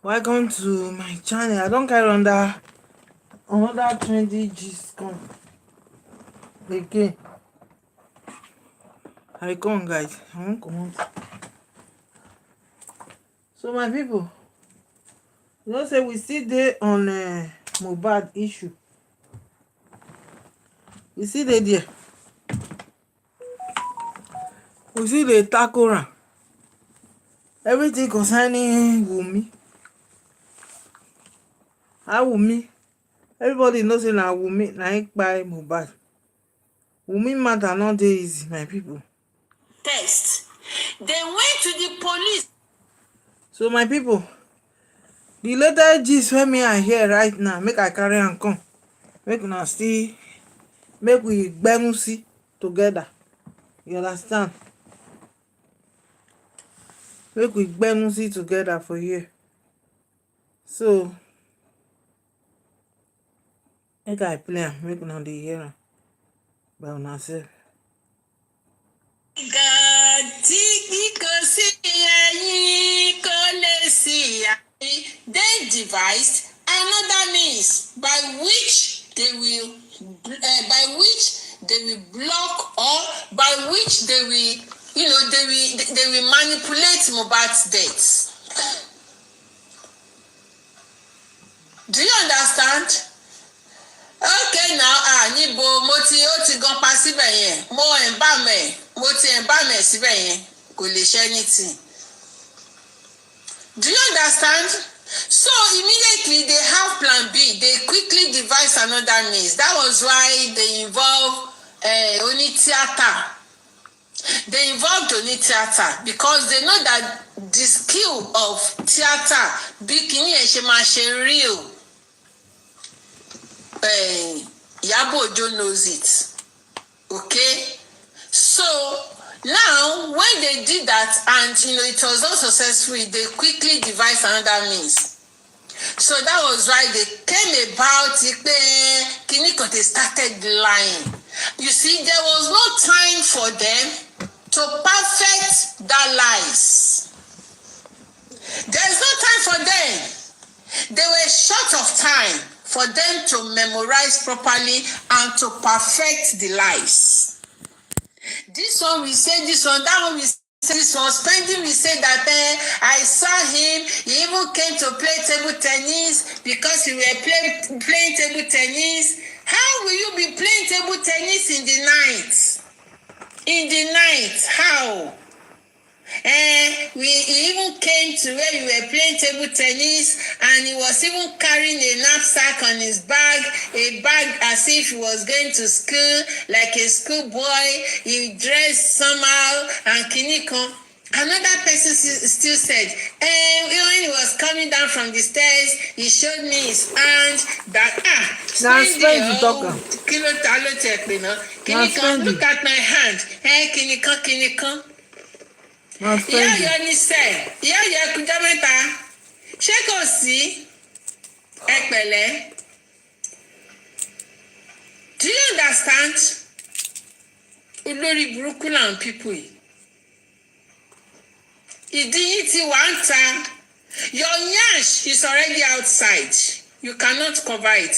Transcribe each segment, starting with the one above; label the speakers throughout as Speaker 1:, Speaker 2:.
Speaker 1: Welcome to my channel. I don't carry under another 20 G's come again. I come, guys. I won't come on. So my people, you know say we still there on Mohbad issue. We still there. We still dey tackle am. Everything concerning Wummi. How Wummi? Everybody knows say na Wummi na him kpai Mohbad. Wummi matter not dey easy, my people.
Speaker 2: Test. They went to the police.
Speaker 1: So my people, the latest gist wey me I hear right now, make I carry am come. Make una still make we gbenusi together. You understand? Make we gbenusi together for here. So make I play am, make una dey hear am by una sef.
Speaker 2: They devised another means by which they will block, or by which they will manipulate Mohbad's death. Do you understand? Okay, now níbo mo ti gan pa síbẹ̀ yẹn, mo ti síbẹ̀ yẹn, kò lè ṣe anything. Do you understand? So immediately they have plan B. They quickly devise another means. That was why they involved Oni Theater. They involved Oni Theater because they know that the skill of theater, bikini and real. Yabo Ojo knows it. Okay? So now when they did that and it was not successful, they quickly devised another means. So that was why they came about it. They started lying. You see, there was no time for them to perfect that lies. There's no time for them. They were short of time for them to memorize properly and to perfect the lies. This one we say this one, that one we say this one. Spending we say that I saw him. He even came to play table tennis because we were playing table tennis. How will you be playing table tennis in the night? In the night, how? He even came to where we were playing table tennis, and he was even carrying a knapsack on his back, a bag as if he was going to school, like a schoolboy. He dressed somehow, and Kinikon. Another person still said, when he was coming down from the stairs, he showed me his hand that, Kinikon, look at my hand. Kinikon. Ìyá yọ ní sẹ ìyá yọ ẹkùjọ mẹ́ta ṣé kò sí ẹ pẹ̀lẹ́. Do you understand? Olórí burúkú làwọn pípù yìí. Ìdí yìí ti wà ń ta. Your nyash is already outside. You cannot cover it.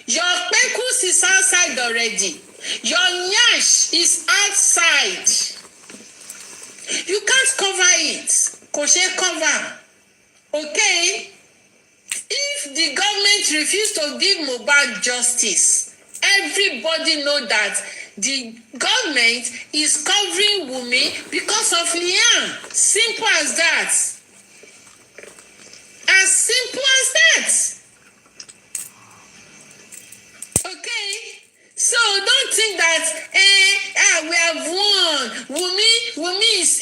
Speaker 2: Your pekus is outside already. Your nyash is outside. You can't cover it. Koshe cover. Okay? If the government refuse to give Mohbad justice, everybody know that the government is covering Wummi because of Liam. Simple as that. As simple as that. Okay? So don't think that we have won. Wummi is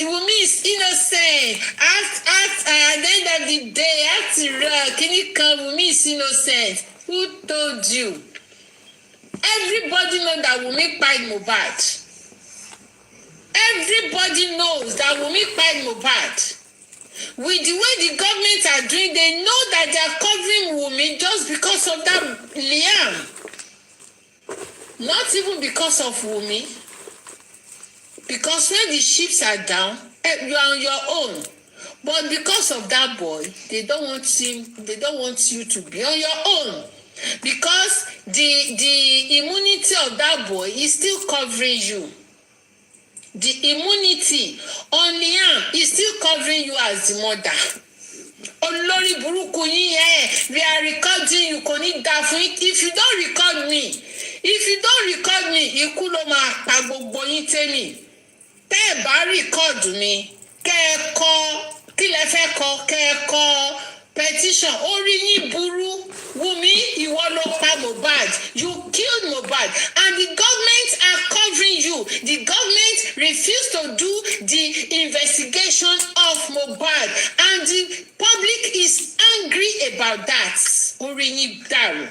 Speaker 2: innocent. At the end of the day, Wummi is innocent. Who told you? Everybody knows that Wummi kpai Mohbad. Everybody knows that Wummi kpai Mohbad. With the way the government are doing, they know that they are covering Wummi just because of that Liam. Not even because of Wummi. Because when the ships are down, you are on your own. But because of that boy, they don't want you to be on your own. Because the immunity of that boy is still covering you. The immunity on Liam is still covering you as the mother. Olórí burúkú yín we are recording you kò ní dá fún yín. If you don't record me, ikú ló máa pa gbogbo yín tèmi. Tẹ́ ẹ bá record mi, kẹ́ ẹ kọ kí lẹ fẹ́ kọ, kẹ́ ẹ kọ petition. Orí yín burú. Wummi, ìwọ ló pa Mohbad. You killed Mohbad, and the government are covering you. The government refused to do the investigation of Mohbad, and the public is angry about that. Orí yín dàrú.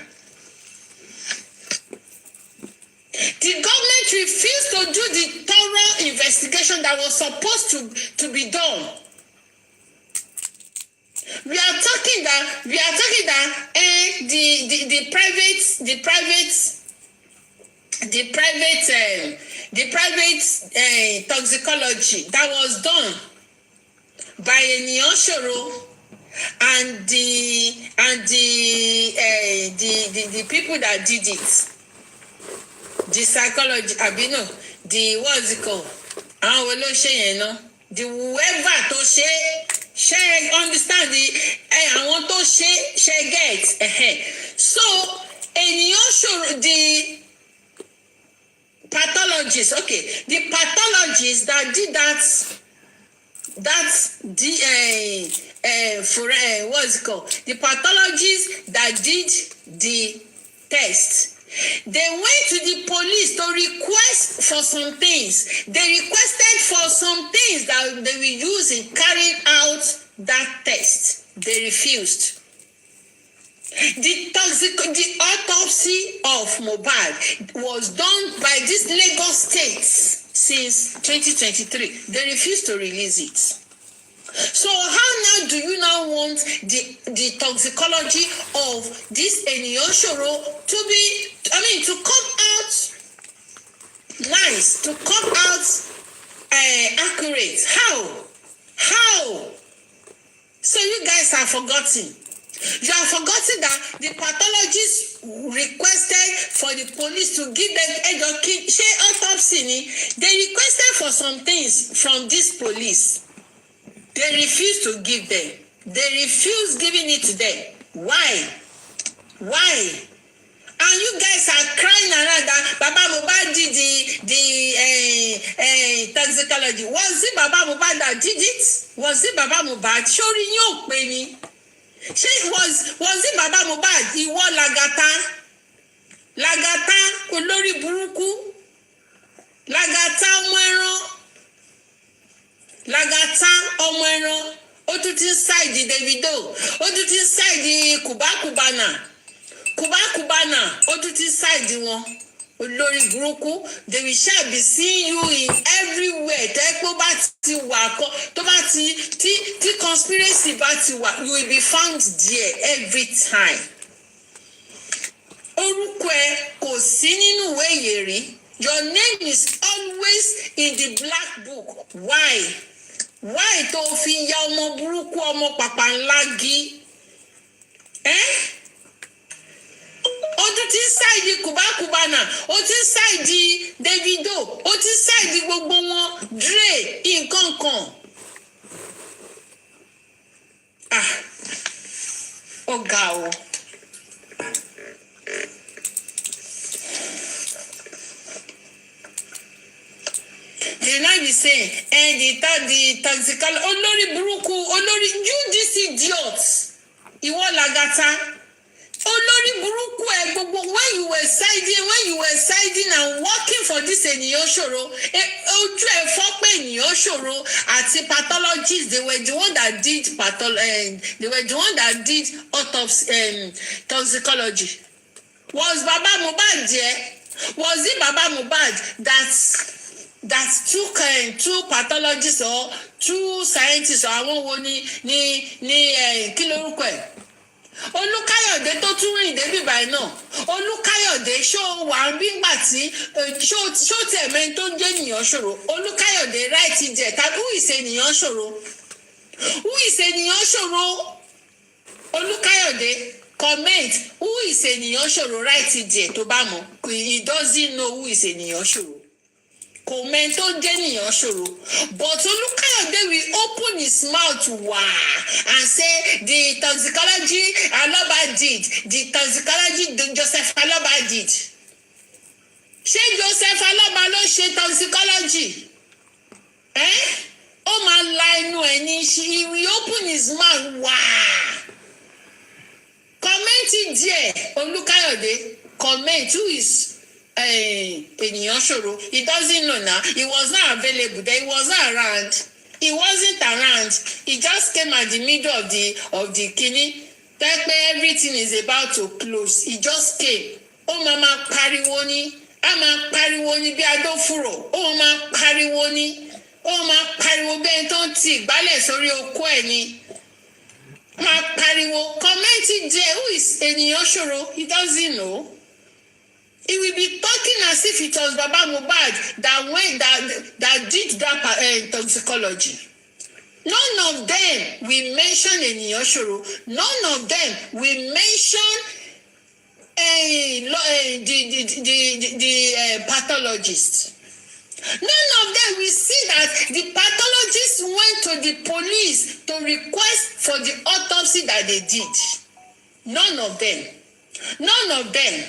Speaker 2: The government refused to do the thorough investigation that was supposed to be done. We are talking that the private toxicology that was done by Eniyoshoro and the people that did it, the psychology, the what's it called? The whoever to say. Understand àwọn tó ṣe get so the pathologist the pathologist that did what's it called, the pathologist that did the test, they went to the police to request for some things. They requested for some things that they will use in carrying out that test. They refused. The autopsy of Mohbad was done by this Lagos State since 2023. They refused to release it. So how now do you now want the toxicology of this Eniyoshoro to come out nice, to come out accurate? How? So you guys have forgotten. You have forgotten that the pathologists requested for the police to give them autopsy. They requested for some things from this police. They refuse to give them. They refuse giving it to them. Why? And you guys are crying around that Baba Mohbad did the toxicology. Was it Baba Mohbad that did it? Was it Baba Mohbad? Shori yóò pè ní. Was it Baba Mohbad? Ìwọ Lagata olórí burúkú. Lagata ọmọ ẹran. Ó tún ti side Davido. Ó tún ti side Kubana. Ó tún ti side wọn. Olórí burúkú. They will shall be seeing you in everywhere. Tẹ́pọ̀ bá ti wà kọ́. Tó bá ti tí conspiracy bá ti wà. You will be found there every time. Orúkọ ẹ kò sí nínú ìwé ìyèrí. Your name is always in the black book. Why tó fi ya ọmọ burúkú ọmọ pàpà ńlá gí? Ó tún ti ṣáìdì Kubana, ó ti ṣáìdì Davido, ó ti ṣáìdì gbogbo wọn Dre nǹkan kan. Ó ga o. They now be saying, the toxical olórí burúkú, you this idiot, ìwọ Lagata, olórí burúkú gbogbo when you were siding and working for this Eniyoshoro, ojú fọ́ pé Eniyoshoro àti pathologists, they were the one that did autopsy, toxicology. Was Baba Mohbad there? Was it Baba Mohbad that two pathologists or two scientists or àwọn wo ni kí lorúkọ ẹ̀? Olúkáyọ̀dé tó tún rìn débi báyìí náà. Olúkáyọ̀dé ṣó wà ń bí gbà tí ṣó tẹ̀mẹ́ tó ń jẹ́ Eniyoshoro. Olúkáyọ̀dé right there tàbí who is Eniyoshoro? Who is ènìyàn ṣòro? Olúkáyọ̀dé, comment. Who is ènìyàn ṣòro? Write it there tó bá mọ̀. He doesn't know who is ènìyàn ṣòro. Comment tó jẹ́ ènìyàn ṣòro. But Olúkáyọ̀dé will open his mouth and say the toxicology Aloba did. The toxicology Joseph Aloba did. Ṣé Joseph Aloba ló ṣe toxicology? Ó máa la inú ẹ̀ ní he will open his mouth Comment it there, Olúkáyọ̀dé. Comment who is ènìyàn ṣòro. He doesn't know now. He was not available there. He was not around. He wasn't around. He just came at the middle of the kini. That everything is about to close. He just came. Ó máa pariwo ni. A máa pariwo ni bí adófúrò. Ó máa pariwo ni. Ó máa pariwo bí ẹni tó ń ti ìgbálẹ̀ sórí okó ẹ̀ ni. Máa pariwo. Comment it there. Who is ènìyàn ṣòro? He doesn't know. He will be talking as if it was Baba Mohbad that did that toxicology. None of them will mention ènìyàn ṣòro. None of them will mention the pathologist. None of them will see that the pathologist went to the police to request for the autopsy that they did. None of them. None of them.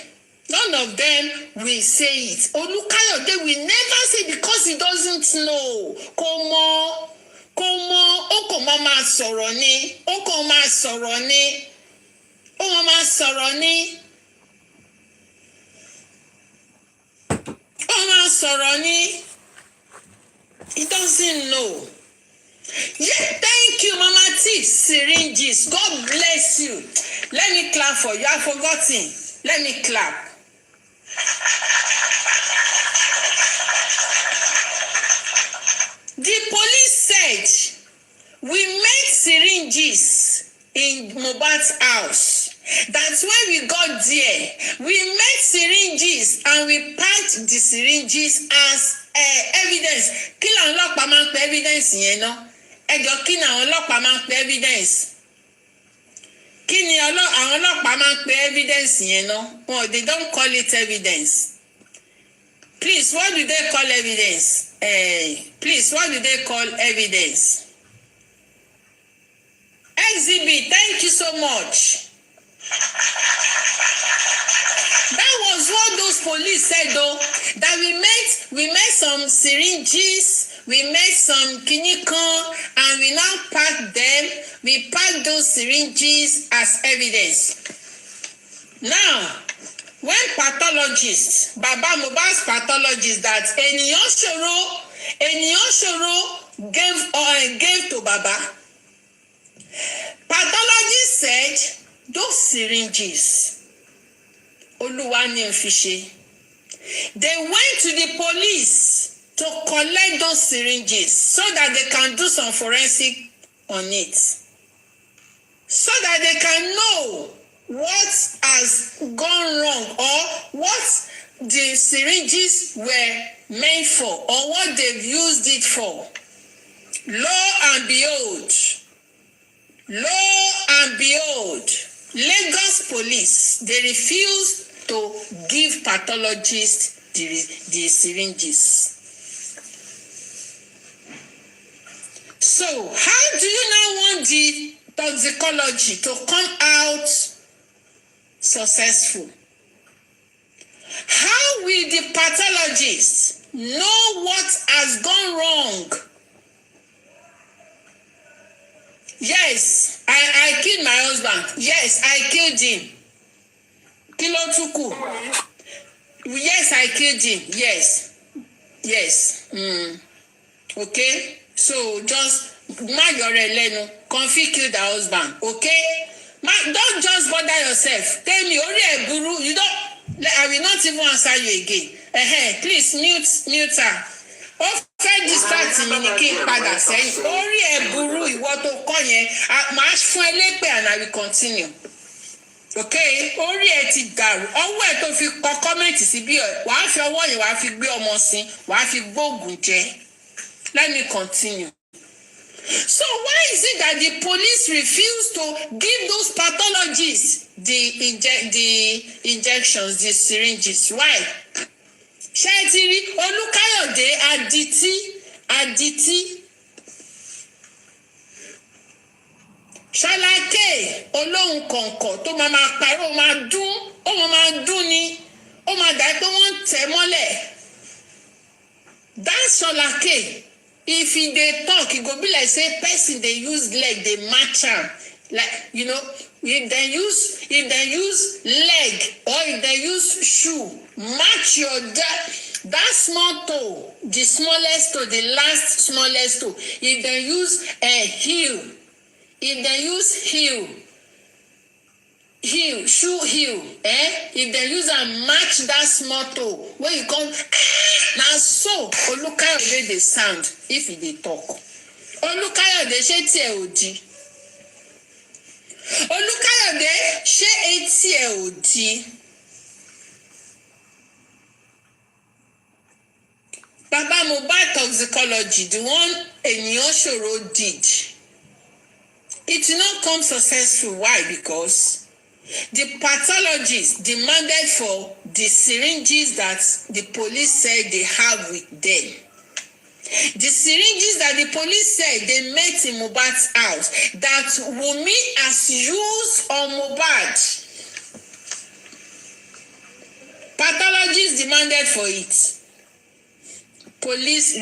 Speaker 2: None of them will say it. Olúkáyọ̀dé will never say because he doesn't know. Kò mọ̀, ó kò máa sọ̀rọ̀ ni. Ó kò máa sọ̀rọ̀ ni. Ó máa sọ̀rọ̀ ni. Ó máa sọ̀rọ̀ ni. He doesn't know. Yeah, thank you, Mama T. Syringes. God bless you. Let me clap for you. I've forgotten. Let me clap. The police said we made syringes in Mohbad's house. That's when we got there. We made syringes and we packed the syringes as evidence. Kí làwọn ọlọ́pàá máa ń pe evidence yẹn ná? Ẹ jọ̀ọ́ kí ni àwọn ọlọ́pàá máa ń pe evidence? Kí ni àwọn ọlọ́pàá máa ń pe evidence yẹn ná? Well, they don't call it evidence. Please, what do they call evidence? Please, what do they call evidence? Exhibit, thank you so much. That was what those police said though, that we made some syringes, we made some kinikon, and we now packed them. We packed those syringes as evidence. Now, when pathologists, Baba Mohbad's pathologist, that ènìyàn ṣòro gave to Baba, pathologist said those syringes, Olúwa ni ó fi ṣe. They went to the police to collect those syringes so that they can do some forensic on it, so that they can know what has gone wrong or what the syringes were made for or what they've used it for. Lo and behold, Lagos police, they refused to give pathologists the syringes. So how do you now want the toxicology to come out successful? How will the pathologist know what has gone wrong? Yes, I killed my husband. Yes, I killed him. Kí ló tún kù? Yes, I killed him. Yes. Okay? So just má yọrẹ lẹ́nu. Config kill the husband. Okay? Don't just bother yourself. Tell me, orí ẹ̀ burú. You don't. I will not even answer you again. Please mute her. Ó fẹ́ distract mi ní kí n padà sẹ́yìn. Orí ẹ̀ burú ìwọ tó kọ́ yẹn. Màá fún ẹ lépè and I will continue. Okay? Orí ẹ̀ ti dàrú. Ọwọ́ ẹ̀ tó fi kọ kọ́mẹ̀ntì sí bí wàá fi ọwọ́ yẹn wàá fi gbé ọmọ sí wàá fi gbóògùn jẹ. Let me continue. So why is it that the police refuse to give those pathologists the injections, the syringes? Why? Ṣé Olúkáyọ̀dé Adití Ṣọlákẹ́ olóhùn kọ̀ǹkọ̀ tó máa parọ́ ó máa dún ni ó máa dà pé wọ́n tẹ̀ mọ́lẹ̀. That Ṣọlákẹ́, if he dey talk, e go be like say person dey use leg dey match am, like if dem use leg or if dem use shoe match your that small toe, the smallest toe, the last smallest toe, if dem use heel, if dem use shoe heel, if dem use am match that small toe wey you come na so Olúkáyọ̀dé dey sound if e dey talk. Olúkáyọ̀dé ṣé tiẹ̀ ò di? Olúkáyọ̀dé ṣé etí ẹ̀ ò di? Baba Mohbad toxicology, the one Eniyoṣoro did, it did not come successful. Why? Because the pathologist demanded for the syringes that the police said they have with them. The syringes that the police said they met in Mohbad's house, that Wummi has used on Mohbad. Pathologists demanded for it. Police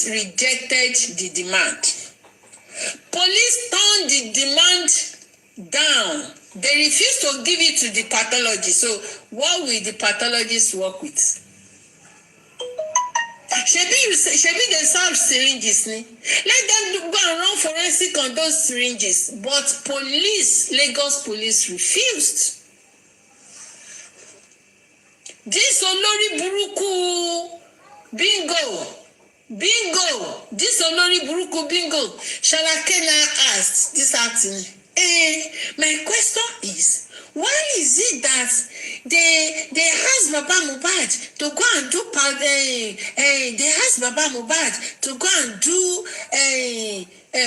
Speaker 2: rejected the demand. Police turned the demand down. They refused to give it to the pathologist. So what will the pathologist work with? Shebi they serve syringes ni. Let them go and run forensic on those syringes. But Lagos police refused. This olórí burúkú bingo, this olórí burúkú bingo, Ṣọlákẹ́ now asked this afternoon, my question is, why is it that they ask Baba Mohbad to go and do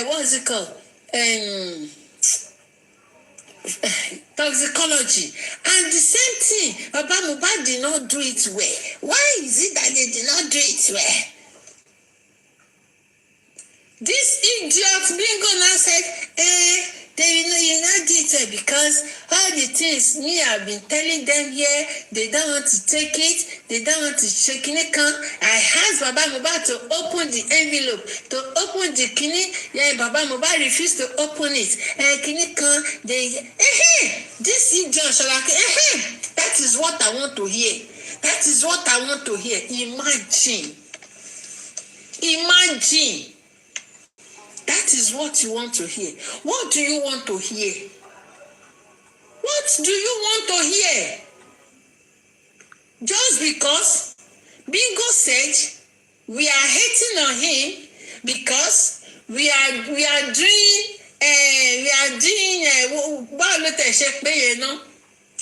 Speaker 2: what's it called, toxicology, and the same thing Baba Mohbad did not do it well? Why is it that they did not do it well? This idiot bingo now said, you not did it because all the things me have been telling them here, they don't want to take it, they don't want to shake it. I asked Baba Mohbad to open the envelope, to open the kini. Yeah, Baba Mohbad refused to open it. This idiot Ṣọlákẹ́, that is what I want to hear. That is what I want to hear. Imagine. That is what you want to hear. What do you want to hear? What do you want to hear? Just because Bingo said we are hating on him because we are doing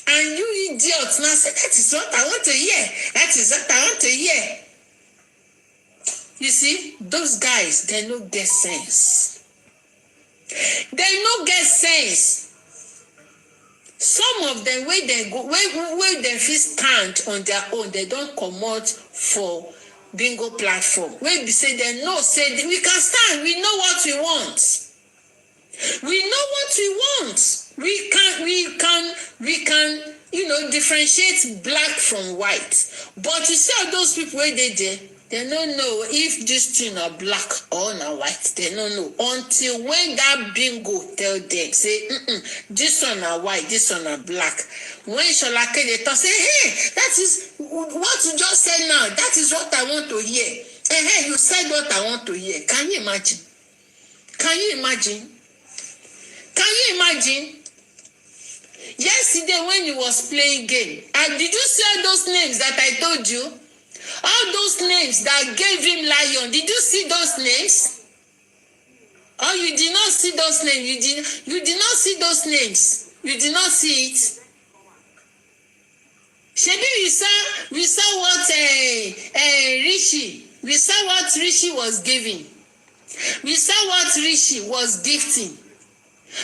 Speaker 2: and you idiots now say that is what I want to hear. That is what I want to hear. You see, those guys, they no get sense. They no get sense. Some of them, where they fit stand on their own, they don't come out for bingo platform. Where we say they know, say we can stand, we know what we want. We know what we want. We can, differentiate black from white. But you see all those people where they don't know if this thing are black or not white. They don't know until when that bingo tell them, say, this one are white, this one are black. When Ṣọlákẹ́ they talk, say, hey, that is what you just said now. That is what I want to hear. Hey, you said what I want to hear. Can you imagine? Can you imagine? Can you imagine? Yesterday when you was playing game, did you see all those names that I told you? All those names that gave him lion, did you see those names? Oh, you did not see those names. You did not see those names. You did not see it. Shebi, we saw what Rishi was giving. We saw what Rishi was gifting.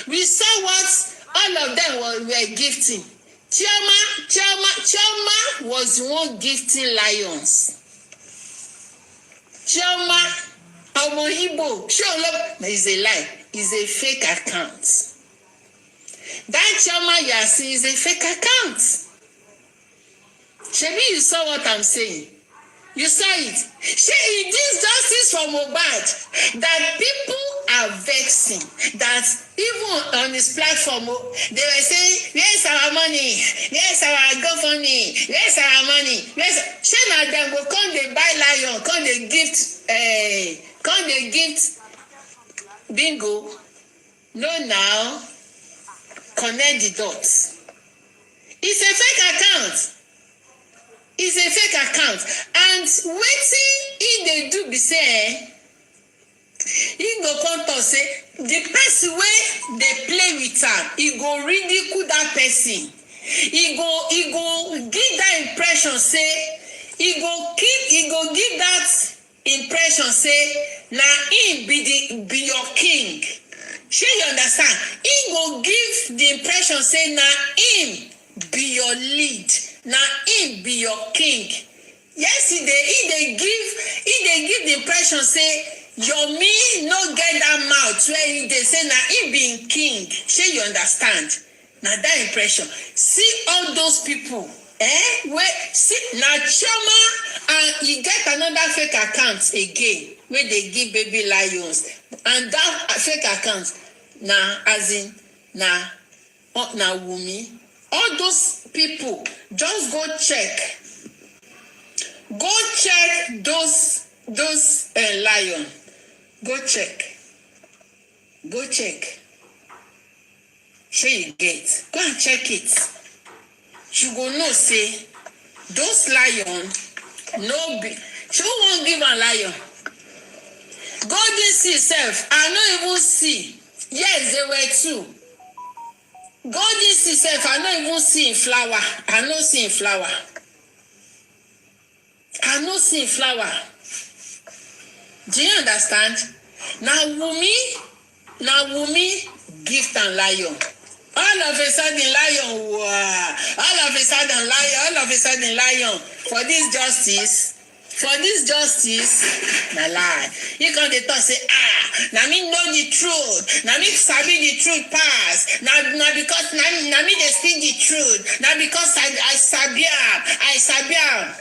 Speaker 2: We saw what all of them were gifting. Chioma was the one gifting lions. Chioma, Omo Igbo, is a lie. Is a fake account. That Chioma you are seeing is a fake account. Shebi, you saw what I'm saying. You saw it. It is justice for Mohbad that people are vexing. That even on this platform, they were saying, where's our money? Where's our GoFundMe? Where's our money? Shey them go come they buy lion, come they gift bingo. No now. Connect the dots. It's a fake account. It's a fake account. And wetin they do be say, he go come talk say the person wey dey play with am, he go ridicule that person. He go give that impression say, he go give that impression say na him be your king. Shey you understand? He go give the impression say na him be your lead, na him be your king. Yesterday he dey give the impression say Yomi no get that mouth where he dey say na him be king. Shey you understand? Na that impression. See all those people, where see na Chioma, and he get another fake account again where they give baby lions, and that fake account na as in na Wummi. All those people, just go check those lion. Go check. Shey you get? Go and check it. You go know say those lion no be. She won't give a lion. Golden see self. I no even see. Yes, they were two. Golden see self. I no even see in flower. I no see in flower. Do you understand? Now Wummi gift and lion. All of a sudden lion. Wow. All of a sudden lion. For this justice, na lie. You can dey talk say, na me know the truth. Na me sabi the truth pass. Na because na me dey speak the truth. Na because I sabi am.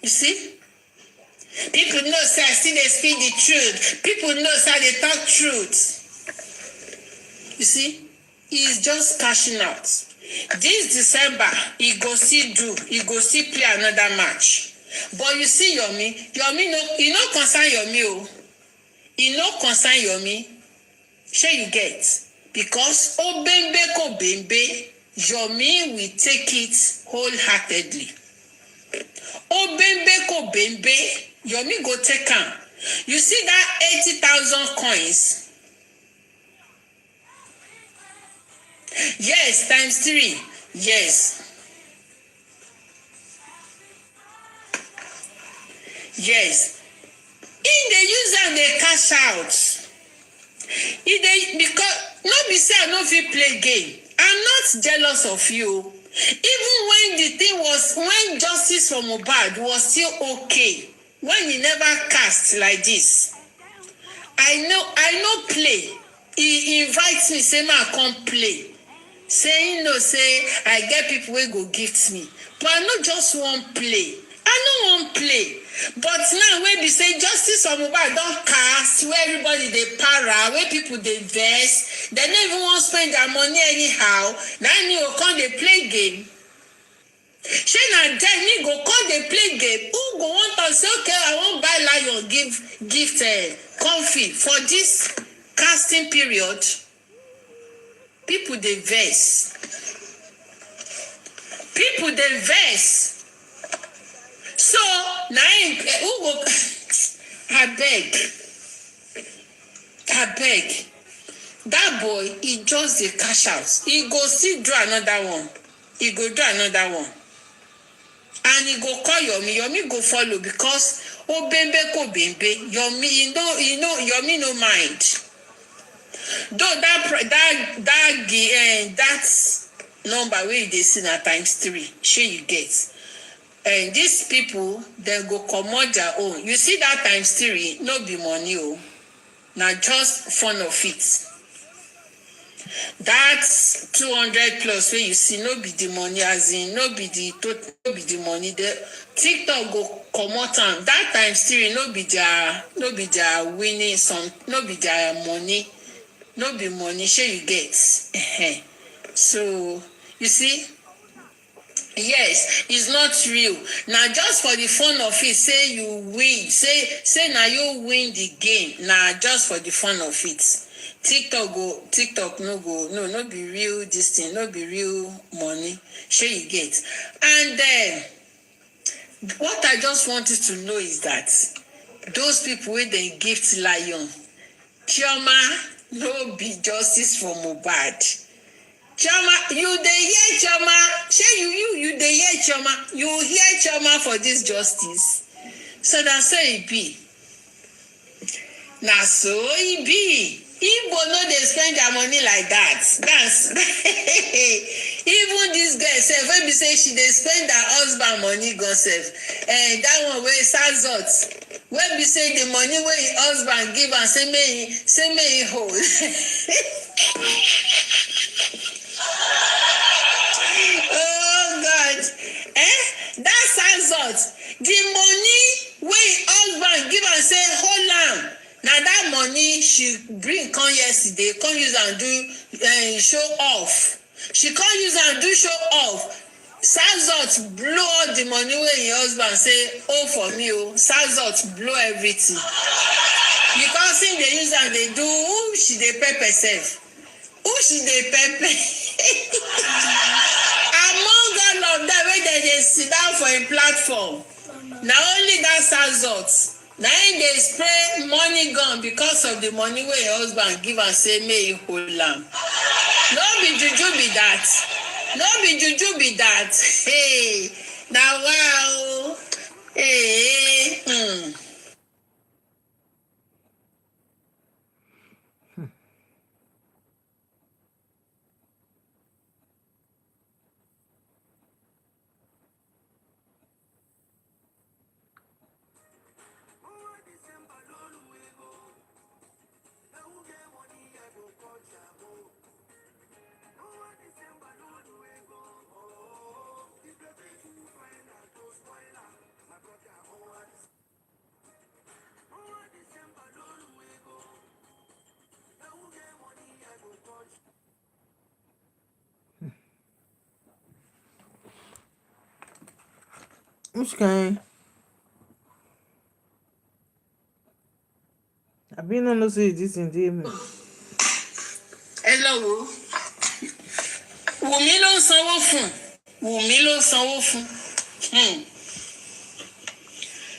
Speaker 2: You see? People know say I still dey speak the truth. People know say I dey talk truth. You see? He is just cashing out. This December, he go still play another match. But you see Yomi no, he no concern Yomi o. He no concern Yomi. Shey you get? Because Obembe ko bembe, Yomi will take it wholeheartedly. Obembe ko bembe, Yomi go take am. You see that 80,000 coins? Yes, times 3. Yes. If they use am, they cash out. Because no be say I no fit play game. I'm not jealous of you. Even when justice for Mohbad was still okay, when he never cast like this, I know play. He invites me, say ma come play. Say say I get people wey go gift me, but I no just wan play. But now wey be say justice for Mohbad don cast, where everybody dey para, where people dey vex, they no even wan spend their money anyhow. Na me go come dey play game. Shey na then me go come dey play game. Who go want to say okay, I wan buy lion gift comfy for this casting period? People dey vex. So na who go abeg. That boy, he just dey cash out. He go still do another one. And he go call Yomi go follow, because O bembe ko bembe. Yomi, Yomi no mind. Though that number where they see na times 3, sure you get. And these people, they go comot their own. You see that times 3, no be money, oh. Now just fun of it. That's 200 plus where you see no be the money, as in no be the total, no be the money. The TikTok go comot am. That times 3, no be their winning some, no be their money, no be money. Sure you get. So you see. Yes, it's not real. Now just for the fun of it, say you win, say now you win the game. Now just for the fun of it. TikTok no be real this thing, no be real money. Sure you get. And then what I just wanted to know is that those people with the gift lion, Chioma no be justice for Mohbad. Chioma, you dey hear Chioma? Shey you dey hear Chioma? You hear Chioma for this justice? So na so e be. Na so e be. Igbo no dey spend their money like that. That's even this girl sef wey be say she dey spend her husband money go sef. That one wey Sazot, wey be say the money wey her husband give am say make he hold. Oh God. That Sazot, the money wey husband give am say hold am. Na that money she bring come yesterday, come use am do show off. She come use am do show off. Sazot blow all the money wey her husband say hold for me o. Sazot blow everything. Because him dey use am dey do who she dey pepper sef. Who she dey pepper? Among all of them wey dem dey sit down for a platform, na only that Sazot. Na him dey spray money gun because of the money wey her husband give am say make he hold am. No be juju be that. No be juju be that. Hey, na wow. Hey.
Speaker 1: Which kind? I been on the say this in the
Speaker 2: Hello. Wùmí ló ń sanwó fún. Wùmí ló ń sanwó fún.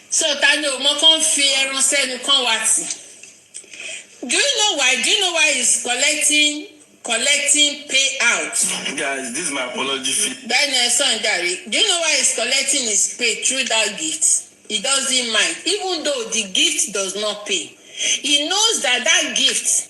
Speaker 2: So tani o mọ kàn fi ẹran sẹ́nu kan wá tì. Do you know why he's collecting payout?
Speaker 3: Guys, this is my apology fee.
Speaker 2: Do you know why he's collecting his pay through that gift? He doesn't mind. Even though the gift does not pay. He knows that gift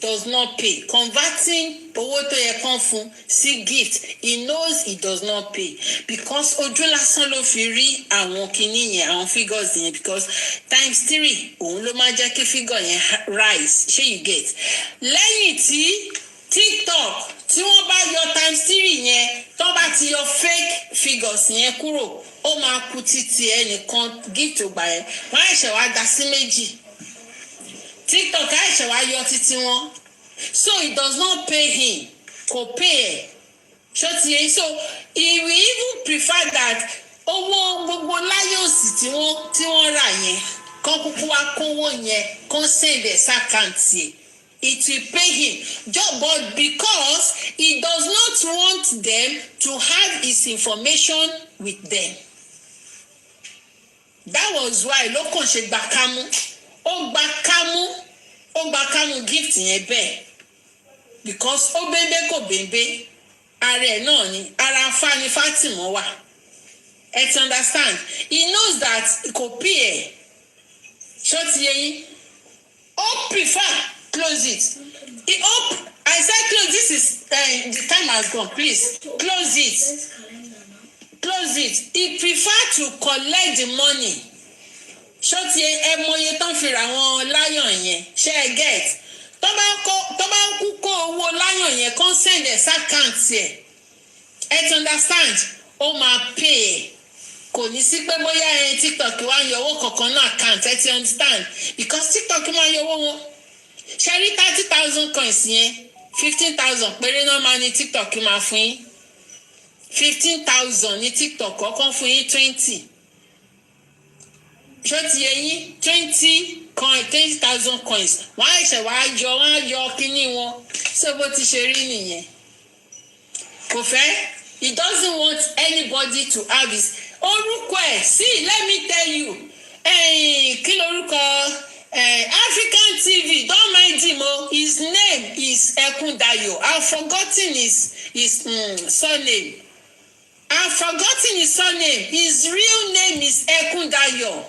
Speaker 2: does not pay. Converting owó tó yẹ kán fún sí gift, he knows it does not pay. Because ojú lásán ló fi rí àwọn kinní yẹn, àwọn figures yẹn, because times 3 òun ló máa jẹ́ kí figure yẹn rise. Ṣé you get? Lẹ́yìn tí TikTok tí wọ́n bá yọ times 3 yẹn, tó bá ti yọ fake figures yẹn kúrò, ó máa kù títí ẹnìkan gift tó gbà yẹn. Wọ́n á ṣẹ̀ wá dá sí méjì. TikTok á ṣẹ̀ wá yọ títí wọn. So it does not pay him. Kò pay ẹ̀. So he will even prefer that owó gbogbo láyọ̀sì tí wọ́n rà yẹn kán kúkú wá kówó yẹn kán send ẹ̀ sákàǹtì. It will pay him. But because he does not want them to have his information with them. That was why ló kàn ṣe gbà kámú. Ó gba kámú gift yẹn bẹ́ẹ̀. Because ó bẹ́ẹ̀ kò bẹ́ẹ̀ ara ẹ̀ náà ni ara Fani Fatima wà. You understand? He knows that kò pay ẹ̀. Short ye. Oh, prefer close it. I said close. This is the time has gone. Please close it. Close it. He prefer to collect the money. Short ye emoye ton fi ra won lion yen. Share get. Tó bá kú kó owó lion yen kon send e account e. Et understand? Ó máa pay. Kò ní sí pé bóyá TikTok wá yọ owó kankan náà account ẹ ti understand because TikTok máa yọ owó wọn ṣe rí 30,000 coins yẹn 15,000 péré náà máa ní TikTok máa fún yín 15,000 ní TikTok kọ̀ọ̀kan fún yín 20 ṣó ti yẹ yín 20,000 coins wọ́n á ṣẹ̀ wọ́n á yọ kíní wọn ṣé bó ti ṣe rí nìyẹn kò fẹ́ he doesn't want anybody to have his orúkọ ẹ̀ see let me tell you kí lorúkọ African TV don't mind him o his name is Ekundayo I've forgotten his surname I've forgotten his surname his real name is Ekundayo.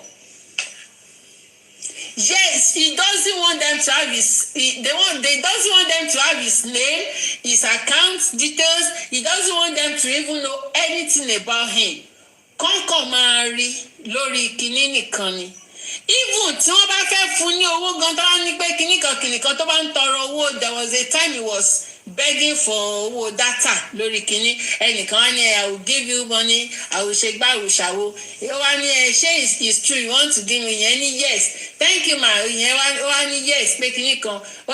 Speaker 2: Yes, he doesn't want them to have they doesn't want them to have his name, his account details. He doesn't want them to even know anything about him. Kọ́ńkọ́ máa rí lórí kinní nìkan ni. Even tí wọ́n bá fẹ́ fún ní owó gan tó bá ní pé kinní kan tó bá ń tọrọ owó there was a time he was begging for owó data lórí kinní ẹnìkan wá ní I will give you money I will ṣe gbá ìwòsàwò ó wá ní ṣé it's true you want to give me yẹn ní yes thank you ma yẹn wá ní yes pé kinní kan ó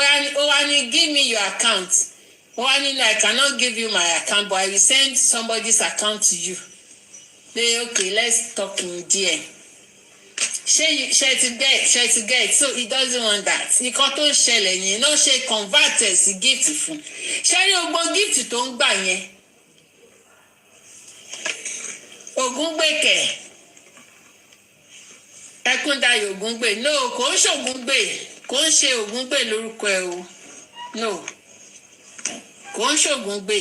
Speaker 2: wá ní give me your account ó wá ní no I cannot give you my account but I will send somebody's account to you. Say okay let's talk in there. Share to get so he doesn't want that. Nǹkan tó ń ṣẹlẹ̀ yẹn ló ṣe convert sí gift fún. Ṣé rí ogbó gift tó ń gbà yẹn? Ògúngbèkè. Ẹkúndayọ̀ Ògúngbè. No, kò ń ṣe Ògúngbè. Kò ń ṣe Ògúngbè lórúkọ ẹ̀ o. No. Kò ń ṣe Ògúngbè.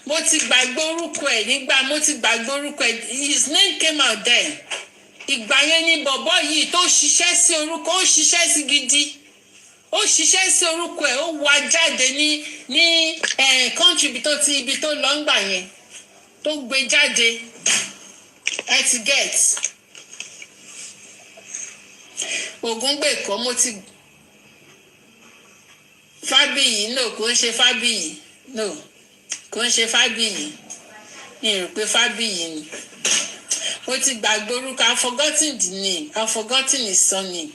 Speaker 2: Mo ti gbàgbé orúkọ ẹ̀ nígbà mo ti gbàgbé orúkọ ẹ̀ his name came out there. Ìgbà yẹn ni bọ̀bọ́ yìí tó ṣiṣẹ́ sí orúkọ ó ṣiṣẹ́ sí gidi ó ṣiṣẹ́ sí orúkọ ẹ̀ ó wá jáde ní country ibi tó lọ ń gbà yẹn tó gbé jáde ẹ ti get Ògúngbè kọ́ mo ti Fábíyì no kò ń ṣe Fábíyì no kò ń ṣe Fábíyì mi rò pé Fábíyì ni. Mo ti gbàgbé orúkọ I've forgotten the name I've forgotten his surname.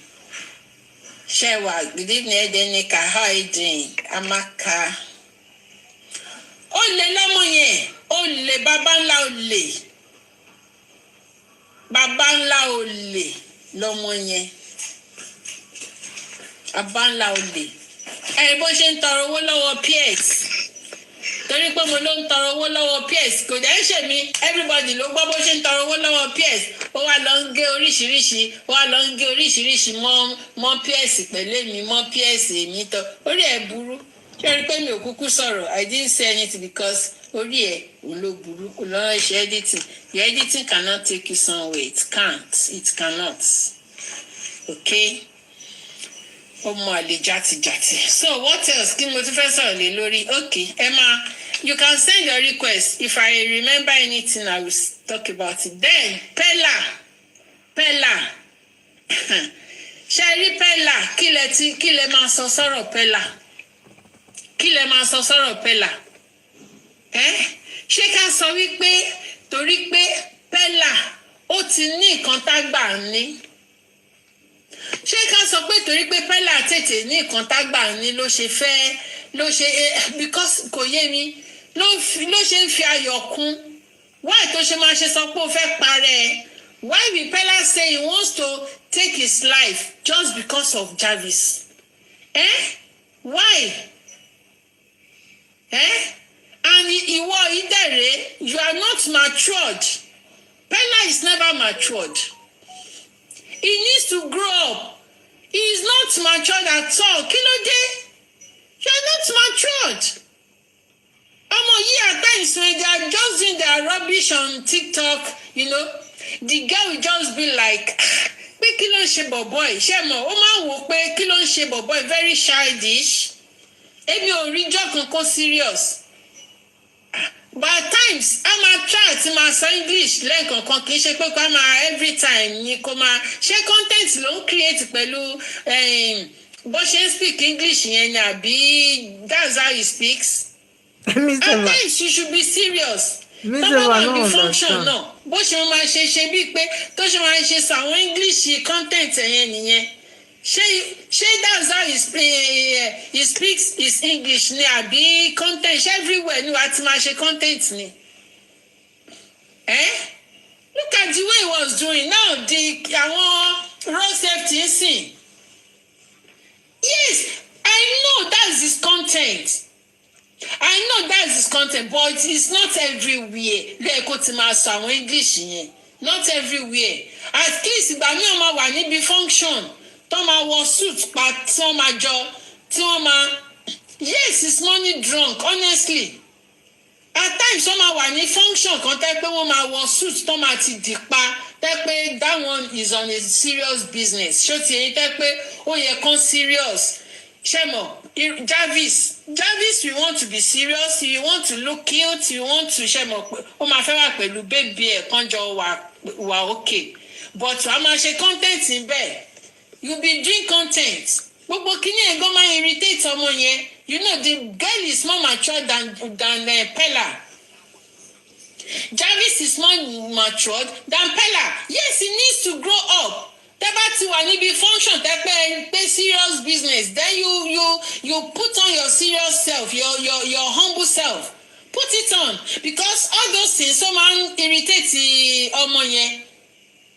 Speaker 2: Shewa good evening Edenika how are you doing Amaka. Olè lọ́mọ yẹn olè baba ńlá olè lọ́mọ yẹn baba ńlá olè bó ṣe ń tọrọ owó lọ́wọ́ PS torí pé mo ló ń tọrọ owó lọ́wọ́ PS kò dẹ́ ṣe mí everybody ló gbọ́ bó ṣe ń tọrọ owó lọ́wọ́ PS ó wá lọ ń gé oríṣiríṣi mọ́ PS pẹ̀lú èmi mọ́ PS èmi tọ́ orí ẹ̀ burú ṣé rí pé mi ò kúkú sọ̀rọ̀ I didn't say anything because orí ẹ̀ òun ló burú kò lọ́wọ́ ṣe editing your editing cannot take you somewhere it cannot okay ọmọ àlè jàtìjàtì so what else kí ni mo ti fẹ́ sọ̀rọ̀ lé lórí okay Emma you can send your request if I remember anything I will talk about it then Pella ṣe rí Pella kí lẹ máa sọ sọ̀rọ̀ Pella ṣé ká sọ wípé torí pé Pella ó ti ní nǹkan tágbà ní ṣé ká sọ pé torí pé Pella tètè ní nǹkan tágbà ní ló ṣe because kò yé mi ló ṣe ń fi ayọ̀ kún why tó ṣe máa ṣe sọ pé ó fẹ́ parẹ́ why will Pella say he wants to take his life just because of Jarvis why and ìwọ ìdẹ̀rẹ̀ you are not matured Pella is never matured. He needs to grow up. He is not matured at all. Kí ló dé? You are not matured. Ọmọ yìí at times when they are just doing their rubbish on TikTok, the girl will just be like, pé kí ló ń ṣe bọ̀bọ̀ yìí ṣé mọ̀ ó máa ń wò pé kí ló ń ṣe bọ̀bọ̀ yìí very childish èmi ò rí jọ́ kankan serious but at times a máa try àti máa sọ English lẹ́ẹ̀kọ̀ọ̀kan kì í ṣe pé kó máa every time ni kó máa ṣe content ló ń create pẹ̀lú bó ṣe ń speak English yẹn ni àbí that's how he speaks at times you should be serious. Tọ́ba náà bí function náà bó ṣe máa ṣe bíi pé tó ṣe máa ṣe sàwọn English content yẹn nìyẹn ṣé that's how he speaks his English ni àbí content ṣé everywhere ni wàá ti máa ṣe content ni. Look at the way he was doing now àwọn road safety ń sìn. Yes, I know that's his content. I know that's his content, but it's not everywhere. Lẹ́ẹ̀kọ́ ti máa sọ àwọn English yẹn. Not everywhere. At least ìgbà mi ò máa wà níbi function tó máa wọ suit pa tí wọ́n máa jọ tí wọ́n máa. Yes, it's money drunk, honestly. At times wọ́n máa wà ní function kan tẹ́ pé wọ́n máa wọ suit tó máa ti dì pa tẹ́ pé that one is on a serious business. Ṣó ti yẹn tẹ́ pé ó yẹ kán serious. Ṣé mọ̀? Jarvis, you want to be serious, you want to look cute, you want to ṣe mọ̀ pé ó máa fẹ́ wà pẹ̀lú bébí ẹ̀ kánjọ wà okay, but a máa ṣe content níbẹ̀, you be doing content, gbogbo kíní ẹ̀ gan máa irritate ọmọ yẹn, you know the girl is more mature than Pella. Jarvis is more matured than Pella. Yes, he needs to grow up. Tẹ́ bá ti wà níbi function tẹ́ pé serious business, then you put on your serious self, your humble self, put it on, because all those things so man irritate ọmọ yẹn.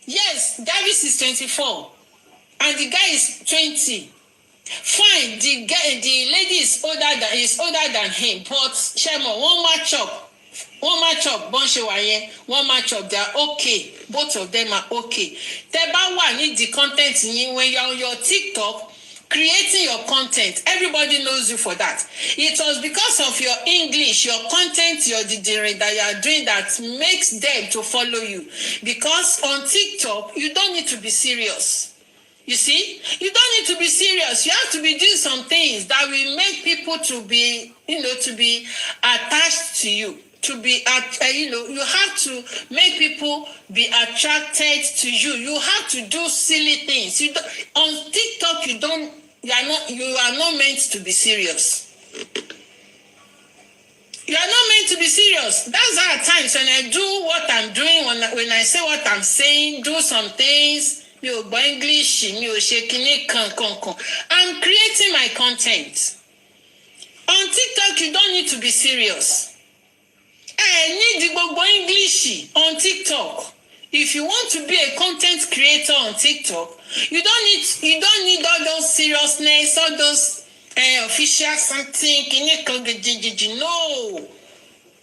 Speaker 2: Yes, Davis is 24 and the guy is 20. Fine, the lady is older than him, but shemo one match up bọ́n ṣe wà yẹn one match up, they are okay, both of them are okay. Tẹ́ bá wà ní the content yín when you are on your TikTok creating your content, everybody knows you for that. It was because of your English, your content, your didere that you are doing that makes them to follow you, because on TikTok you don't need to be serious. You see, you don't need to be serious. You have to be doing some things that will make people to be, to be attached to you. To be, you have to make people be attracted to you. You have to do silly things. On TikTok, you are not meant to be serious. You are not meant to be serious. That's how at times when I do what I'm doing, when I say what I'm saying, do some things. English, I'm creating my content. On TikTok, you don't need to be serious. I need the English on TikTok. If you want to be a content creator on TikTok, you don't need all those seriousness, all those official something.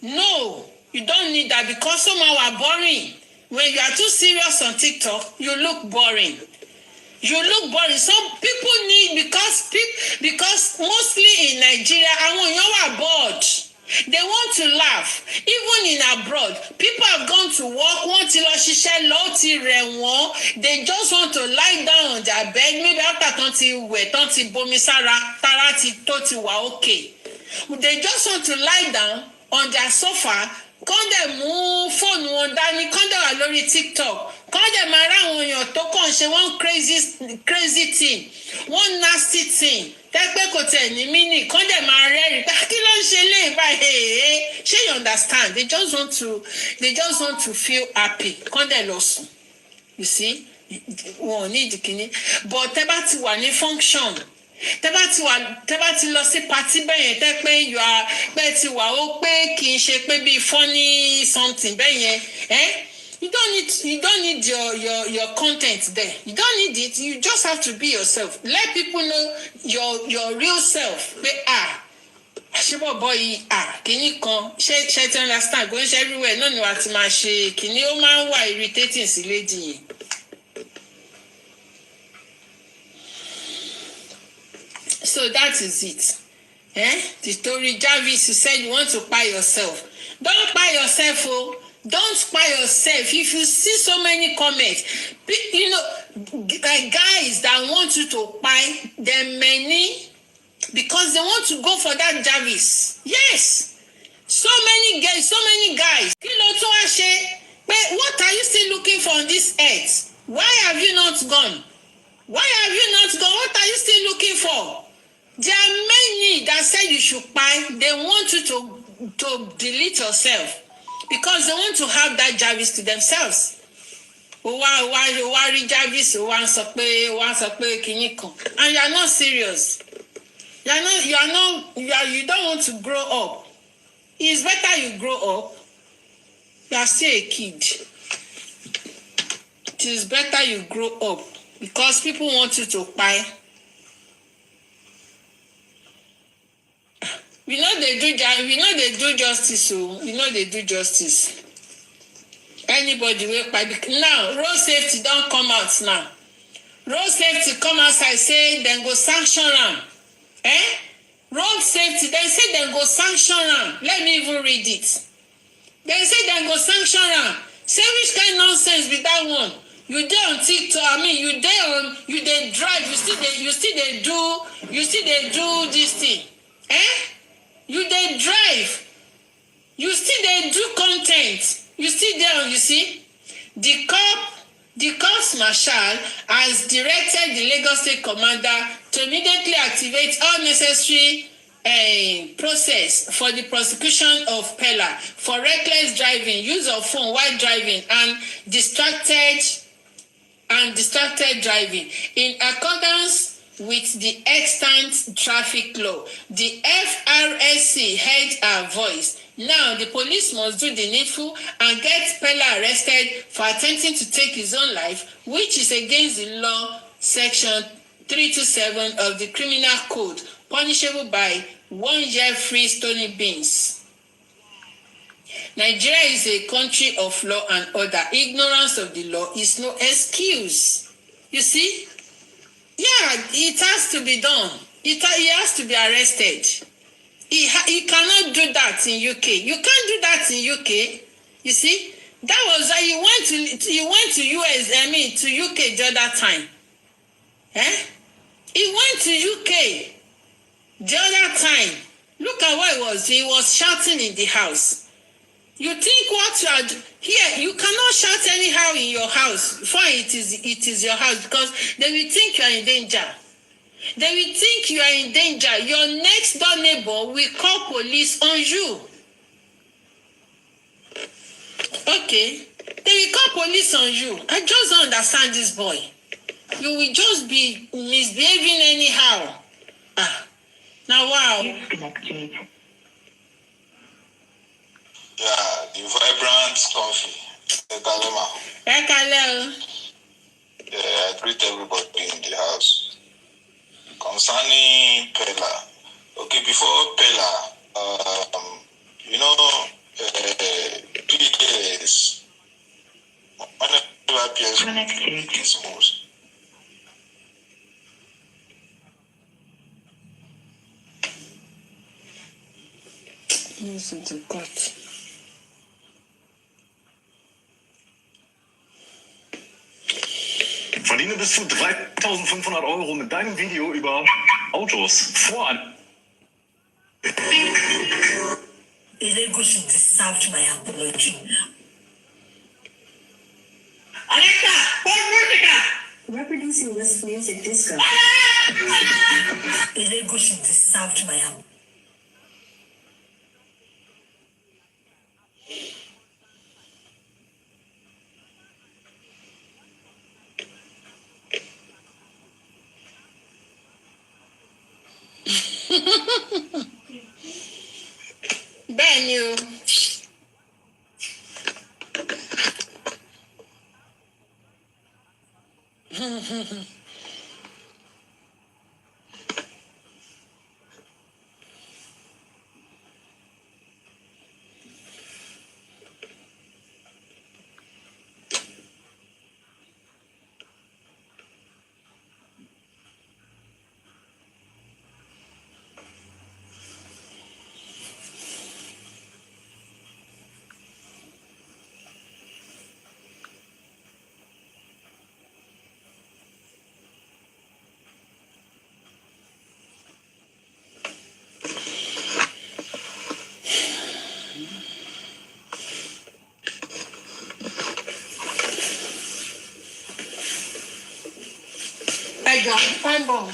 Speaker 2: No, you don't need that, because somehow are boring. When you are too serious on TikTok, you look boring. Some people need, because mostly in Nigeria, you are bored. They want to laugh. Even in abroad, people have gone to work, they just want to lie down on their bed. Maybe after okay. They just want to lie down on their sofa. Kán dẹ̀ mú fóònù wọn dání, kán dẹ̀ wà lórí TikTok, kán dẹ̀ máa ráwọn èèyàn tó kàn ṣe one crazy thing, one nasty thing, tẹ́gbẹ́ kò tẹ̀ ní mínì, kán dẹ̀ máa rẹ́rìn pé kí ló ń ṣe lé báyìí, ṣé you understand? They just want to feel happy, kán dẹ̀ lọ sùn, you see, wọn ò ní ìdíkíní, but tẹ́ bá ti wà ní function, tẹ́ bá ti lọ sí party bẹ́yẹn tẹ́ pé you are pé ti wà ó pé kì í ṣe pé bí funny something bẹ́yẹn you don't need your content there, you don't need it, you just have to be yourself, let people know your real self pé àṣebọ̀bọ̀ yìí kìíní kan ṣe ti understand kò ń ṣe everywhere náà ni wàá ti máa ṣe kìíní, ó máa ń wà irritating sí lady yìí. So that is it. The story, Jarvis, you said you want to buy yourself. Don't buy yourself, Don't buy yourself. If you see so many comments, guys that want you to buy them many because they want to go for that Jarvis. Yes. So many guys. Kí ló tún wá ṣe? But what are you still looking for on this earth? Why have you not gone? What are you still looking for? There are many that said you should buy. They want you to delete yourself because they want to have that Jarvis to themselves. Wá rí Jarvis, wá sọ pé kinní kan. And you are not serious. You don't want to grow up. It's better you grow up. You are still a kid. It is better you grow up because people want you to buy. We know they do justice, so we know they do justice. Anybody will buy. Now, road safety don't come out now. Road safety come outside say then go sanction am. Road safety, they say then go sanction am. Let me even read it. They say then go sanction am. Say which kind of nonsense be that one? You dey on TikTok, you dey drive, you still dey do this thing. You dey drive, you still dey do content, you still dey on, you see? The Corps Marshal has directed the Lagos State Commander to immediately activate all necessary process for the prosecution of Pella for reckless driving, use of phone while driving, and distracted driving. In accordance with the extant traffic law, the FRSC heard our voice. Now the police must do the needful and get Pella arrested for attempting to take his own life, which is against the law, section 327 of the Criminal Code, punishable by 1 year free stoning beans. Nigeria is a country of law and order. Ignorance of the law is no excuse. You see? Yeah, it has to be done. He has to be arrested. He cannot do that in UK. You can't do that in UK. You see? That was why he went to US, to UK the other time. He went to UK the other time. Look at what it was. He was shouting in the house. You think what you are here? You cannot shout anyhow in your house. Fine, it is your house because they will think you are in danger. They will think you are in danger. Your next door neighbor will call police on you. Okay, they will call police on you. I just don't understand this boy. You will just be misbehaving anyhow. Now wow.
Speaker 4: Yeah, the vibrant coffee. Yeah, I greet everybody in the house. Concerning Pella. Okay, before Pella, PDS, whenever PS is most.
Speaker 2: Listen to God.
Speaker 3: Verdiene bis zu 3.500 Euro mit deinem Video über Autos.
Speaker 5: Illegal should deserve my apology. Alexa, put music. Reproducing this music disco. Illegal should deserve my apology.
Speaker 2: Bẹ́ẹ̀ ni o. Fine bomb.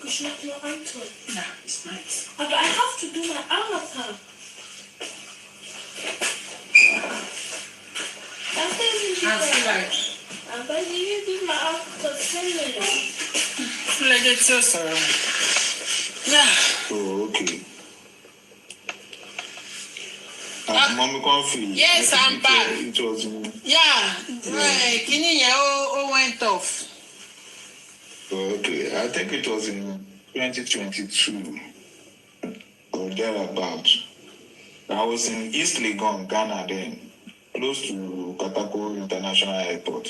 Speaker 5: You should not your answer.
Speaker 2: Nah, it's nice.
Speaker 5: But I have to do my avatar.
Speaker 2: I feel like
Speaker 5: I'm going to do my avatar.
Speaker 2: like it's so sorry. Yeah.
Speaker 4: Oh, okay. Mommy coffee.
Speaker 2: Yes, I'm back.
Speaker 4: It was
Speaker 2: Yeah. Kini went off.
Speaker 4: okay. I think it was in 2022 or thereabout. I was in East Legon, Ghana then, close to Katako International Airport.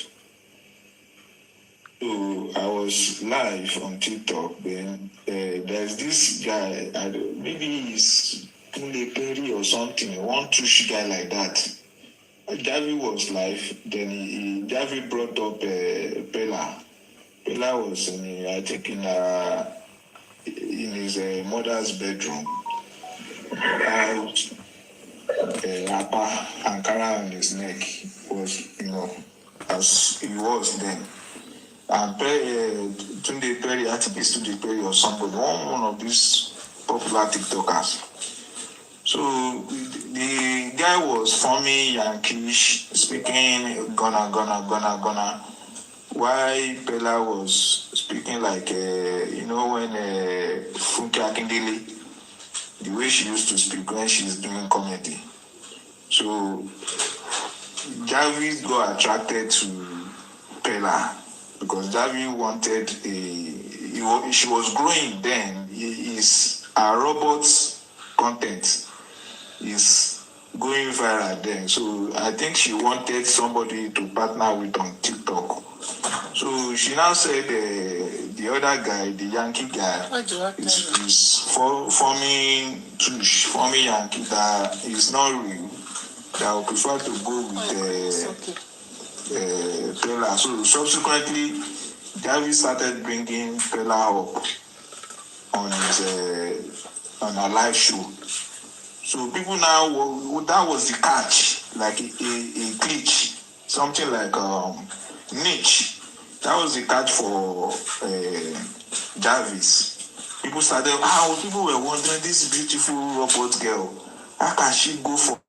Speaker 4: So I was live on TikTok. Then there's this guy, maybe he's Wummi Perry or something, one tush guy like that. Javi was live. Then Javi brought up Pella. Pella was I think in his mother's bedroom. Rapper Ankara on his neck was, as he was then. And Tunde Perry, I think it's Tunde Perry or somebody, one of these popular TikTokers. So the guy was forming Yankish, speaking gonna. Why Pella was speaking like, when Funke Akindele, the way she used to speak when she's doing comedy. So Javi got attracted to Pella because Javi wanted she was growing then. Her robot's content is going viral then. So I think she wanted somebody to partner with on TikTok. So she now said the other guy, the Yankee guy, is forming Yankee that is not real. That I would prefer to go with Pella. So subsequently, Javi started bringing Pella up on a live show. So people now, that was the catch, like a glitch, something like niche. That was the catch for Jarvis. People were wondering, this beautiful robot girl, how can she go for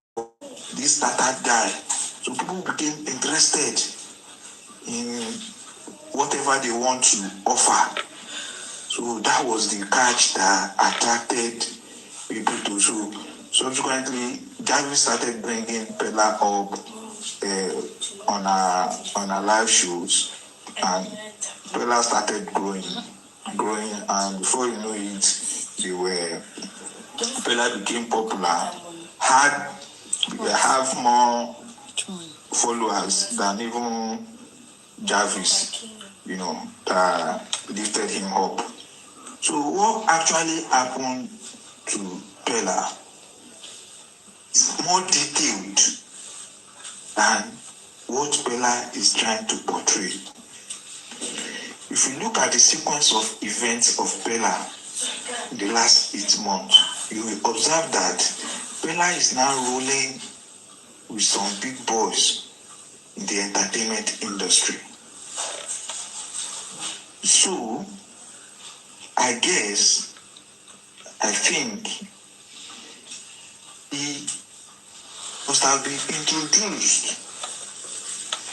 Speaker 4: this tattered guy? So people became interested in whatever they want to offer. So that was the catch that attracted people to. So subsequently, Jarvis started bringing Pella up on our live shows, and Pella started growing, and before you know it, Pella became popular, have more followers than even Jarvis, that lifted him up. So what actually happened to Pella is more detailed than what Pella is trying to portray. If you look at the sequence of events of Pella in the last 8 months, you will observe that Pella is now rolling with some big boys in the entertainment industry. So, I think he must have been introduced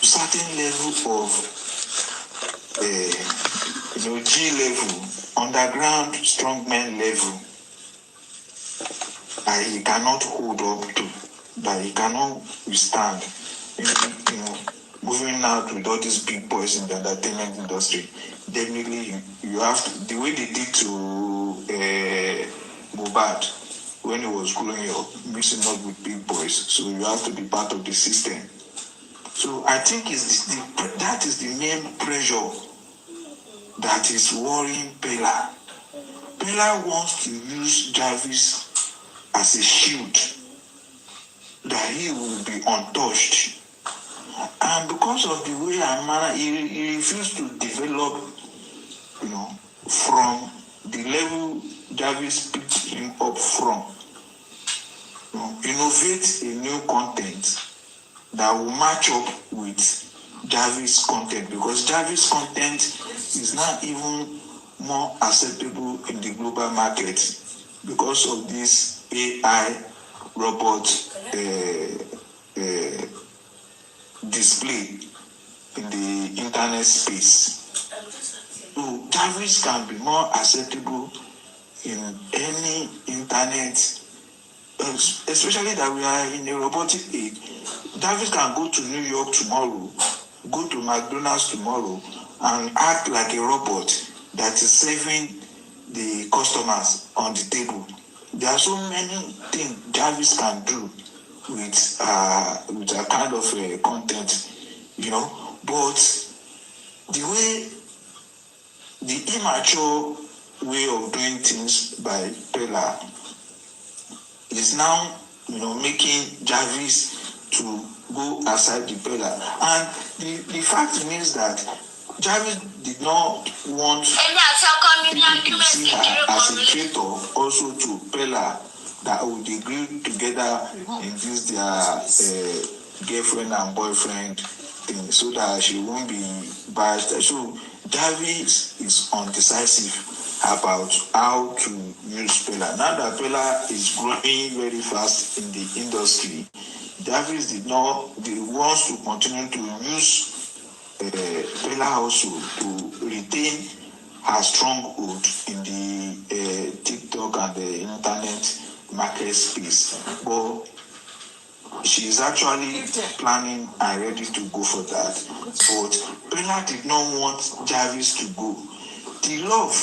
Speaker 4: to certain level of G level, underground strongman level that he cannot hold up to, that he cannot withstand. Moving out with all these big boys in the entertainment industry, definitely you have to, the way they did to Mohbad when he was growing up, mixing up with big boys. So you have to be part of the system. So I think that is the main pressure that is worrying Pella. Pella wants to use Jarvis as a shield, that he will be untouched. And because of the way and manner, he refused to develop, from the level Jarvis picked him up from. Innovate a new content that will match up with Jarvis content, because Jarvis content is not even more acceptable in the global market because of this AI robot display in the internet space. So Jarvis can be more acceptable in any internet, especially that we are in a robotic age. Jarvis can go to New York tomorrow, go to McDonald's tomorrow, and act like a robot that is serving the customers on the table. There are so many things Jarvis can do with a kind of content, but the immature way of doing things by Pella is now, making Jarvis to go aside the Pella. And the fact remains that Jarvis did not want people to see her as a traitor also to Pella, that would agree together in this their girlfriend and boyfriend thing, so that she won't be biased. So Jarvis is undecisive about how to use Pella. Now that Pella is growing very fast in the industry, Jarvis wants to continue to use Pella also to retain her stronghold in the TikTok and the internet market space. But she is actually planning and ready to go for that. But Pella did not want Jarvis to go. The love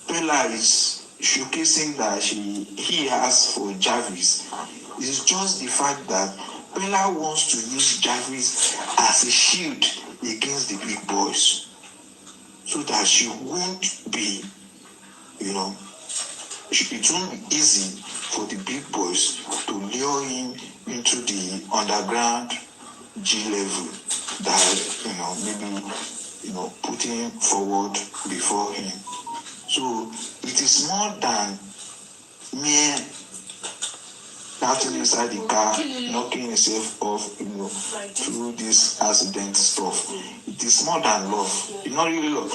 Speaker 4: Pella is showcasing that he has for Jarvis is just the fact that Pella wants to use Jarvis as a shield against the big boys, so that she won't be, it won't be easy for the big boys to lure him into the underground G level that, maybe, putting forward before him. So it is more than mere shouting inside the car, knocking himself off, through this accident stuff. It is more than love. It's not really love.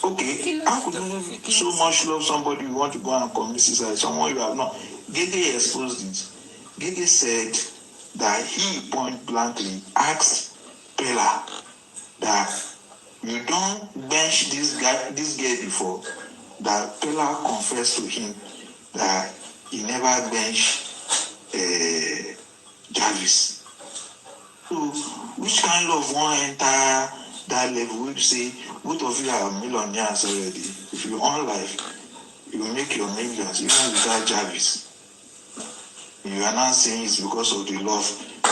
Speaker 4: Okay, how could you so much love somebody you want to go and commit suicide? Someone you have not. Gege exposed it. Gege said that he point blankly asked Pella that you don't bench this girl before. That Pella confessed to him that he never benched Jarvis. So which kind of one enter that level? We say both of you are millionaires already. If you own life, you will make your millions even without Jarvis. You are not saying it's because of the love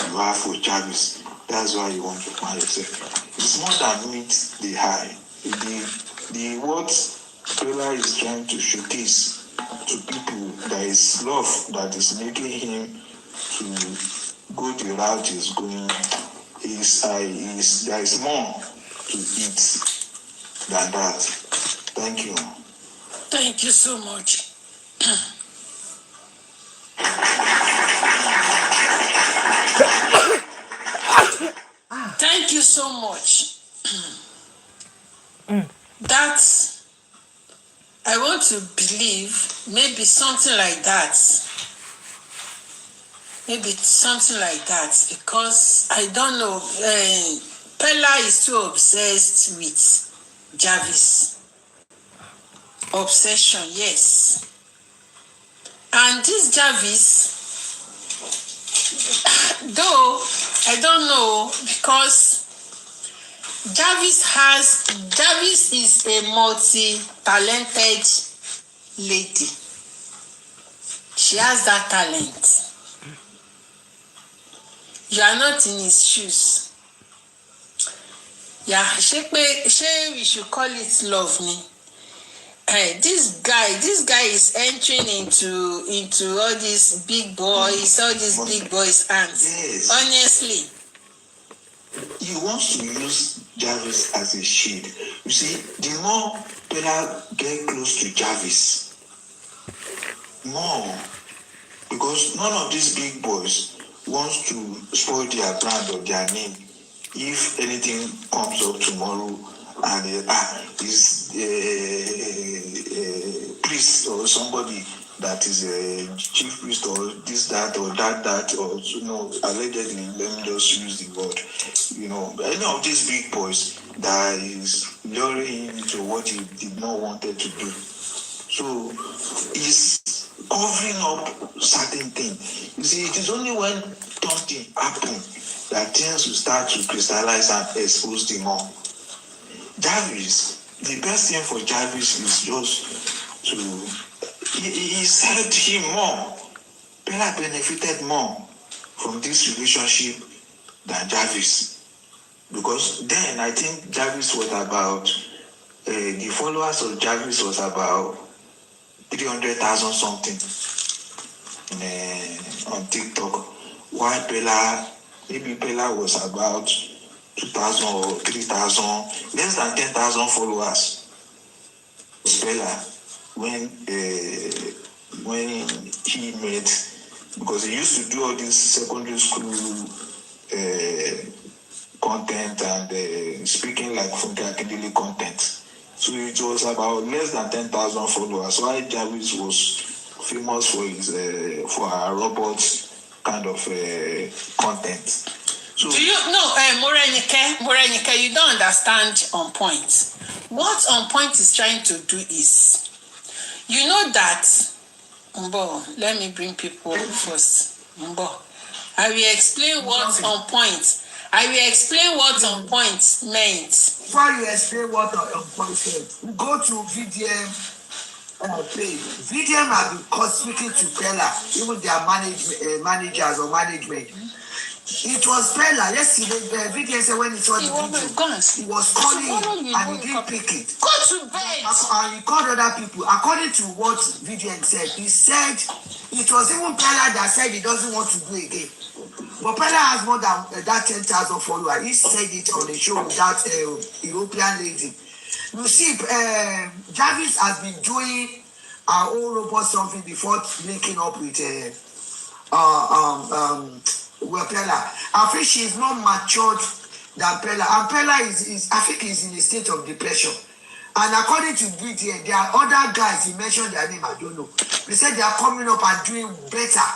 Speaker 4: you have for Jarvis. That's why you want to find yourself. It's more than meet the high. The what Pella is trying to showcase to people, there is love that is making him to go the route he's going. There is more to it than that. Thank you.
Speaker 2: Thank you so much. Thank you so much. That I want to believe maybe something like that. Because I don't know. Pella is so obsessed with Jarvis. Obsession, yes. And this Jarvis, though I don't know, because Jarvis is a multi-talented lady. She has that talent. You are not in his shoes. Yeah, we should call it love me. This guy is entering into all these big boys' hands. Yes. Honestly.
Speaker 4: he wants to use Jarvis as a shield. You see, the more Bella get close to Jarvis, more, because none of these big boys wants to spoil their brand or their name. If anything comes up tomorrow and this priest or somebody that is a chief priest or this, that, or that, or allegedly, let me just use the word, any of these big boys that is luring him into what he did not wanted to do. So he's covering up certain things. You see, it is only when something happens that things will start to crystallize and expose them more. Jarvis, the best thing for Jarvis is just to, he served him more. Bella benefited more from this relationship than Jarvis. Because then I think Jarvis was about, the followers of Jarvis was about 300,000 something on TikTok. While Bella was about 2,000 or 3,000, less than 10,000 followers. Bella, when he met, because he used to do all this secondary school content and speaking like Funke Akindele content. So it was about less than 10,000 followers. Why Jarvis was famous for his for our robots kind of content. So
Speaker 2: do you know, Morenike, you don't understand On Point. What On Point is trying to do is, you know that, let me bring people first. I will explain what On Point. I will explain what On Point meant.
Speaker 6: Before you explain what On Point said, go to VDM page. VDM have been speaking to Bella, even their managers or management. It was Bella yesterday. VDM said when he saw the video, he was calling and he didn't pick it.
Speaker 2: Go to bed.
Speaker 6: And he called other people. According to what VDM said, he said it was even Bella that said he doesn't want to do it again. But Bella has more than that 10,000 followers. He said it on the show with that European lady. You see, Jarvis has been doing our own robot something before linking up with Bella. I think she is more matured than Bella. And Bella is I think is in a state of depression. And according to BTN, there are other guys, he mentioned their name, I don't know. They said they are coming up and doing better.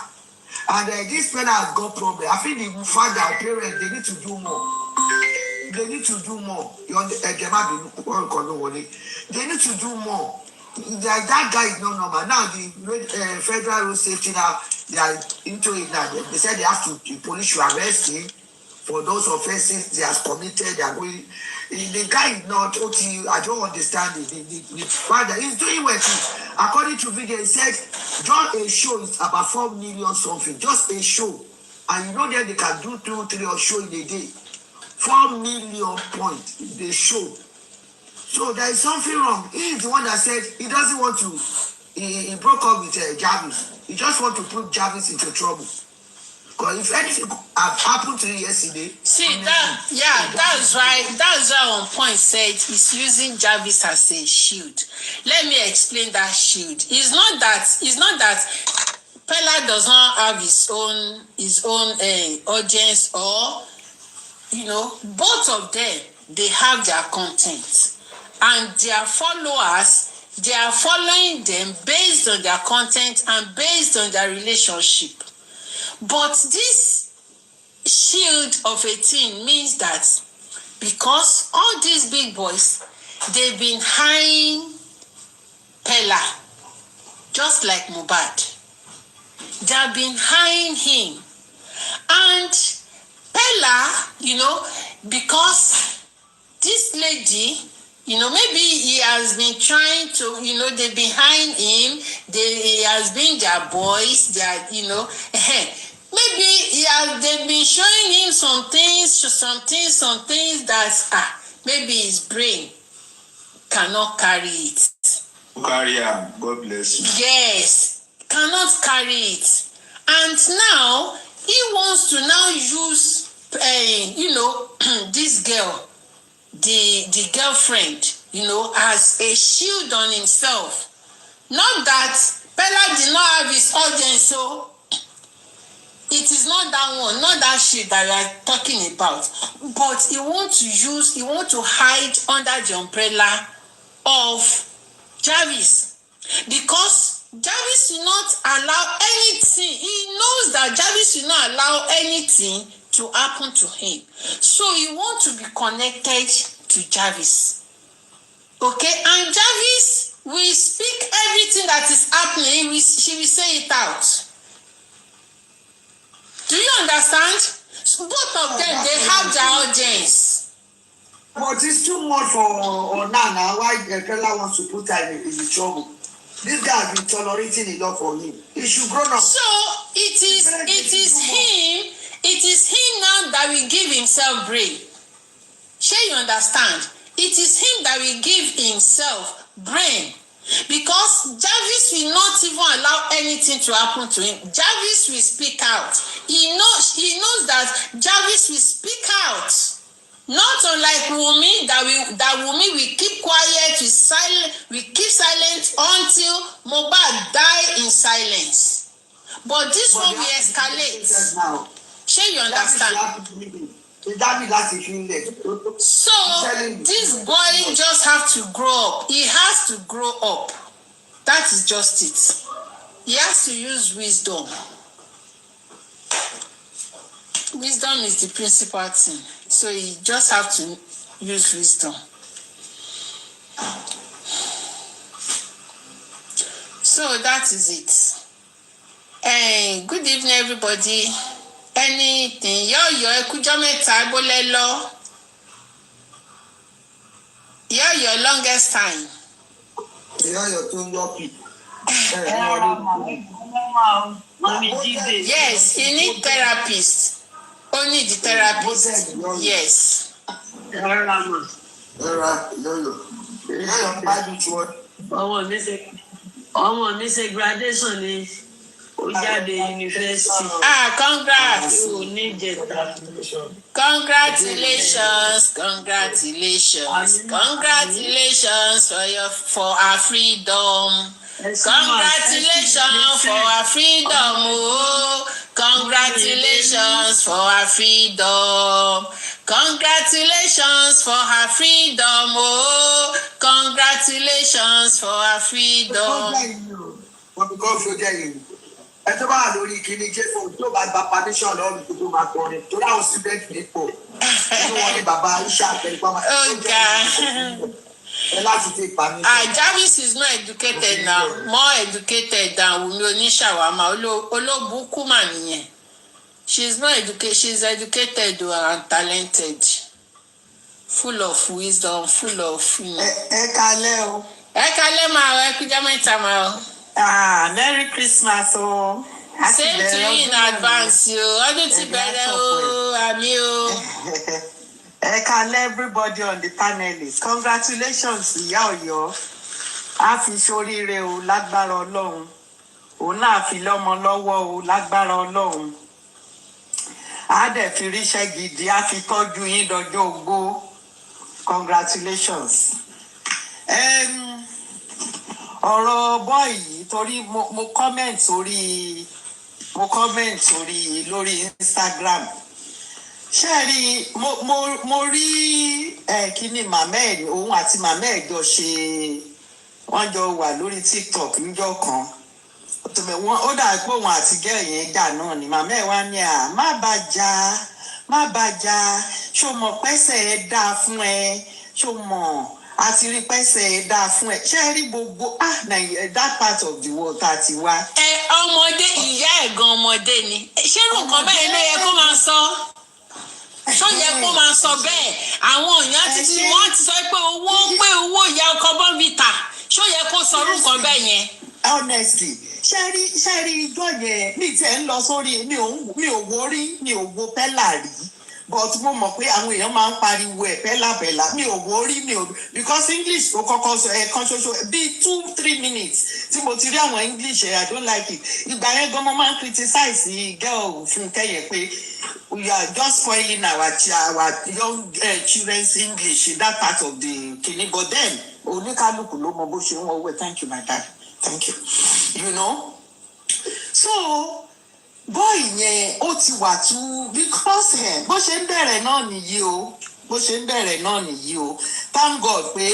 Speaker 6: And this Bella has got problem. I think the father, parents, they need to do more. They need to do more. They need to do more. That guy is not normal. Now the federal road safety now, they are into it now. They said they have to, the police should arrest him for those offenses they have committed. They are going. The guy is not OT. I don't understand it. The father is doing well too. According to video, he said just a show is about 4 million something. Just a show, and you know that they can do 2, 3 or show in a day. 4 million points they show. So there is something wrong. He is the one that said he doesn't want to. He broke up with Jarvis. He just want to put Jarvis into trouble. Because if anything happened to him yesterday,
Speaker 2: that's why On Point said he's using Jarvis as a shield. Let me explain that shield. It's not that Pella does not have his own audience, or both of them, they have their content, and their followers, they are following them based on their content and based on their relationship. But this shield of a thing means that because all these big boys, they've been hiring Pella, just like Mohbad. They have been hiring him. And Pella, because this lady, maybe he has been trying to, they've been hiring him, he has been their boys, maybe they've been showing him some things that maybe his brain cannot carry it.
Speaker 4: Carry him, God bless you.
Speaker 2: Yes, cannot carry it. And now he wants to now use this girl, the girlfriend, as a shield on himself. Not that Bella did not have his audience, so it is not that one, not that shit that we are talking about. But he want to hide under the umbrella of Jarvis. Because Jarvis will not allow anything. He knows that Jarvis will not allow anything to happen to him. So he want to be connected to Jarvis. Okay? And Jarvis will speak everything that is happening. She will say it out. Do you understand? So both of them, they have their audience.
Speaker 6: But it's too much for Nana. Why the fella wants to put her in trouble? This guy has been tolerating a lot for him. He should grow up.
Speaker 2: So it is him now that will give himself brain. Shall you understand? It is him that will give himself brain. Because Jarvis will not even allow anything to happen to him. Jarvis will speak out. He knows that Jarvis will speak out. Not unlike Wummi, that Wummi will keep quiet, we keep silent until Mohbad die in silence. But this one will escalate. Shall you understand? So this boy just have to grow up. He has to grow up. That is just it. He has to use wisdom. Wisdom is the principal thing. So he just have to use wisdom. So that is it. Hey, good evening, everybody. Anything? Yo, ekujo meta bole lo. Your longest time.
Speaker 6: You're too lucky.
Speaker 2: Yes, you need therapist. Only the therapist. Yes.
Speaker 7: Ọmọ mi ṣe graduation ni ó jáde university.
Speaker 2: Congrats. Congratulations for our freedom. Congratulations for our freedom. Oh, congratulations for our freedom. Congratulations for our freedom. Oh, congratulations for our freedom.
Speaker 6: Ẹ tó bá lórí kíní Jésù tó bá gba permission lọ́rùn tó máa kọrin tó láwọn student nípò tí wọ́n ní bàbá iṣẹ́ àtẹ̀gbọ́n máa ẹ láti take permission.
Speaker 2: Jarvis is not educated now, more educated than Wummi Oníṣàwámà olóbùkún mà nìyẹn. She's not educated, she's educated and talented, full of wisdom, full of.
Speaker 6: Ẹ kalẹ́ o.
Speaker 2: Ẹ kalẹ́ máa ọ ẹ kújọ́ mẹ́ta máa ọ.
Speaker 7: Merry Christmas o.
Speaker 2: Same to you in advance o. Ọdún ti bẹ̀rẹ̀ o, àmì o.
Speaker 7: Ẹ kalẹ́ everybody on the panelists. Congratulations ìyá Ọ̀yọ́. A fi ṣoríire o lágbára Ọlọ́run. Òun náà fi lọ́mọ lọ́wọ́ o lágbára Ọlọ́run. A dẹ̀ fi ríṣẹ́ gidi, a fi tọ́jú yín dọjọ́ ogbó. Congratulations. Ọ̀rọ̀ boy yìí torí mo comment lórí Instagram. Ṣé rí mo rí kíní màmá ẹ̀ òun àti màmá ẹ̀ jọ ṣe wọ́n jọ wà lórí TikTok níjọ́ kan. Ó dà pé òun àti gẹ́ẹ̀ yẹn jà náà ni màmá ẹ̀ wá ní má bàjá ṣó mọ̀ pẹ́sẹ̀ ẹ̀ dáa fún ẹ ṣó mọ̀ àti rí pẹ́sẹ̀ ẹ̀ dáa fún ẹ ṣé rí gbogbo that part of the world tá a ti wá.
Speaker 2: Ọmọdé ìyá ẹ̀ gan ọmọdé ni ṣé irú nǹkan bẹ́ẹ̀ ló yẹ kó máa sọ ṣó yẹ kó máa sọ bẹ́ẹ̀ àwọn èèyàn wọ́n ti sọ pé owó ìyá ọkọ bọ́ǹbìtà ṣó yẹ kó sọ irú nǹkan bẹ́ẹ̀ yẹn.
Speaker 7: Honestly ṣe rí ijó yẹn mi tẹ̀ ń lọ sórí mi ò wo pẹ́là rí but mo mọ̀ pé àwọn èèyàn máa ń pariwo ẹ̀ pẹ́làpẹ́là mi ò wo rí because English tó kọ́kọ́ sọ ẹ̀kan ṣoṣo bíi 2-3 minutes tí mo ti rí àwọn English I don't like it ìgbà yẹn gan mo máa ń criticize girl fún kẹ́yẹ̀ pé we are just spoiling our young children's English in that part of the kini. But then, oníkálùkù ló mọ bó ṣe ń wọ̀wé. Thank you, my dad. Thank you. You know? So, boy yẹn ó ti wà tú because bó ṣe ń bẹ̀rẹ̀ náà nìyí o. Bó ṣe ń bẹ̀rẹ̀ náà nìyí o. Thank God pé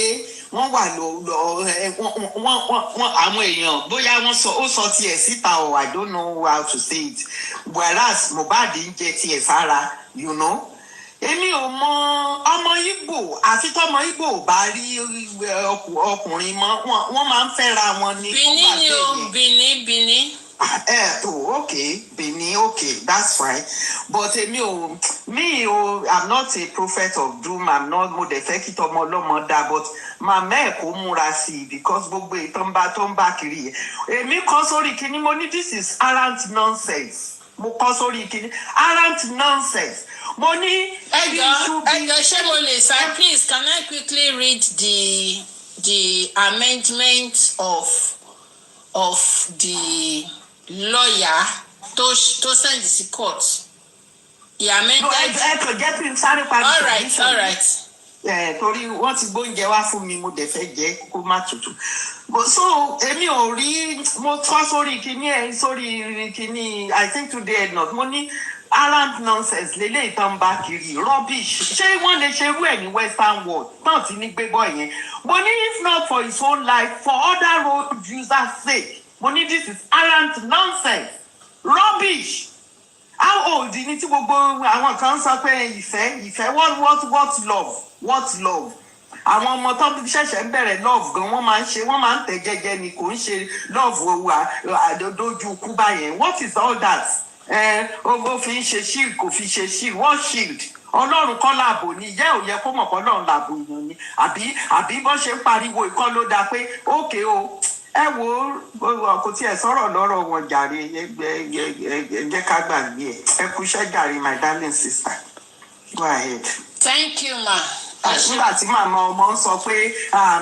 Speaker 7: wọ́n wà wọ́n àwọn èèyàn bóyá wọ́n sọ ó sọ tiẹ̀ síta o, I don't know how to say it, whereas Mohbad ń jẹ tiẹ̀ sára, you know. Èmi ò mọ ọmọ Ìgbò àfi tọmọ Ìgbò bá rí ọkùnrin mọ́ wọ́n máa ń fẹ́ra wọn ní.
Speaker 2: Bìní ni o, Bìní.
Speaker 7: Okay, Benin, okay, that's fine. But I'm not a prophet of doom. I'm not mo de fẹ́ kí tọmọ ọlọ́mọ dá, but màmá ẹ̀ kò múra sí i because gbogbo ìtọ́nba tó ń bá kiri yẹn. Èmi kọ́ sórí kíní mo ní this is arrant nonsense. Mo kọ́ sórí kíní arrant nonsense. Mo ní.
Speaker 2: Ẹjọ́ ṣé mo lè sá please can I quickly read the amendment of the lawyer to send the court. He amended.
Speaker 7: No, ẹ kò jẹ́ kí n sáré parí.
Speaker 2: All right.
Speaker 7: Torí wọ́n ti gbóúnjẹ wá fún mi mo dẹ̀ fẹ́ jẹ kó má tutù. So èmi ò rí mo kọ́ sórí kíní I think today not mo ní arrant nonsense lélẹ́yìí tán bá kiri rubbish. Ṣé wọ́n lè ṣerú ẹ̀ ní western world náà ti ní gbégbọ́ yẹn? Mo ní if not for his own life for other road users sake. Mo ní this is arrant nonsense rubbish. How old ni tí gbogbo àwọn kan sọ pé ìfẹ́ what love àwọn ọmọ tó ṣẹ̀ṣẹ̀ ń bẹ̀rẹ̀ love gan wọ́n máa ń tẹ̀ jẹ́jẹ́ ni kò ń ṣe love àdójú kú báyẹn. What is all that? Ó fi ń ṣe shield kò fi ṣe shield what shield? Ọlọ́run kọ́ làbò ni ìyá ò yẹ kó mọ̀ kọ́ lọ́run làbò èèyàn ni àbí bọ́n ṣe ń pariwo ìkọ́ ló dáa pé ókè o ẹ wo kò tiẹ̀ sọ̀rọ̀ lọ́rọ̀ wọn jàre jẹ́ ká gbàgbé ẹ kú iṣẹ́ jàre my darling sister go ahead.
Speaker 2: Thank you ma.
Speaker 7: Nígbà tí màmá ọmọ ń sọ pé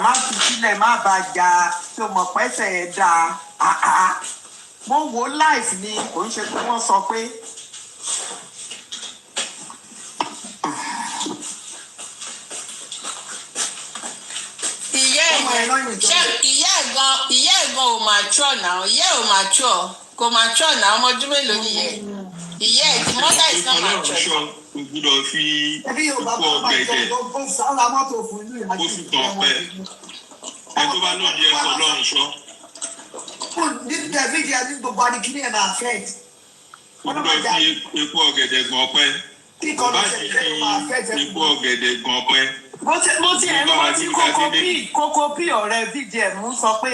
Speaker 7: má fi sílẹ̀ má bá jà tí o mọ̀ pẹ́sẹ̀ ẹ̀ dáa mo wo life ni kò ń ṣe pé wọ́n sọ pé.
Speaker 2: ìyá ẹ̀gbọ́n ò mature now ìyá ò mature kò mature now ọmọ ọdún mélòó nìyẹn ìyá ẹ̀ mother is not mature.
Speaker 8: o gbọ́dọ̀ fi ipò ọ̀gẹ̀dẹ̀ kó fi kàn pẹ́ ẹ tó bá lóun jẹ́ sọ lọ́run sọ.
Speaker 6: nígbà fídíò ní gbogbo adigunle ẹ̀ máa fẹ́.
Speaker 8: o gbọ́dọ̀ fi ipò ọ̀gẹ̀dẹ̀ gan pẹ́ o bá ti fi ipò ọ̀gẹ̀dẹ̀ gan pẹ́.
Speaker 7: mo ti ẹ̀ rántí kókó bí ọ̀rẹ́ VDM sọ pé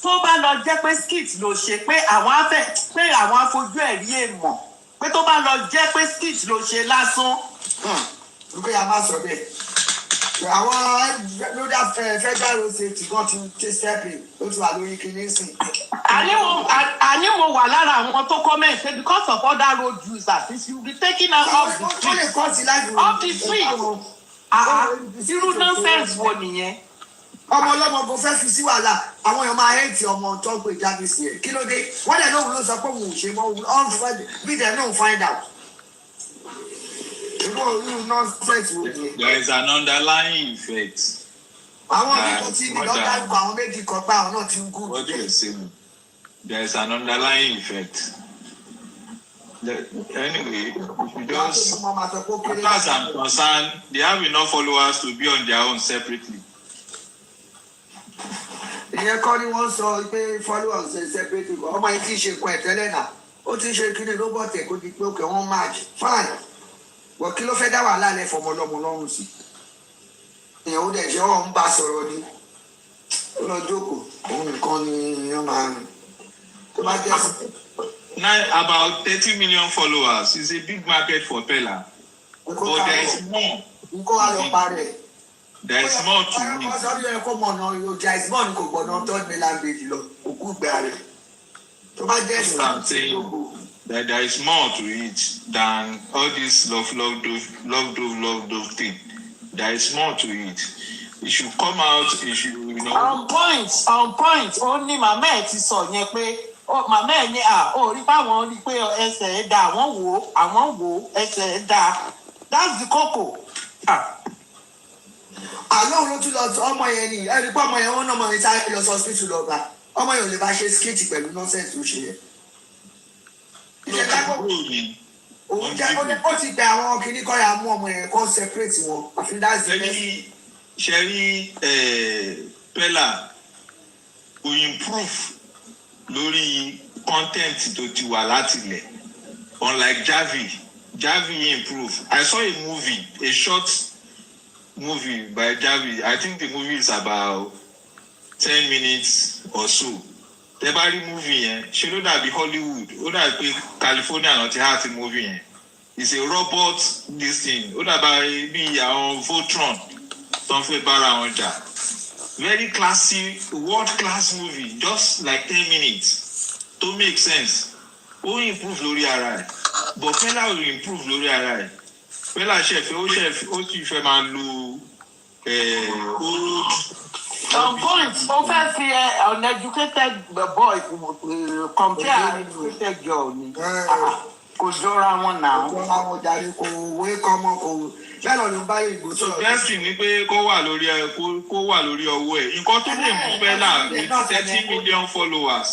Speaker 7: tó bá lọ jẹ́ pé skit ló ṣe pé àwọn afojú ẹ̀ rí èèmọ̀ pé tó bá lọ jẹ́ pé skit ló ṣe lásán.
Speaker 6: nígbà yà má sọ bẹ́ẹ̀ àwọn lórí federal road safety kan ti step-in ó ti wà lórí kìíní sí.
Speaker 7: àní mo wà lára àwọn tó comment say because of other road users it will be taken out of the street. Irú nonsense wo nìyẹn?
Speaker 6: Ọmọ ọlọ́mọ kò fẹ́ fi sí wàhálà àwọn èèyàn máa hẹ́ẹ̀tì ọmọ tó ń pè jáde sí ẹ̀ kí ló dé wọ́n dẹ̀ lóhùn ló sọ pé òun ò ṣe mọ́ òun bí dẹ̀ náà find out. Irú nonsense wo nìyẹn?
Speaker 8: There is an underlying effect.
Speaker 6: Àwọn ọ̀dọ́ tí ní lọ́dà gba àwọn méjì kan pa àwọn náà ti ń gùn.
Speaker 8: What do you say? There is an underlying effect. Anyway, just as far as I'm concerned, they have enough followers to be on their own separately.
Speaker 6: Ìyẹn kọ́ ni wọ́n sọ pé followers ṣe separately ọmọ yìí ti ṣe kọ́ ẹ̀ tẹ́lẹ̀ náà ó ti ṣe kí ni robot ẹ̀ kó di pé òkè wọ́n match fine wọ́n kí ló fẹ́ dá wàhálà lẹ̀ fọmọlọ́mọ lọ́rùn sí ìyẹn ó dẹ̀ ṣe ọ̀ ń bá sọ̀rọ̀ ni ó lọ jókòó òun nìkan ni ìyẹn máa rìn tó bá jẹ́ sí.
Speaker 8: Now, about 30 million followers is a big market for Pella. But there is more. There is more to it.
Speaker 6: There is more to
Speaker 8: That's what I'm saying. That there is more to it than all this love dove thing. There is more to it. It should come out, it should,
Speaker 7: On point, only my mate is on your way. màmá ẹ̀ ní rí fáwọn rí pé ẹsẹ̀ ẹ̀ dá àwọn wò ẹsẹ̀ ẹ̀ dá that's the koko.
Speaker 6: àlọ́ òun ló tún lọ ọmọ yẹn ni ẹni pé ọmọ yẹn wọ́n náà mọ̀ ní sáré lọ sọ hospital lọ́gbà ọmọ yẹn ò lè bá ṣe skit pẹ̀lú nọ́ọ̀sẹ̀sì tó ṣe yẹ. òun jẹ́ ó ti bẹ àwọn kìíní kọ́ ya mú ọmọ yẹn kọ́ separate wọn àfi that's the best.
Speaker 8: ṣẹ́rí pẹ́là kò improve lórí content tó ti wà láti ilẹ̀ unlike Javi improve. I saw a movie, a short movie by Javi. I think the movie is about 10 minutes or so. Tẹ́ bá rí movie yẹn ṣe ló dàbí Hollywood ó dàbí pé California náà ti há ti movie yẹn. It's a robot this thing ó dàbí bí àwọn Voltron tó ń fẹ́ bára wọn jà. Very classy world class movie just like 10 minutes to make sense. Ó improve lórí ara ẹ̀ but Fela will improve lórí ara ẹ̀. Fela ṣẹ̀fẹ̀ ó sì fẹ́ máa lo oró.
Speaker 7: Point ó fẹ́ fi uneducated boy compare uneducated girl ni kò jọra wọn náà.
Speaker 6: jọra wọn jàre kò wé kọ́mọ kò bẹ́ẹ̀ lọ ló ń bá ìgbò sọ̀rọ̀.
Speaker 8: bẹ́ẹ̀sì ni pé kó wà lórí ọwọ́ ẹ̀ nǹkan tó lè mú Fela with 30 million followers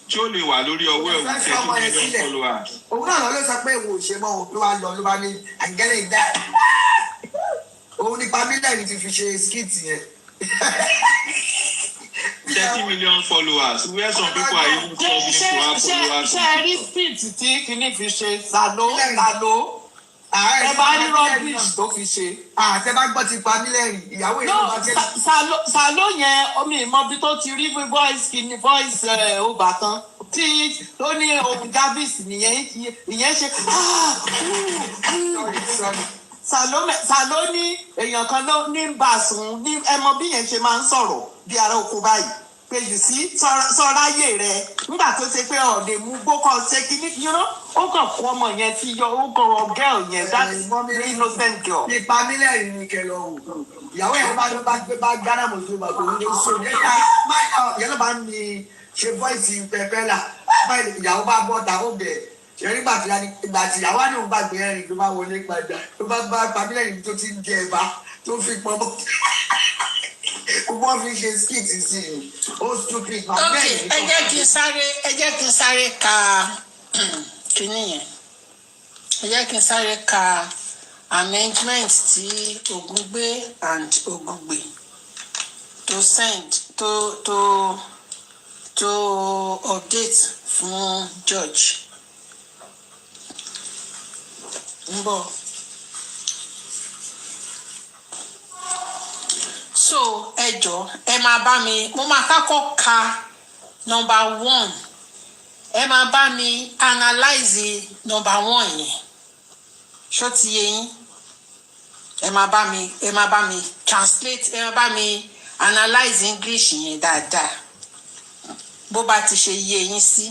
Speaker 8: tí ó lè wà lórí ọwọ́ ẹ̀ with 30 million followers.
Speaker 6: òun náà ló sọ pé ìwò òṣè mọ́ ló wá lọ ló bá ní àgẹ́lẹ̀ ìdá òun nípa mílíọ̀nù ti fi ṣe skit yẹn.
Speaker 8: 30 million followers where some people are even struggling to have followers.
Speaker 7: ṣe rí skit tí kìíní fi ṣe sàló ẹ bá rí rubbish tó fi ṣe.
Speaker 6: àtẹ bá gbọ́ ti pa mílíọ̀nù ìyàwó ìlú bá jẹ́.
Speaker 7: sàló yẹn omi ìmọ̀bí tó ti rí voice òbátan tí ó ní ohun Jarvis nìyẹn ìyẹn ṣe. Sàló ní èèyàn kan ló ní bàṣùn ní ẹmọ bí yẹn ṣe máa ń sọ̀rọ̀ bí ara oko báyìí pé yìí sí sọ́ráyè rẹ̀ nígbà tó ṣe pé ọ̀dẹ̀ mú gbókọ̀ ṣe kíní yúrọ́ ó kàn kó ọmọ yẹn ti yọ ó kàn ọ girl yẹn that innocent girl.
Speaker 6: nípa mílíọ̀nù ní kẹlẹ́ ọ̀hún ìyàwó yẹn bá gánà mọ̀tò bàbá òun ló sọ yẹn ló bá ń ní ṣe voice Fela ìyàwó bá bọ́ ta ó bẹ̀ ṣẹ́rí ìgbà tí ìyàwó àná òun bá gbé ẹ̀rìn ló bá wọlé padà ló bá bá pamílẹ̀rìn tó ti ń jẹ ẹ̀bá tó fi pọn bọ́ wọ́n fi ṣe skit sí i ó stupid.
Speaker 2: ok ẹ jẹ́ kí n sáré ka kíní yẹn ẹ jẹ́ kí n sáré ka amendment tí Ògúngbé and Ògúngbè to send to update fún George. Mbọ. So ẹ jọ̀ọ́ ẹ máa bá mi mo máa kákọ́ ka number 1 ẹ máa bá mi analyze number 1 yẹn ṣó ti yé yín ẹ máa bá mi translate ẹ máa bá mi analyze English yẹn dáadáa bó bá ti ṣe yé yín sí.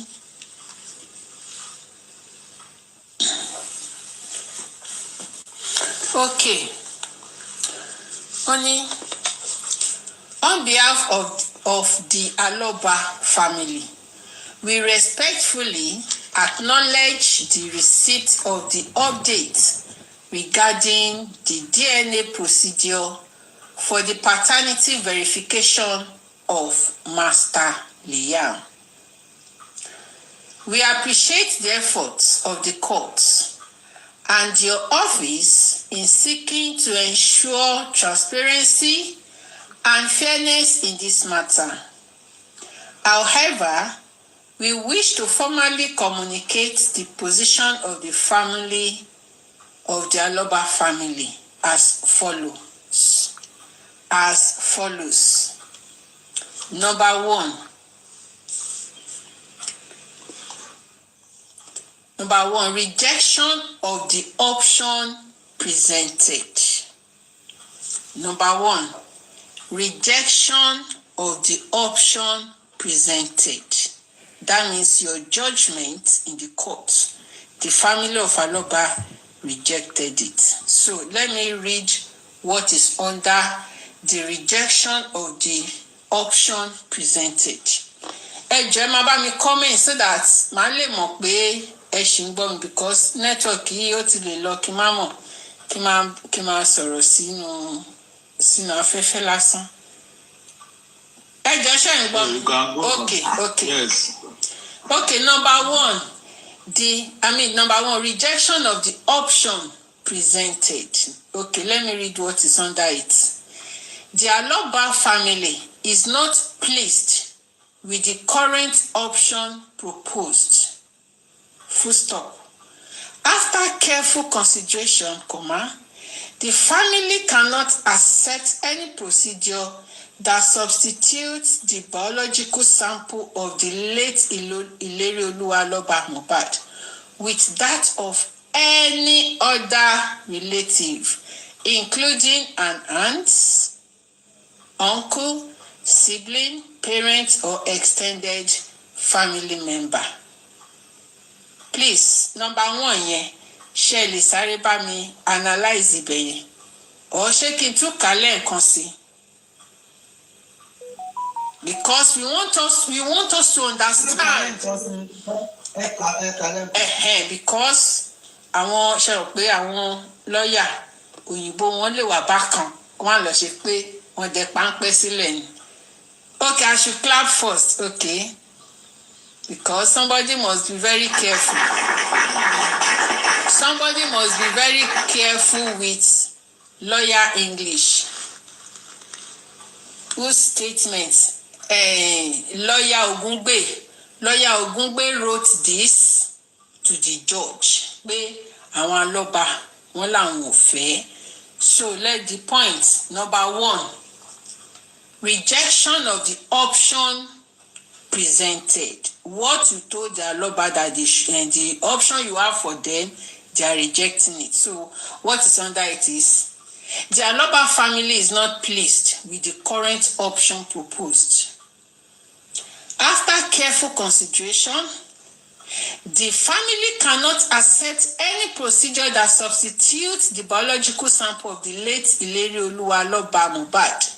Speaker 2: Okay. On behalf of the Aloba family, we respectfully acknowledge the receipt of the update regarding the DNA procedure for the paternity verification of Master Liam. We appreciate the efforts of the courts and your office in seeking to ensure transparency and fairness in this matter. However, we wish to formally communicate the position of the family of the Aloba family as follows. Number 1. Number 1, rejection of the option presented. Number 1, rejection of the option presented. That means your judgment in the court. The family of Aloba rejected it. So let me read what is under the rejection of the option presented. ẹ jọ̀ọ́ má bá mi comment so that màá lè mọ̀ pé ẹ ṣì ń gbọ́ mi because network yìí ó ti lè lọ kí n má mọ̀ kí n máa sọ̀rọ̀ sínú afẹ́fẹ́ lásán. Ẹ jọ̀ọ́ ṣé ń gbọ́ mi? Okay.
Speaker 8: Yes.
Speaker 2: Okay, number one, rejection of the option presented. Okay, let me read what is under it. The Aloba family is not pleased with the current option proposed. Full stop. After careful consideration, the family cannot accept any procedure that substitutes the biological sample of the late Ilerioluwa Aloba Mohbad with that of any other relative, including an aunt, uncle, sibling, parent, or extended family member. Please, number one, ṣé lè sáré bá mi analyze ibẹ̀ yẹn, or ṣé kí n tún kà lẹ́ẹ̀kan sí? Because we want us to understand. Because àwọn ṣe rò pé àwọn lọ́ọ̀yà òyìnbó wọn lè wà bákan wọn lọ ṣe pé wọn dẹ páńpẹ́ sílẹ̀ ni. Okay, I should clap first, okay? Because somebody must be very careful. Somebody must be very careful with lawyer English. Whose statement? Lawyer Ogungbe wrote this to the judge. Pé àwọn Aloba wọn làwọn ò fẹ́. So let the point. Number one, rejection of the option presented. What you told the Aloba that the option you have for them, they are rejecting it. So what is under it is the Aloba family is not pleased with the current option proposed. After careful consideration, the family cannot accept any procedure that substitutes the biological sample of the late Ilerioluwa Aloba Mohbad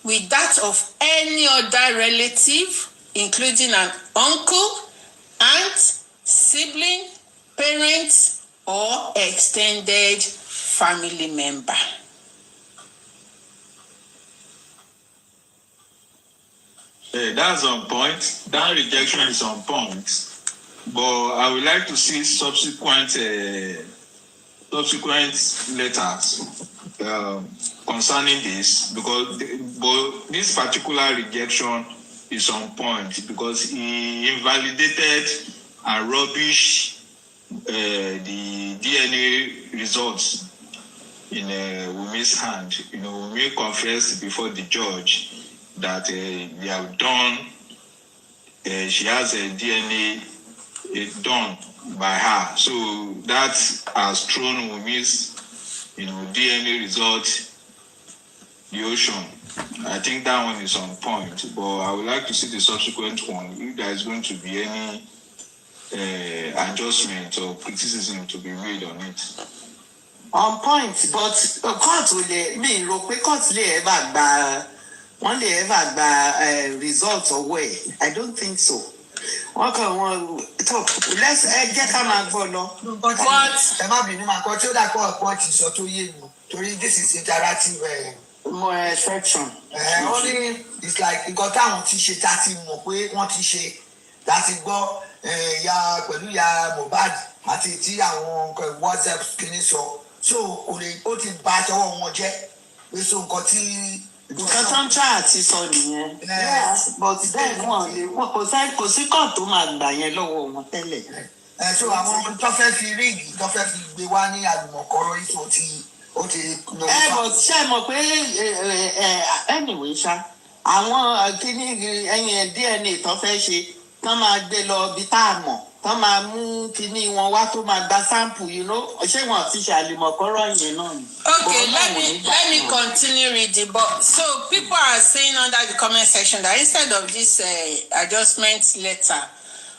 Speaker 2: with that of any other relative, including an uncle, aunt, sibling, parent, or extended family member.
Speaker 8: That's on point. That rejection is on point. But I would like to see subsequent letters concerning this, because this particular rejection is on point because he invalidated and rubbished the DNA results in Wummi's hand. Wummi confessed before the judge that they have done, she has a DNA done by her. So that has thrown Wummi's, DNA result the ocean. I think that one is on point, but I would like to see the subsequent one. If there is going to be any adjustment or criticism to be made on it.
Speaker 7: On point, but court will court results away. I don't think so. Let's get on and go now.
Speaker 6: But this is interactive
Speaker 7: more section.
Speaker 6: Only it's like you got down to ṣe tati mo pé wọ́n ti ṣe láti gbọ́ ya pẹ̀lú ya Mohbad àti tí àwọn WhatsApp kìíní sọ. So ó ti bà tọwọ́ wọn jẹ́ pé so nǹkan tí
Speaker 7: nǹkan tó ń try àti sọ nìyẹn. But then kò sí kàn tó máa gbà yẹn lọ́wọ́ wọn tẹ́lẹ̀.
Speaker 6: So àwọn tó fẹ́ fi ríìgì tó fẹ́ fi gbé wá ní àlùmọ̀kọ́rọ́ ìṣó ti but
Speaker 7: ṣe mọ̀ pé anyway ṣá àwọn kíní ẹyin DNA tó fẹ́ ṣe tán máa gbé lọ bí tá a mọ̀ tán máa mú kíní wọn wá tó máa gba sample ṣé wọn ti ṣàlùmọ̀kọ́rọ́ yẹn náà ni.
Speaker 2: Okay, let me continue reading. But so people are saying under the comment section that instead of this adjustment letter,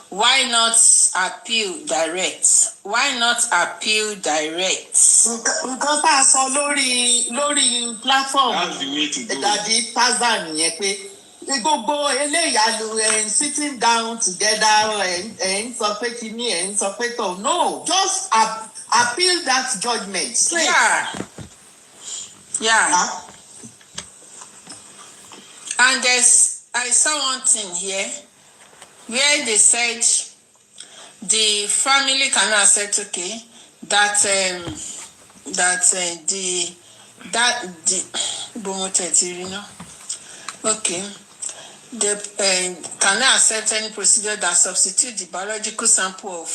Speaker 2: why not appeal direct? Why not appeal direct?
Speaker 7: Nǹkan tá a sọ lórí platform
Speaker 8: That's the way to go.
Speaker 7: Dàbí Tazan yẹn pé gbogbo eléyàlú sitting down together sọ pé kíní sọ pé tó no just appeal that judgment straight.
Speaker 2: Yeah. And I saw one thing here where they said the family cannot accept that they cannot accept any procedure that substitute the biological sample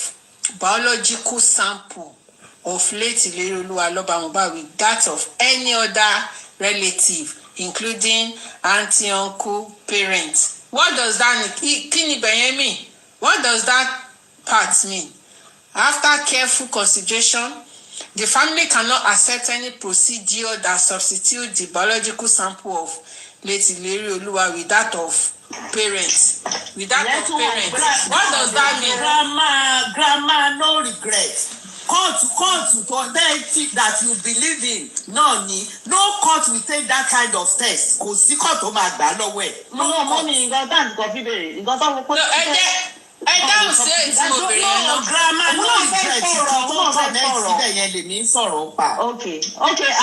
Speaker 2: of late Ileri Oluwaloba Mohbad with that of any other relative, including auntie, uncle, parents. What does that mean? What does that part mean? After careful consideration, the family cannot accept any procedure that substitute the biological sample of late Ileri Oluwa with that of parents. What does that mean?
Speaker 7: Grandma, no regret. Court that you believe in. No court will take that kind of test. Kò sí court tó máa gbà lọ́wọ́ ẹ̀.
Speaker 9: No, mommy, nǹkan tá à ń kọ́ fíbèrè. Nǹkan tó ń kọ́
Speaker 2: I don't say it's no
Speaker 7: grandma no regret. Síbẹ̀ yẹn lèmi ń sọ̀rọ̀ pa.
Speaker 9: Okay,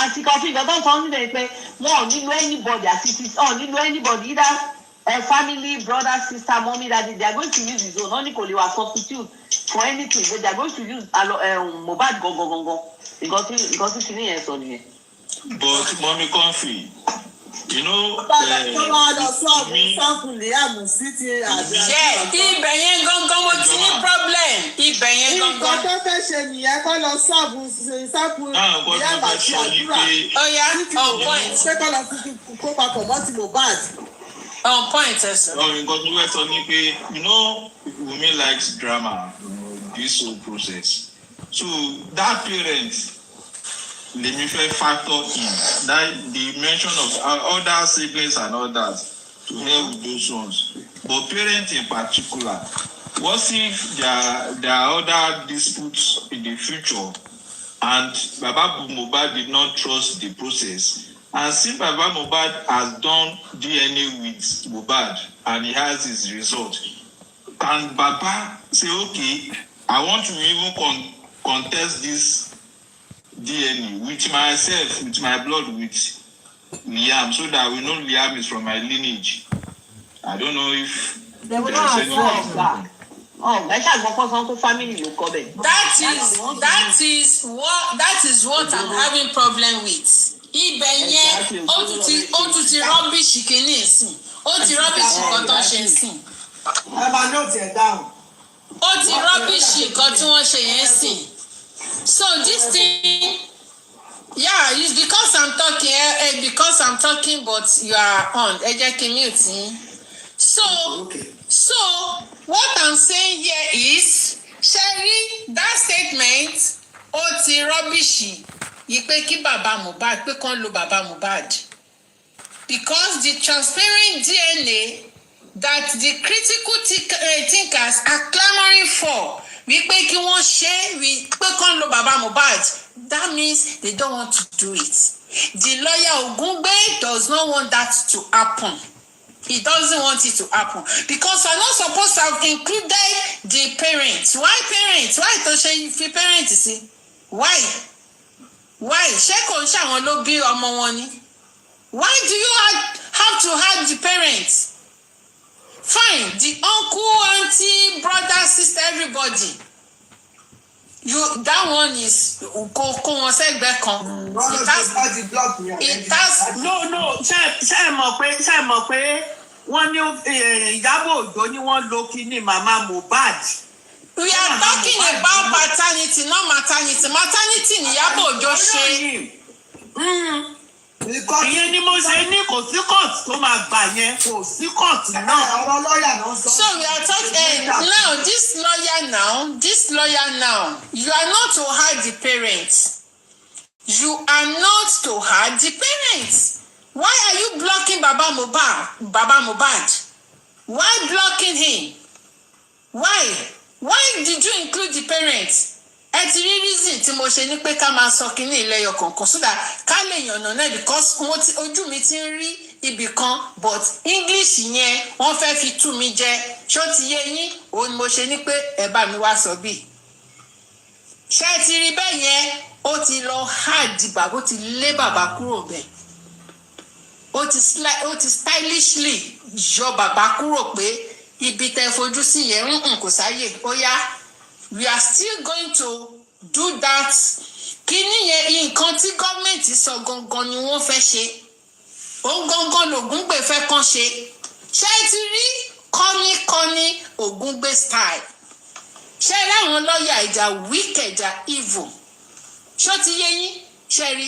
Speaker 9: àti kọfí nǹkan tó ń sọ nílẹ̀ pé wọn ò nílò anybody àti nílò anybody either a family, brother, sister, mommy, daddy, they are going to use his own. Only kò lè wà substitute for anything, but they are going to use Mohbad gangan. Because tí kìíní yẹn sọ nìyẹn.
Speaker 8: But mommy comfy, you know.
Speaker 2: Ibẹ̀ yẹn gangan mo ti ní problem. Ibẹ̀ yẹn gangan.
Speaker 6: Nǹkan tó fẹ́ ṣe nìyẹn kọ́ lọ sáàbù ìyá àti àdúrà.
Speaker 2: On point.
Speaker 6: Ṣé kọ́ lọ kó papọ̀ mọ́ ti Mohbad?
Speaker 2: On point, sir.
Speaker 8: Nǹkan tó fẹ́ sọ ni pé, you know, Wummi likes drama, this whole process. So that parent, let me factor in that the mention of other siblings and others to help with those ones. But parents in particular, what if there are other disputes in the future and Baba Mohbad did not trust the process? And since Baba Mohbad has done DNA with Mohbad and he has his result, can Baba say, okay, I want to even contest this DNA with myself, with my blood, with Liam, so that we know Liam is from my lineage? I don't know if
Speaker 9: they will not accept that. Family
Speaker 2: that is what I'm having problem with. Ibẹ̀ yẹn ó tún ti rubbish kìíní ìsìn. Ó ti rubbish nǹkan tó ṣe ìsìn.
Speaker 6: Ẹ máa note it down.
Speaker 2: Ó ti rubbish nǹkan tí wọ́n ṣe yẹn sìn. So this thing, yeah, it's because I'm talking, but you are on. Ẹ jẹ́ kí n mute yín. So what I'm saying here is, Sherry, that statement, ó ti rubbish. Yí pé kí bàbá Mohbad pé kán lo bàbá Mohbad, because the transparent DNA that the critical thinkers are clamoring for wípé kí wọ́n ṣe pé kán lo bàbá Mohbad, that means they don't want to do it. The lawyer Ogungbe does not want that to happen. He doesn't want it to happen because we're not supposed to have included the parents. Why parents? Why tó ṣe fi parents sí? Why? Ṣé kò ń ṣàwọn ló bí ọmọ wọn ni? Why do you have to have the parents? Fine, the uncle, auntie, brother, sister, everybody. That one is kó wọn sẹ́gbẹ̀ẹ́ kan. It has
Speaker 7: no. Ṣé mọ̀ pé wọ́n ní Ìyábọ̀ Òjó ni wọ́n lo kíní màmá Mohbad.
Speaker 2: We are talking about paternity, not maternity. Maternity ni Ìyábọ̀ Òjó ṣe.
Speaker 7: Ìyẹn ni mo ṣe ní kò sí court tó máa gbà yẹn, kò sí court náà.
Speaker 2: So we are talking now. This lawyer now, you are not to hide the parents. You are not to hide the parents. Why are you blocking Baba Mohbad? Why blocking him? Why did you include the parents? Ẹ ti rí reason tí mo ṣe ní pé ká máa sọ kínní ìlẹ́yọ̀ kọ̀ọ̀kan so that ká lè yànnà náà, because ojú mi ti ń rí ibì kan but English yẹn wọ́n fẹ́ fi tú mi jẹ ṣó ti yé yín òun ni mo ṣe ní pé ẹ bá mi wá sọ bí ṣé ti rí bẹ́ẹ̀ yẹn ó ti lọ hard bàbá ó ti lé bàbá kúrò bẹ́ẹ̀ ó ti stylishly yọ bàbá kúrò pé ibi tẹ́ fojú sí yẹn kò sáyè ó yá we are still going to do that kíní yẹn nǹkan tí gọ́ọ̀mẹ̀ntì sọ gangan ni wọ́n fẹ́ ṣe òun gangan lògúngbè fẹ́ kàn ṣe ṣé ti rí kọ́níkọ́ní ògúngbè style ṣé láwọn lọ́ọ̀yà ìjà wicked ìjà evil ṣó ti yé yín ṣe rí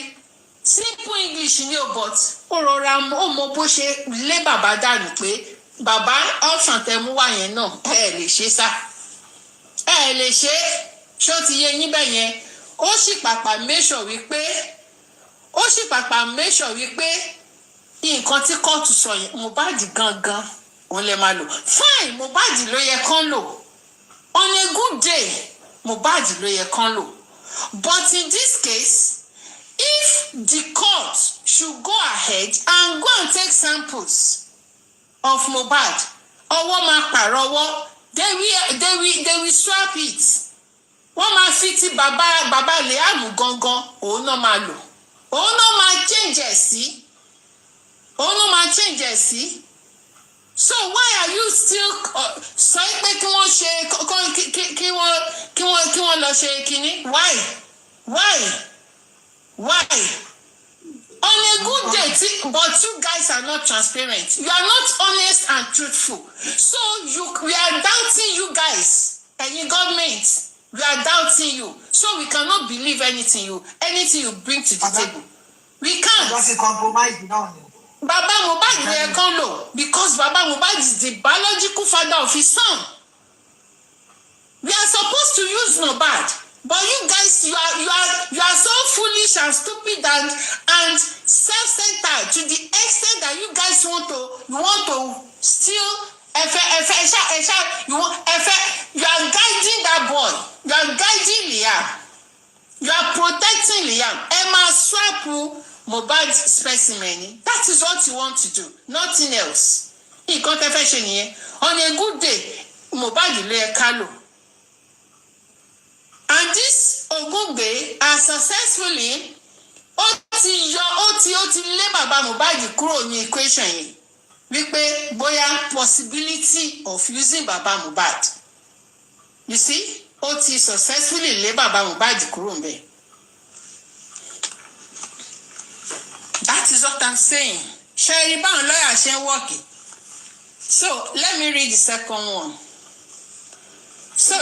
Speaker 2: simple English ni o but ó rọra ó mọ bó ṣe lé bàbá dànù pé bàbá option tẹ mú wá yẹn náà ẹ lè ṣe sá ẹ lè ṣe ṣó ti yé yín bẹ́ẹ̀ yẹn ó sì pàpà make sure wípé nǹkan tí kóòtù sọ yẹn Mohbad gangan òun lè máa lò fine Mohbad ló yẹ kán lò on a good day Mohbad ló yẹ kán lò but in this case if the court should go ahead and go and take samples of Mohbad ọwọ́ máa pàrọwọ́ they will swap it wọ́n máa fi ti bàbá Liam gangan òun náà máa lò òun náà máa change ẹ̀ sí so why are you still sọ pé kí wọ́n ṣe kí wọ́n lọ ṣe kínní why on a good day but you guys are not transparent you are not honest and truthful so we are doubting you guys ẹ̀yin government we are doubting you so we cannot believe anything you bring to the table we can't.
Speaker 6: That's a compromise now.
Speaker 2: Baba Mohbad yẹ kán lò because Baba Mohbad is the biological father of his son we are supposed to use Mohbad. But you guys, you are so foolish and stupid and self-centered to the extent that you guys want to steal. You are guiding that boy. You are guiding Liam. You are protecting Liam. Emma swap Mohbad specimen. That is what you want to do. Nothing else. On a good day, Mohbad lè kálò. And this Ogungbe has successfully ó ti lé bàbá Mohbad kúrò ní equation yìí wípé bóyá possibility of using bàbá Mohbad you see ó ti successfully lé bàbá Mohbad kúrò ńbẹ̀. That is what I'm saying. Ṣé rí báwọn lọ́yà ṣe ń wọ́ọ̀kì? So let me read the second one. So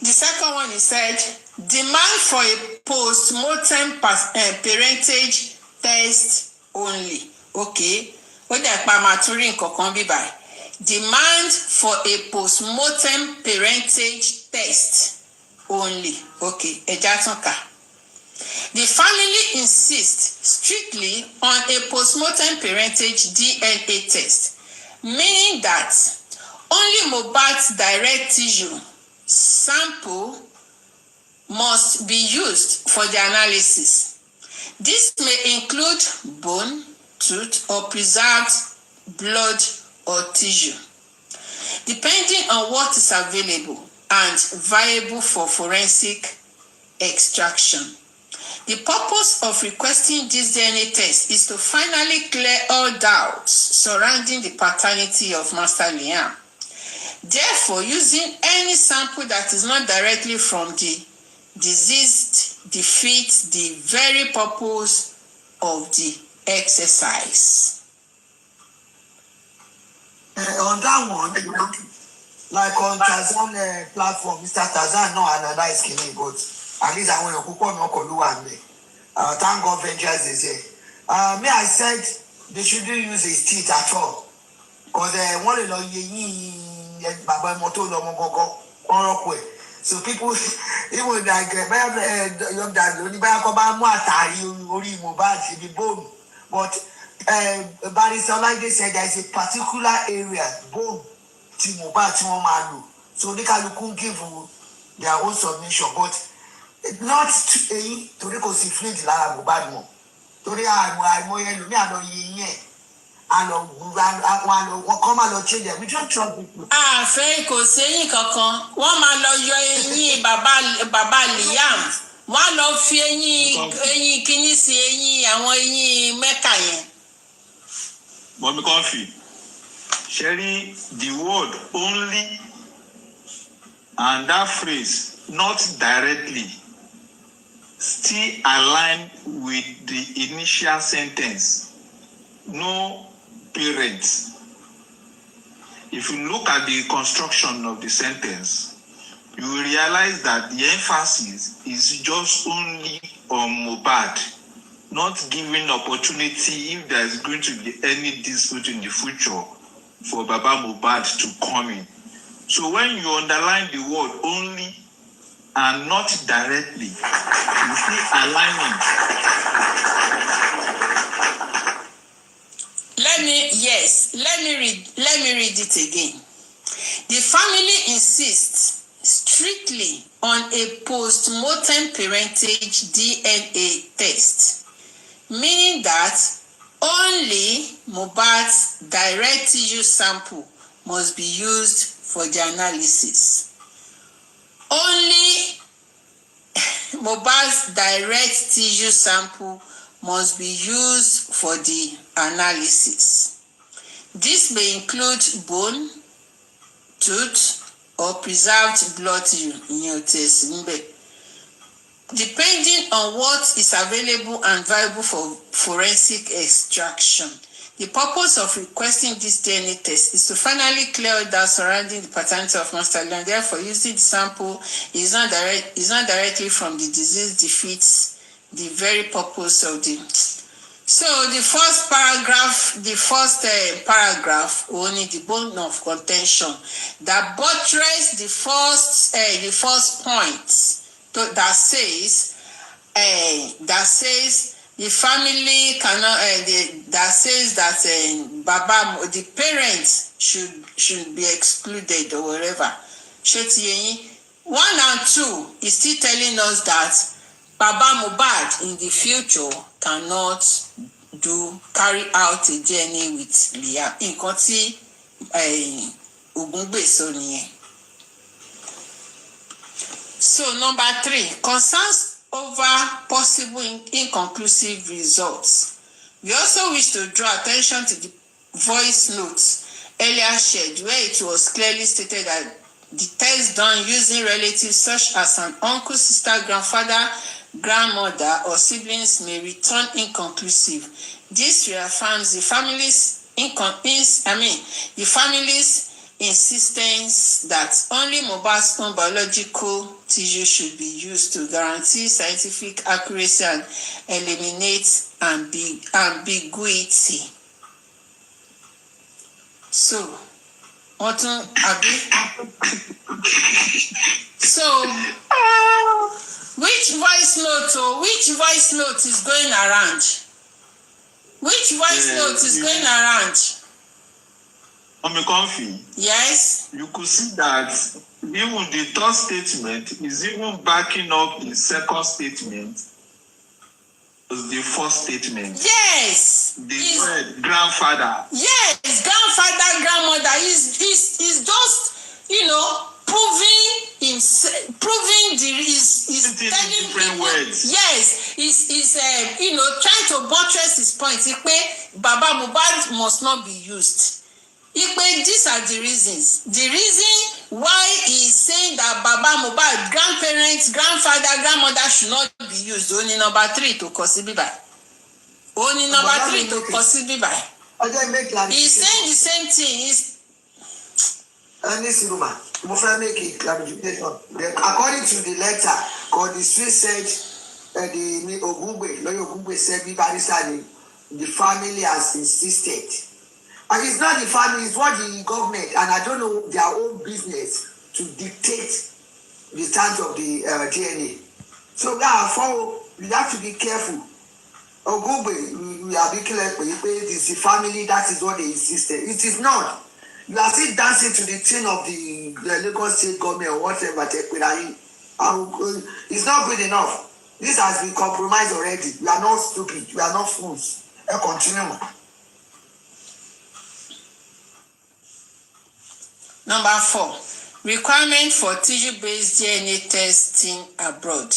Speaker 2: the second one, he said, demand for a post-mortem parentage test only. Okay. Demand for a post-mortem parentage test only. Okay. The family insists strictly on a post-mortem parentage DNA test, meaning that only Mohbad's direct tissue sample must be used for the analysis. This may include bone, tooth, or preserved blood or tissue, depending on what is available and viable for forensic extraction. The purpose of requesting this DNA test is to finally clear all doubts surrounding the paternity of Master Liam. Therefore, using any sample that is not directly from the deceased defeats the very purpose of the exercise.
Speaker 6: On that one, like on Tazan platform, Mr. Tazan no analyze kini, but at least I want to cook on Okoluwa. Thank God Ventures is here. Me, I said they shouldn't use his teeth at all, because one of the Baba Moto so people even like young dad only buy Mohbad the bone, but Barrister like they said there is a particular area bone to Mohbad so they can give their own submission, but not to flint Mohbad more. torí àìmọye ẹlòmíì àlọ́ yìí yẹn wọ́n kọ́ máa lọ change ẹ̀ we don't trust people.
Speaker 2: àfẹ́ kò séyìn kankan wọ́n máa lọ yọ eyín bàbá Liam wọ́n á lọ fi eyín kíní sí eyín àwọn eyín mẹ́kà yẹn.
Speaker 8: Wummi Comfy, sharing the word only and that phrase not directly still align with the initial sentence. No parents. If you look at the construction of the sentence, you will realize that the emphasis is just only on Mohbad, not giving opportunity if there is going to be any dispute in the future for Baba Mohbad to come in. So when you underline the word only and not directly, you see aligning.
Speaker 2: Let me read it again. The family insists strictly on a post-mortem parentage DNA test, meaning that only Mohbad's direct tissue sample must be used for the analysis. Only Mohbad's direct tissue sample must be used for the analysis. This may include bone, tooth, or preserved blood tissue, depending on what is available and viable for forensic extraction. The purpose of requesting this DNA test is to finally clear all doubt surrounding the paternity of Master Leon. Therefore, using the sample is not directly from the disease defeats the very purpose of the. So the first paragraph, only the bone of contention that buttress the first point that says the family cannot that says that Baba the parents should be excluded or whatever. 1 and 2 is still telling us that Baba Mohbad in the future cannot carry out a journey with Liam. Nǹkan tí Ògúngbè sọ nìyẹn. So number 3 concerns over possible inconclusive results. We also wish to draw attention to the voice notes earlier shared, where it was clearly stated that the test done using relatives such as an uncle, sister, grandfather, grandmother, or siblings may return inconclusive. This reaffirms the family's insistence that only Mohbad's own biological tissue should be used to guarantee scientific accuracy and eliminate ambiguity. So, which voice note is going around? Which voice note is going around?
Speaker 8: Wummi Comfy.
Speaker 2: Yes.
Speaker 8: You could see that even the third statement is even backing up the second statement. The first statement.
Speaker 2: Yes.
Speaker 8: The word grandfather.
Speaker 2: Yes, grandfather, grandmother is just proving telling
Speaker 8: different
Speaker 2: people,
Speaker 8: words.
Speaker 2: Yes, is trying to buttress his point. Baba Mohbad must not be used. These are the reasons. The reason why he is saying that Baba Mohbad, grandparents, grandfather, grandmother should not be used. Only number 3 to consider. Only number 3 to consider. He's saying the same thing.
Speaker 6: Make a clarification. According to the letter, called the street said, the Ogungbe said, the family has insisted. And it's not the family, it's what the government, and I don't know their own business to dictate the terms of the DNA. So therefore, we have to be careful. Ogungbe, we are being careful. It is the family, that is what they insisted. It is not. You are still dancing to the tune of the Lagos state government or whatever. It's not good enough. This has been compromised already. We are not stupid. We are not fools. And continue.
Speaker 2: Number 4, requirement for tissue-based DNA testing abroad.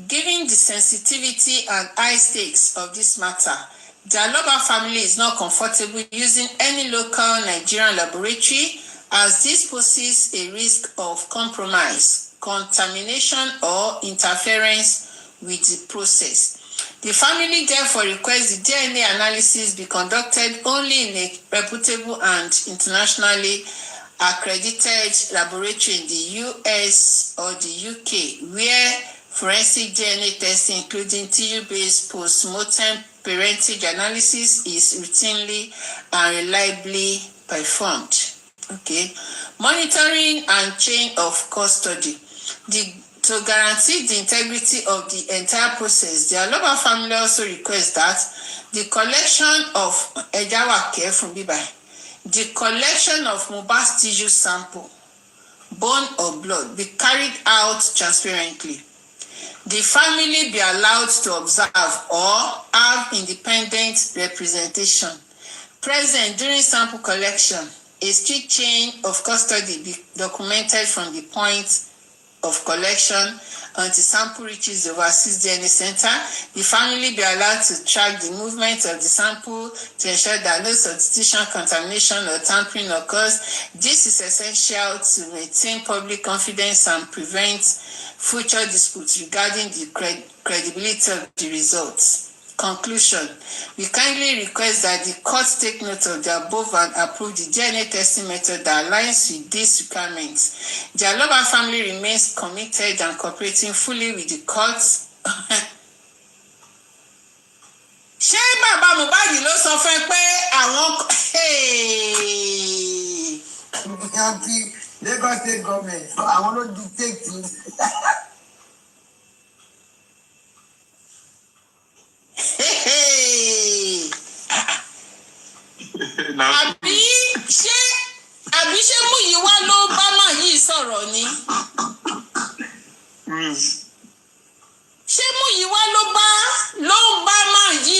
Speaker 2: Given the sensitivity and high stakes of this matter, the Aloba family is not comfortable using any local Nigerian laboratory, as this poses a risk of compromise, contamination, or interference with the process. The family therefore requests the DNA analysis be conducted only in a reputable and internationally accredited laboratory in the US or the UK, where forensic DNA testing, including tissue-based post-mortem parentage analysis, is routinely and reliably performed. Okay. Monitoring and chain of custody. To guarantee the integrity of the entire process, the Aloba family also requests that the collection of Ejawake from Bibai, the collection of Mohbad's tissue sample, bone or blood, be carried out transparently. The family be allowed to observe or have independent representation present during sample collection. A strict chain of custody be documented from the point of collection until sample reaches the overseas DNA center. The family be allowed to track the movement of the sample to ensure that no substitution, contamination, or tampering occurs. This is essential to maintain public confidence and prevent future disputes regarding the credibility of the results. Conclusion. We kindly request that the court take note of the above and approve the DNA testing method that aligns with these requirements. The Aloba family remains committed and cooperating fully with the court. Ṣé bàbá Mohbad ló sọ fún ẹ pé àwọn
Speaker 6: Lagos State government, àwọn ló dictate things.
Speaker 2: àbí ṣé Múyìwá ló bá máa yìí sọ̀rọ̀ ni? Ṣé Múyìwá ló bá máa yí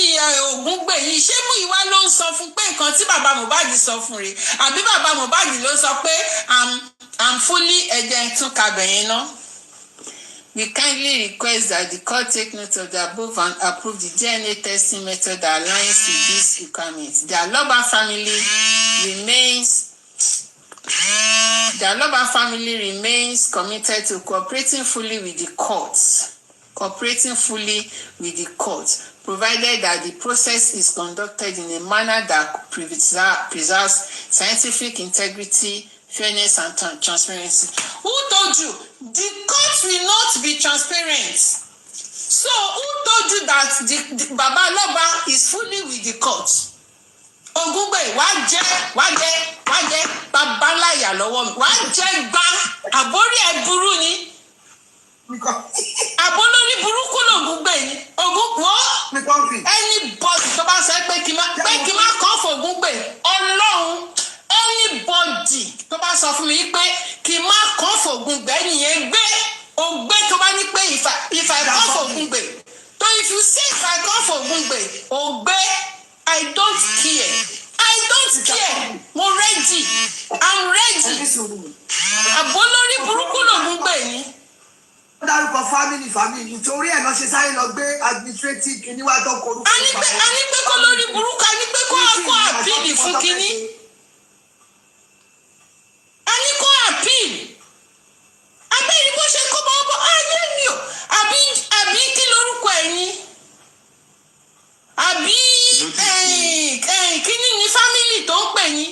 Speaker 2: Ògúngbè yìí? Ṣé Múyìwá ló ń sọ fún pé nǹkan tí bàbá Mohbad sọ fún rẹ̀? Àbí bàbá Mohbad ló sọ pé I'm fully ẹ̀jẹ̀ tún kabẹ̀ yẹn ná? We kindly request that the court take note of the above and approve the DNA testing method that aligns with these requirements. The Aloba family remains committed to cooperating fully with the courts. Provided that the process is conducted in a manner that preserves scientific integrity, fairness, and transparency. Who told you? The court will not be transparent. So who told you that the Baba Aloba is fully with the court? Ògúngbè wá jẹ́ babaláyà lọ́wọ́ mi. Wá jẹ́ gbá àbórí ẹ̀ burú ni. Àbólórí burúkú l'Ògúngbè ni. Ògúngbè anybody tó bá sọ pé kí n má kàn fún Ògúngbè Ọlọ́run. Anybody tó bá sọ fún mi pé kí n má kàn fún Ògúngbè nìyẹn gbé ògbé tó bá ní pé if I kàn fún Ògúngbè. So if you say if I kàn fún Ògúngbè ògbé I don't care. Mo ready. I'm ready. Àbólórí burúkú l'Ògúngbè ni.
Speaker 6: Ó dárúkọ family nítorí ẹ̀ lọ ṣe sáré lọ gbé administrative kìíní wá tó korúkọ.
Speaker 2: A ní pé kó lórí burúkú, a ní pé kó àpíìlì fún kìíní. A ní kó àpíìlì. Abẹ́ni bó ṣe kó bọ́ ayé mi o. Àbí kí lórúkọ ẹ̀ ni? Àbí kíní ni family tó ń pè ní?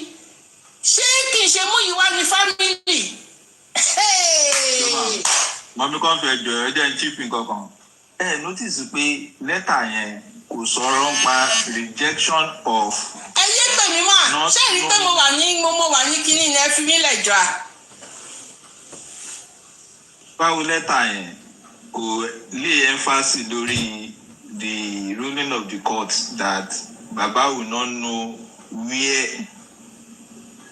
Speaker 2: Ṣé kì í ṣe Múyìwá ni family?
Speaker 8: Mọ̀mí kan fẹ́ jọ ẹ jẹ́ ń chief nǹkan kan. Notice pé lẹ́tà yẹn kò sọ̀rọ̀ nípa rejection of.
Speaker 2: Ẹ yé pè mí mà, ṣé rí pé mo wà ní kíní ni ẹ fi mí lẹ̀ jọ à?
Speaker 8: Báwo lẹ́tà yẹn kò lay emphasis lórí the ruling of the court that Baba will not know where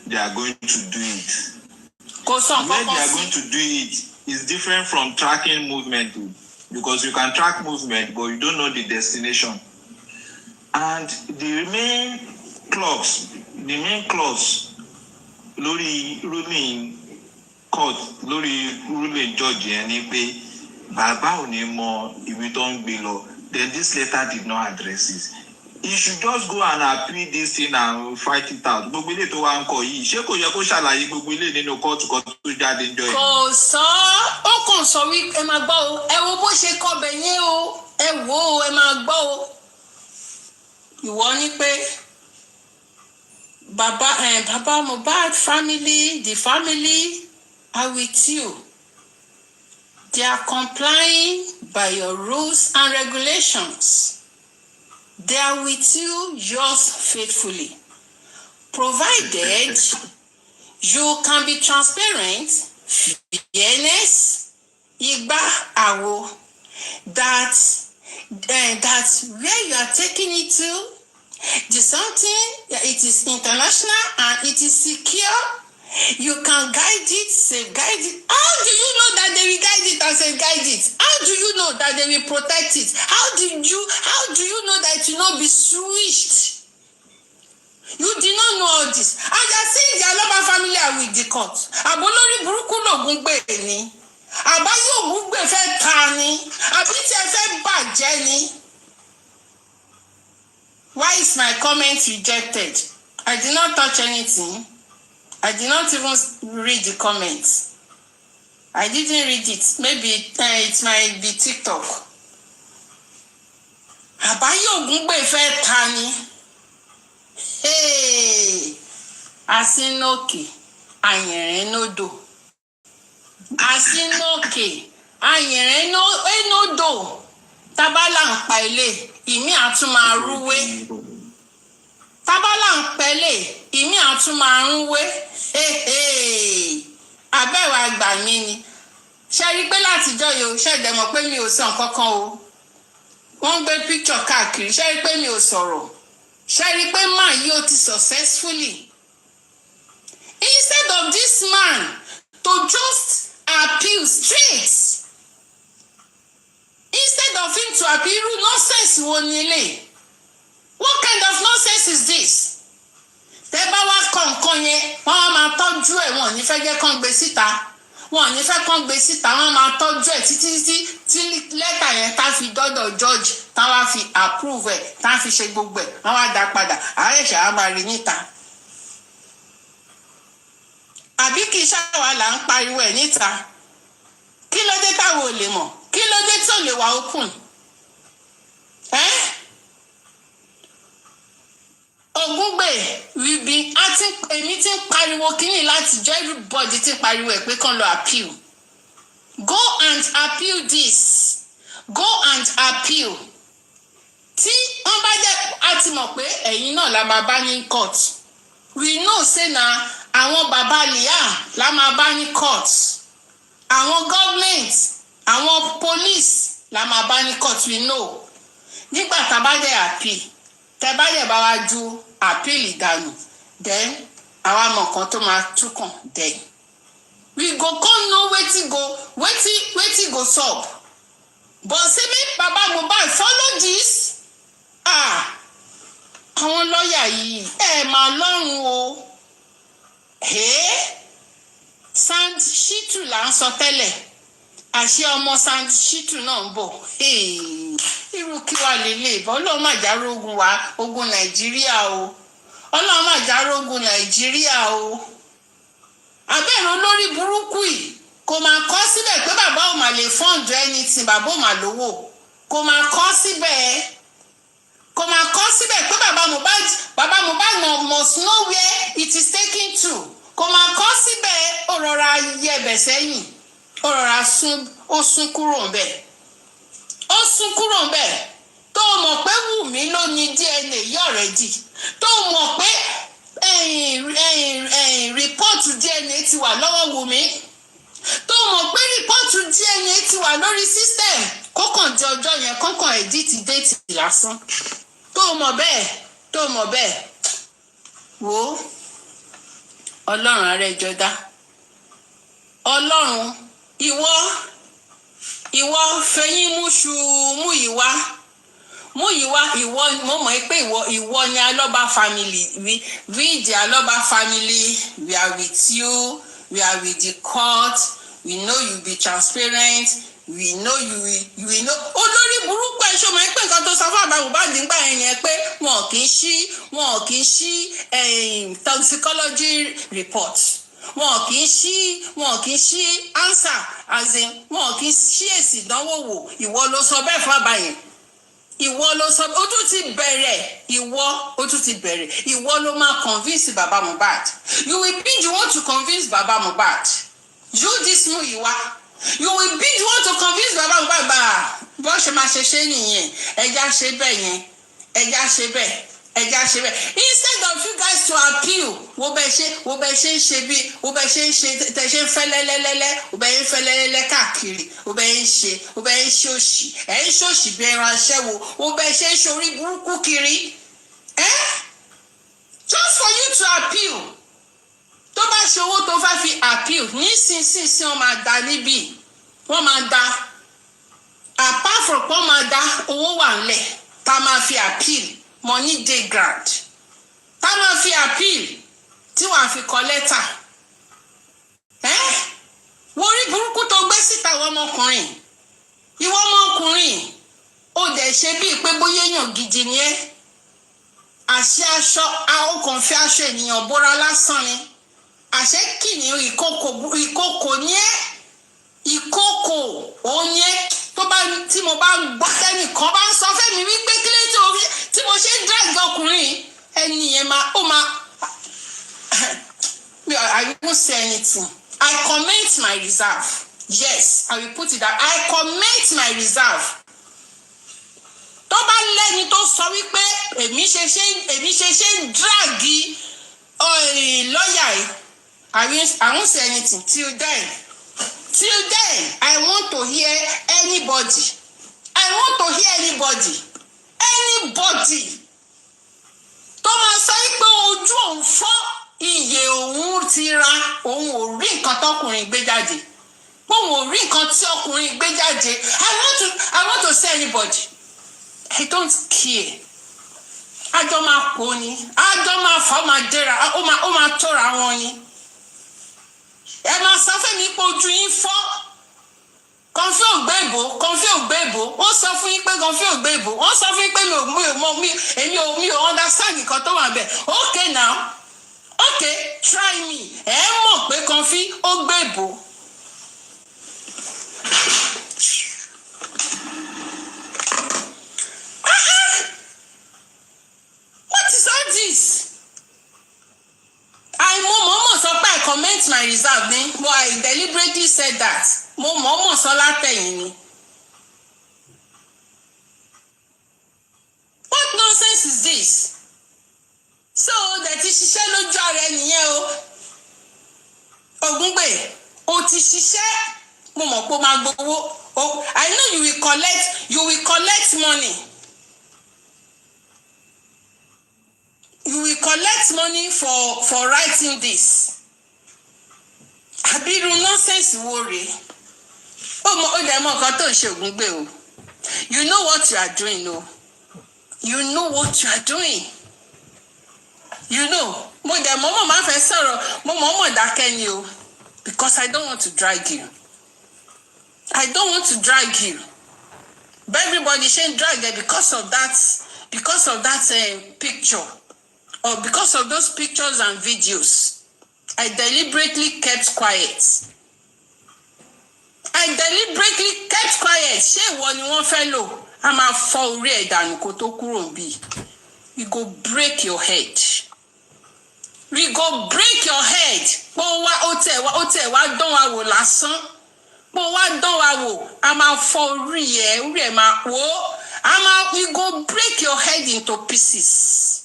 Speaker 8: they are going to do it.
Speaker 2: Kò sọ
Speaker 8: Where
Speaker 2: kankan
Speaker 8: they are
Speaker 2: sí.
Speaker 8: going to do it is different from tracking movement. because you can track movement, but you don't know the destination. And the main clause lórí ruling court, lórí ruling judge yẹn ni pé bàbá ò ní mọ ibi tó ń gbé lọ. Then this letter did not address it. He should just go and appeal this thing and fight it out. Gbogbo ilé tó wá ń kọ yìí, ṣé kò yẹ kó ṣàlàyé gbogbo ilé nínú kóòtù kan tó jáde ń jọ yìí?
Speaker 2: Kò sọ, ó kàn sọ wí ẹ máa gbọ́ o, ẹ wo bó ṣe kọbẹ̀ yẹn o, ẹ wò ó, ẹ máa gbọ́ o. Ìwọ ní pé Baba Mohbad family, the family are with you. They are complying by your rules and regulations. They are with you yours faithfully. Provided you can be transparent, fairness, igba awo, that where you are taking it to, the something, it is international and it is secure. You can guide it, safeguard it. How do you know that they will guide it and safeguard it? How do you know that they will protect it? How do you know that it will not be switched? You did not know all this. And you are saying the Aloba family are with the court. Abolori burúkú lògùn gbé ni. Àbáyé ògùn gbé fẹ́ ta ni. Àbí tí ẹ fẹ́ bàjẹ́ ni. Why is my comment rejected? I did not touch anything. I did not even read the comments. I didn't read it. Maybe it might be TikTok. Àbáyé ògúngbè fẹ́ ta ni. Hey! Asínókè, àyẹ̀rẹ̀ nódò. Asínókè, àyẹ̀rẹ̀ nódò. Tábálà ń pa ilé, ìmí àtún máa rúwé. Tábálà ń pẹ̀lẹ́, ìmí àtún máa rúwé. Abẹ́wò àgbà mi ni. Ṣé rí pé látijọ́ yìí o, ṣé ẹ̀dẹ̀ mọ̀ pé mi ò sọ nǹkan kan o. Wọ́n gbé picture káàkiri, ṣé rí pé mi ò sọ̀rọ̀. Ṣé rí pé máa yí o ti successfully. Instead of this man to just appeal straight. Instead of him to appeal, nonsense wo ni eléyìí. What kind of nonsense is this? Tẹ́ bá wá kọ nǹkan yẹn, wọ́n á máa tọ́jú ẹ̀, wọ́n ò ní fẹ́ jẹ́ kán gbé síta. Wọ́n ò ní fẹ́ kán gbé síta, wọ́n á máa tọ́jú ẹ̀ títí tí lẹ́tà yẹn tá fi dọ́dọ̀ judge, tá wá fi approve ẹ̀, tá fi ṣe gbogbo ẹ̀, wọ́n wá dá padà. Ààrẹ ṣe á máa rí níta. Àbí kì í ṣàwà là ń pariwo ẹ̀ níta. Kí ló dé táwọn ò lè mọ̀? Kí ló dé tí ò lè wà open? Ògúngbè èmi ti ń pariwo kíní láti jẹ́ everybody ti ń pariwo ẹ̀ pé kán lọ appeal. Go and appeal this. Go and appeal. Tí wọ́n bá jẹ́ a ti mọ̀ pé ẹ̀yin náà la máa bá ní court. We know say na àwọn bàbá Liam la máa bá ní court. Àwọn government, àwọn police la máa bá ní court, we know. Nígbà tá a bá dé appeal, tẹ́ bá dé bá wá ju appeal ìdànù, then àwa mọ̀ kan tó máa túkàn then. We go come know wetin go sup. But say make Baba Mohbad follow this. Àwọn lọ́ọ̀yà yìí máa lọ́rùn o. Sand Shitu là ń sọ tẹ́lẹ̀. Àṣé ọmọ Sand Shitu náà ń bọ̀. Irú kí wàá lélẹ̀ ìbọn Ọlọ́run má já rógun wa ogun Nàìjíríà o. Ọlọ́run má já rógun Nàìjíríà o. Abẹ́rẹ́ olórí burúkú yìí kò máa kọ́ síbẹ̀ pé bàbá ò máa lè fund anything, bàbá ò máa lówó. Kò máa kọ́ síbẹ̀. Kò máa kọ́ síbẹ̀ pé bàbá Mohbad must know where it is taken to. Kò máa kọ́ síbẹ̀ ó rọra yẹ̀bẹ̀ sẹ́yìn. Ó rọra sún kúrò ńbẹ̀. Ó sún kúrò ńbẹ̀. Tó mọ̀ pé Wùmí ló ní DNA yìí already. Tó mọ̀ pé rìpọ́ọ̀tù DNA ti wà lọ́wọ́ Wùmí. Tó mọ̀ pé rìpọ́ọ̀tù DNA ti wà lórí system. Kókàn di ọjọ́ yẹn kókàn edit date lásán. Tó mọ̀ bẹ́ẹ̀. Wò Ọlọ́run arẹ́jọ́ dá. Ọlọ́run ìwọ ìwọ fẹ̀yìn Múyìwá ìwọ mo mọ̀ pé ìwọ ni Aloba family we the Aloba family we are with you we are with the court we know you be transparent we know you will know olórí burúkú ẹ̀ ṣó mọ̀ pé nǹkan tó sọ fún àbá Mohbad nígbà yẹn pé wọn kì í ṣí toxicology report wọn kì í ṣí answer as in wọn kì í ṣí èsì ìdánwò wò ìwọ ló sọ bẹ́ẹ̀ fún àbá yẹn ìwọ ló sọ ó tún ti bẹ̀rẹ̀ ìwọ ló máa convince baba Mohbad you will be the one to convince baba Mohbad you this Múyìwá you will be the one to convince baba Mohbad bó ṣe máa ṣe nìyẹn ẹja ṣe bẹ́ẹ̀ instead of you guys to appeal wo bẹ ṣe tẹ̀ṣe fẹ́lẹ́lẹ́lẹ́ káàkiri wo bẹ ń ṣe òṣì ẹ̀ ń ṣòṣì bí ẹran aṣẹ́wó wo bẹ ṣe ń ṣorí burúkú kiri just for you to appeal tó bá ṣe owó tó fẹ́ fi appeal nísinsìnyí wọ́n máa dá níbí wọ́n máa dá apart from wọ́n máa dá owó wà ńlẹ̀ tá máa fi appeal money dey ground tá máa fi appeal tí wàá fi kọ lẹ́tà wọ́n rí burúkú tó gbé síta ìwọ ọmọkùnrin ó dẹ̀ ṣe bíi pé bóyá èèyàn gidi ni ẹ́ àṣẹ aṣọ àókàn fi aṣọ ènìyàn bóra lásán ni àṣẹ kìnìún ìkókò ni ẹ́ ìkókò òun ni ẹ́ tí mo bá gbọ́ tẹ́nìkan bá ń sọ fẹ́mi wípé kílé tí mo ṣe ń drag ọkùnrin ẹni yẹn I won't say anything. I comment my reserve. Yes, I will put it that I comment my reserve. Tó bá lẹ́ni tó sọ wípé èmi ṣe ń dragi lọ́ọ̀yà yìí, I won't say anything till then. I want to hear anybody. Tó máa sọ wípé ojú òun fọ́ iye òun ti ra òun ò rí nǹkan tọkùnrin gbé jáde. Òun ò rí nǹkan tí ọkùnrin gbé jáde. I want to say anybody. I don't care. Àjọ máa kó ni. Àjọ máa fà ó máa dẹ́ra. Ó máa tóra wọn ni. Ẹ máa sọ fún mi pé ojú yín fọ́. Kọ̀ǹfẹ́ ògbébò. Wọ́n sọ fún yín pé kọ̀ǹfẹ́ ògbébò. Wọ́n sọ fún yín pé èmi ò understand nǹkan tó wà bẹ́ẹ̀. Okay now. Okay, try me. Ẹ mọ̀ pé kọ̀ǹfẹ́ ògbébò. What is all this? I comment my reserve ni, but I deliberately said that. Mo mọ̀ọ́mọ̀ sọ látẹ̀yìn ni. What nonsense is this? So that ti ṣiṣẹ́ lójú ara ẹ nìyẹn o. Ògúngbè, o ti ṣiṣẹ́. Mo mọ̀ pé o máa gbowó. I know you will collect money. You will collect money for writing this. Abiru nonsense wo rèé. Ó dẹ̀ mọ̀ nǹkan tó ń ṣe Ògúngbè o. You know what you are doing o. You know what you are doing. You know. Mo dẹ̀ mọ̀ máa fẹ́ sọ̀rọ̀. Mo mọ̀ dákẹ́ ni o. Because I don't want to drag you. But everybody should drag it because of that picture. Or because of those pictures and videos. I deliberately kept quiet. Ṣé ìwọ ni wọ́n fẹ́ lò? A máa fọ́ orí ẹ̀ dànù kó tó kúrò níbí. We go break your head. Bó wá ó tẹ̀ wá dán wa wò lásán. Bó wá dán wa wò, a máa fọ́ orí ẹ̀ máa wò. We go break your head into pieces.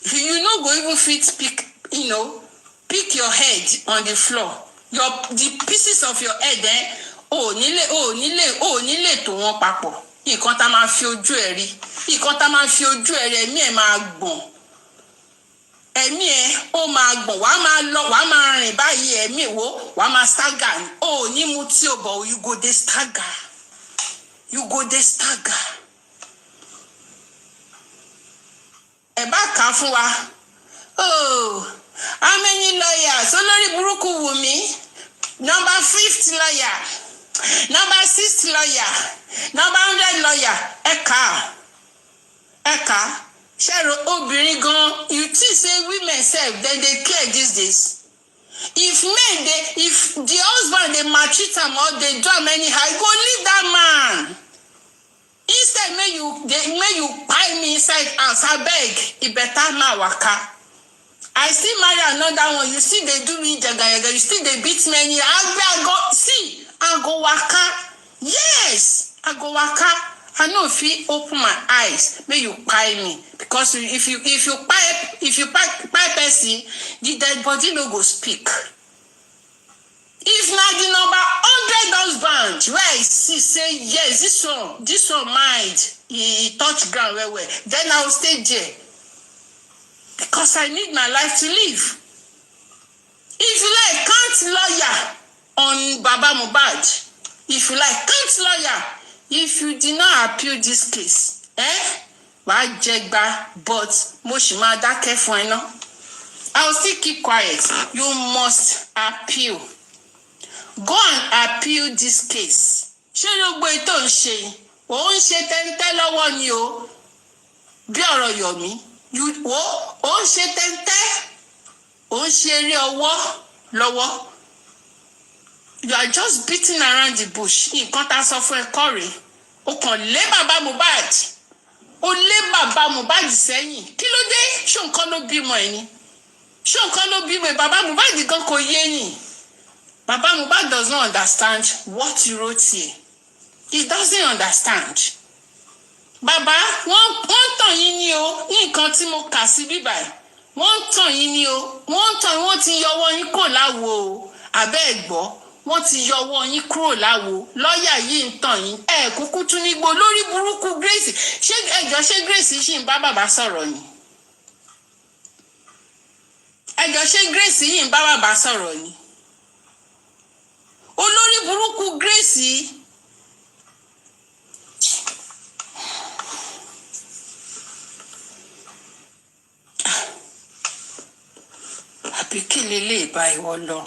Speaker 2: You no go even fit pick your head on the floor. The pieces of your head ò nílé tó wọn papọ̀. Nǹkan tá máa fi ojú ẹ̀ rí. Ẹ̀mí ẹ̀ máa gbọ̀n. ẹ̀mí ẹ̀ ó máa gbọ̀n wàá máa lọ wàá máa rìn báyìí ẹ̀mí wo wàá máa stagger ni ó ní mu tí o bọ̀ you go dey stagger ẹ bá kà á fún wa oh how many lawyers olórí burúkú Wùmí number 5th lawyer number 6th lawyer number 100 lawyer ẹ kà á ṣẹ́rọ obìnrin gan you think say women sef dem dey care these days if the husband dey maltreat am or dey do am anyhow go leave that man instead make you kpai me inside house abeg e better ma waka I still marry another one you still dey do me jagajaga you still dey beat me anyhow I go waka yes I go waka I no fit open my eyes make you kpai me because if you kpai person the dead body no go speak if na the number 100 husband wey I see say yes this one mind e touch ground well then I will stay there because I need my life to live if you like count lawyer on Baba Mohbad if you like count lawyer if you did not appeal this case wàá jẹgba but mo ṣì máa dákẹ́ fún ẹ náà I will still keep quiet you must appeal go and appeal this case ṣé gbogbo ètò ń ṣe òun ṣe tẹ́ntẹ́ lọ́wọ́ ni o bí ọ̀rọ̀ Yomi òun ṣe tẹ́ntẹ́ òun ṣe eré ọwọ́ lọ́wọ́ you are just beating around the bush nǹkan tá a sọ fún ẹ kọ́ rèé o kàn lé bàbá Mohbad o lé bàbá Mohbad sẹ́yìn kí ló dé ṣó nǹkan ló bímọ ẹ ni ṣó nǹkan ló bímọ ẹ bàbá Mohbad gan kò yé yín bàbá Mohbad does not understand what you wrote here he doesn't understand bàbá wọ́n tàn yín ní o ní nǹkan tí mo kà sí bíbà wọ́n tàn yín ní o wọ́n ti yọwọ́ yín kò láwo o àbẹ́ ẹ̀ gbọ́ wọ́n ti yọwọ́ yín kúrò láwo lọ́ọ̀yà yìí ń tàn yín kúkú tún ní gbó lórí burúkú Grace ṣé Grace ṣì ń bá bàbá sọ̀rọ̀ ni ṣé Grace yìí ń bá bàbá sọ̀rọ̀ ni olórí burúkú Grace àbí kí lélẹ̀ bá ìwọ lọ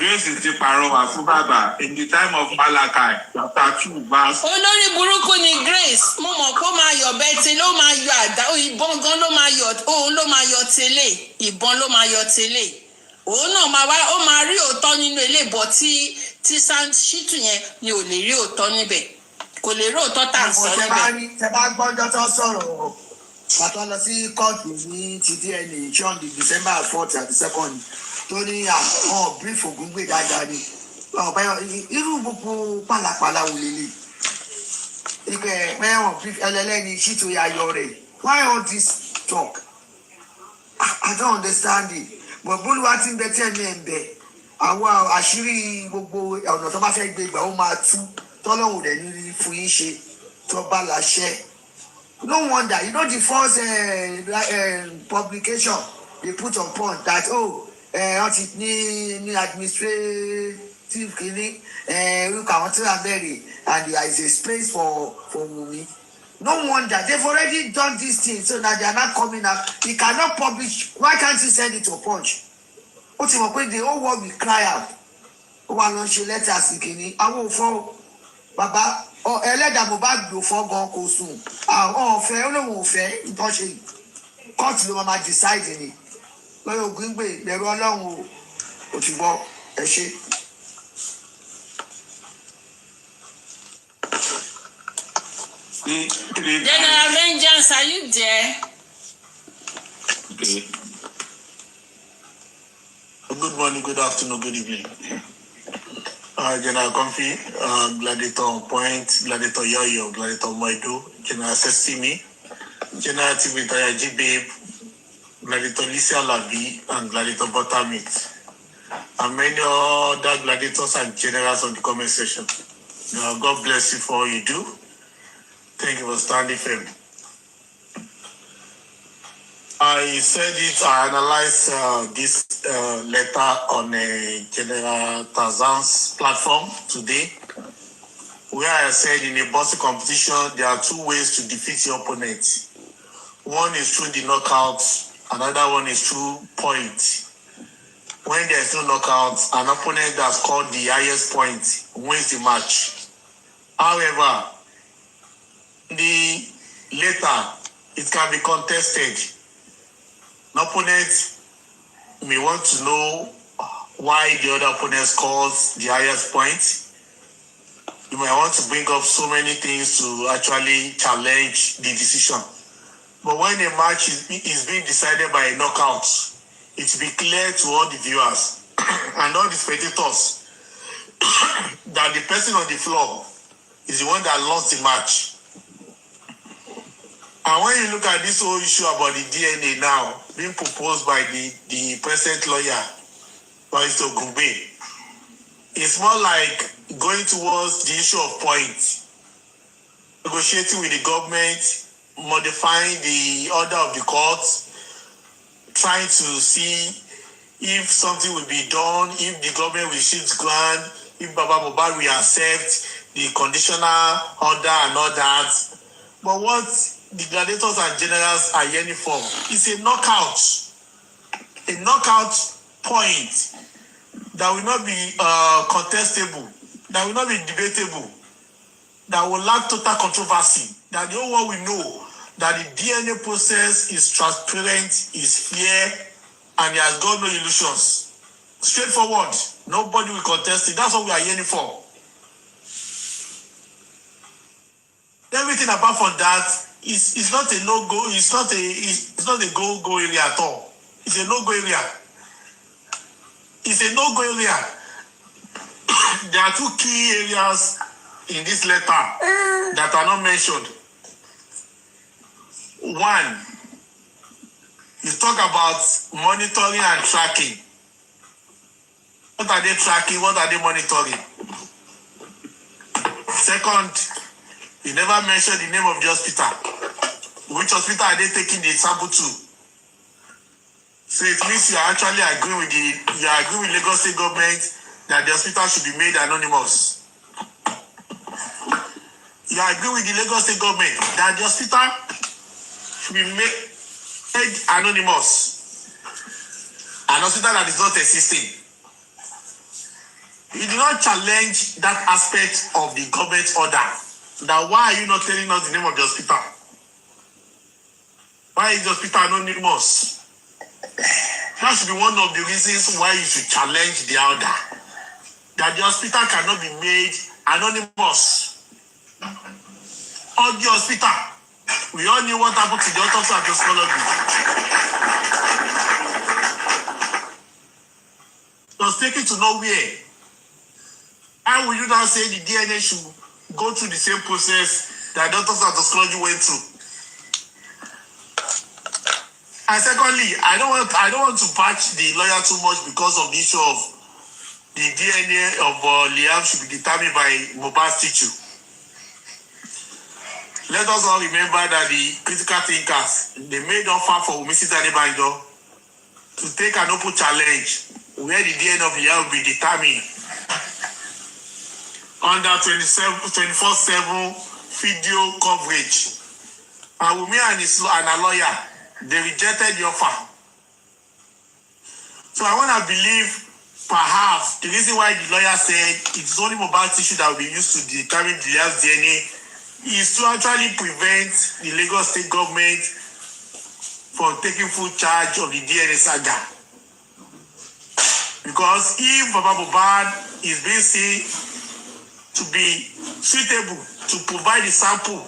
Speaker 8: Grace ti pàrọwà fún bàbá in the time of Malachi chapter 2 verse.
Speaker 2: olórí burúkú ni Grace mo mọ̀ kó máa yọ̀ bẹ́tẹ̀ ló máa yọ àdá ìbọn gan ló máa yọ òun ló máa yọ tẹ́lẹ̀ ìbọn ló máa yọ tẹ́lẹ̀ òun náà ó máa rí òótọ́ nínú ilé bọ̀ tí Ṣítù yẹn ni ò lè rí òótọ́ níbẹ̀ kò lè rí òótọ́ tá à ń sọ níbẹ̀.
Speaker 6: tẹ bá gbọ́njọ́ tó sọ̀rọ̀ pàtó lọ sí kóòtù ní ti DNA ṣọ́n di December 4th àti 2nd tó ní àwọn brief Ògúngbè dáadáa ni irú gbogbo pàlàpàlà wò lélẹ̀ ìpè mẹ́wọ̀n brief ẹlẹ́lẹ́ni Ṣítù ayọ̀ rẹ̀ why all this talk I don't understand it but bólúwa ti ń bẹ tí ẹ̀mí ẹ̀ ń bẹ àwọn àṣírí gbogbo ọ̀nà tó bá fẹ́ gbé ìgbà ó máa tú tọ́lọ́hùn rẹ̀ ní fún yín ṣe tó bá láṣẹ. No wonder you know the first publication they put on point that wọ́n ti ní administrative kìíní orúkọ àwọn tí wọ́n bẹ̀rẹ̀ and there is a space for Wummi. No wonder they've already done this thing so now they are not coming out. He cannot publish. Why can't he send it to Punch? Ó ti mọ̀ pé the whole world will cry out. Ó wà lọ ṣe lẹ́tà sí kìíní àwọn òfò bàbá ẹlẹ́dàá Mohbad lò fọ́ gan kò sùn àwọn ọ̀fẹ́ olóhùn ọ̀fẹ́ ìtọ́ṣe kóòtù ló máa decide ni lọ́yọ̀ Ògúngbè lẹ́rú ọlọ́run ò ti gbọ́ ẹ ṣe.
Speaker 2: General Vengeance, are you there?
Speaker 8: Okay. Good morning, good afternoon, good evening. General Comfy, Gladiator Point, Gladiator Yoyo, Gladiator Moido, General Sesimi, General Tibitaya Babe, Gladiator Lisa Labi, and Gladiator Buttermeat, and many other gladiators and generals on the comment section.
Speaker 4: God bless you for all you do. Thank you for standing firm. I said it, I analyzed this letter on General Tarzan's platform today, where I said in a boxing competition, there are two ways to defeat your opponent. One is through the knockout, another one is through point. When there's no knockout, an opponent that scored the highest point wins the match. However, the later, it can be contested. An opponent may want to know why the other opponent scores the highest point. You might want to bring up so many things to actually challenge the decision. But when a match is being decided by a knockout, it will be clear to all the viewers and all the spectators that the person on the floor is the one that lost the match. And when you look at this whole issue about the DNA now being proposed by the present lawyer, Mr. Gumbe, it's more like going towards the issue of points, negotiating with the government, modifying the order of the court, trying to see if something will be done, if the government will shift ground, if Baba Mohbad will accept the conditional order and all that. But what the gladiators and generals are yearning for is a knockout point that will not be contestable, that will not be debatable, that will lack total controversy, that the whole world will know that the DNA process is transparent, is fair, and it has got no illusions. Straightforward. Nobody will contest it. That's what we are yearning for. Everything apart from that is not a no-go. It's not a go area at all. It's a no-go area. It's a no-go area. There are two key areas in this letter that are not mentioned. One, you talk about monitoring and tracking. What are they tracking? What are they monitoring? Second, you never mentioned the name of the hospital. Which hospital are they taking the sample to? So it means you are actually agreeing with Lagos State government that the hospital should be made anonymous. You agree with the Lagos State government that the hospital should be made anonymous. An hospital that is not existing. You do not challenge that aspect of the government order. Now, why are you not telling us the name of the hospital? Why is the hospital anonymous? That should be one of the reasons why you should challenge the order. That the hospital cannot be made anonymous. Or the hospital. We all knew what happened to the autopsy and toxicology. It was taken to nowhere. How will you now say the DNA should go through the same process that doctors and toxicology went through? And secondly, I don't want to patch the lawyer too much because of the issue of the DNA of Liam should be determined by Mohbad's tissue. Let us all remember that the critical thinkers, they made offer for Wummi K1Lled Mohbad to take an open challenge where the DNA of Liam will be determined under 24/7 video coverage. And Wummi and her lawyer, they rejected the offer. So I want to believe perhaps the reason why the lawyer said it's only Mohbad's tissue that will be used to determine the Liam's DNA is to actually prevent the Lagos State government from taking full charge of the DNA saga. Because if Baba Mohbad is being seen to be suitable to provide the sample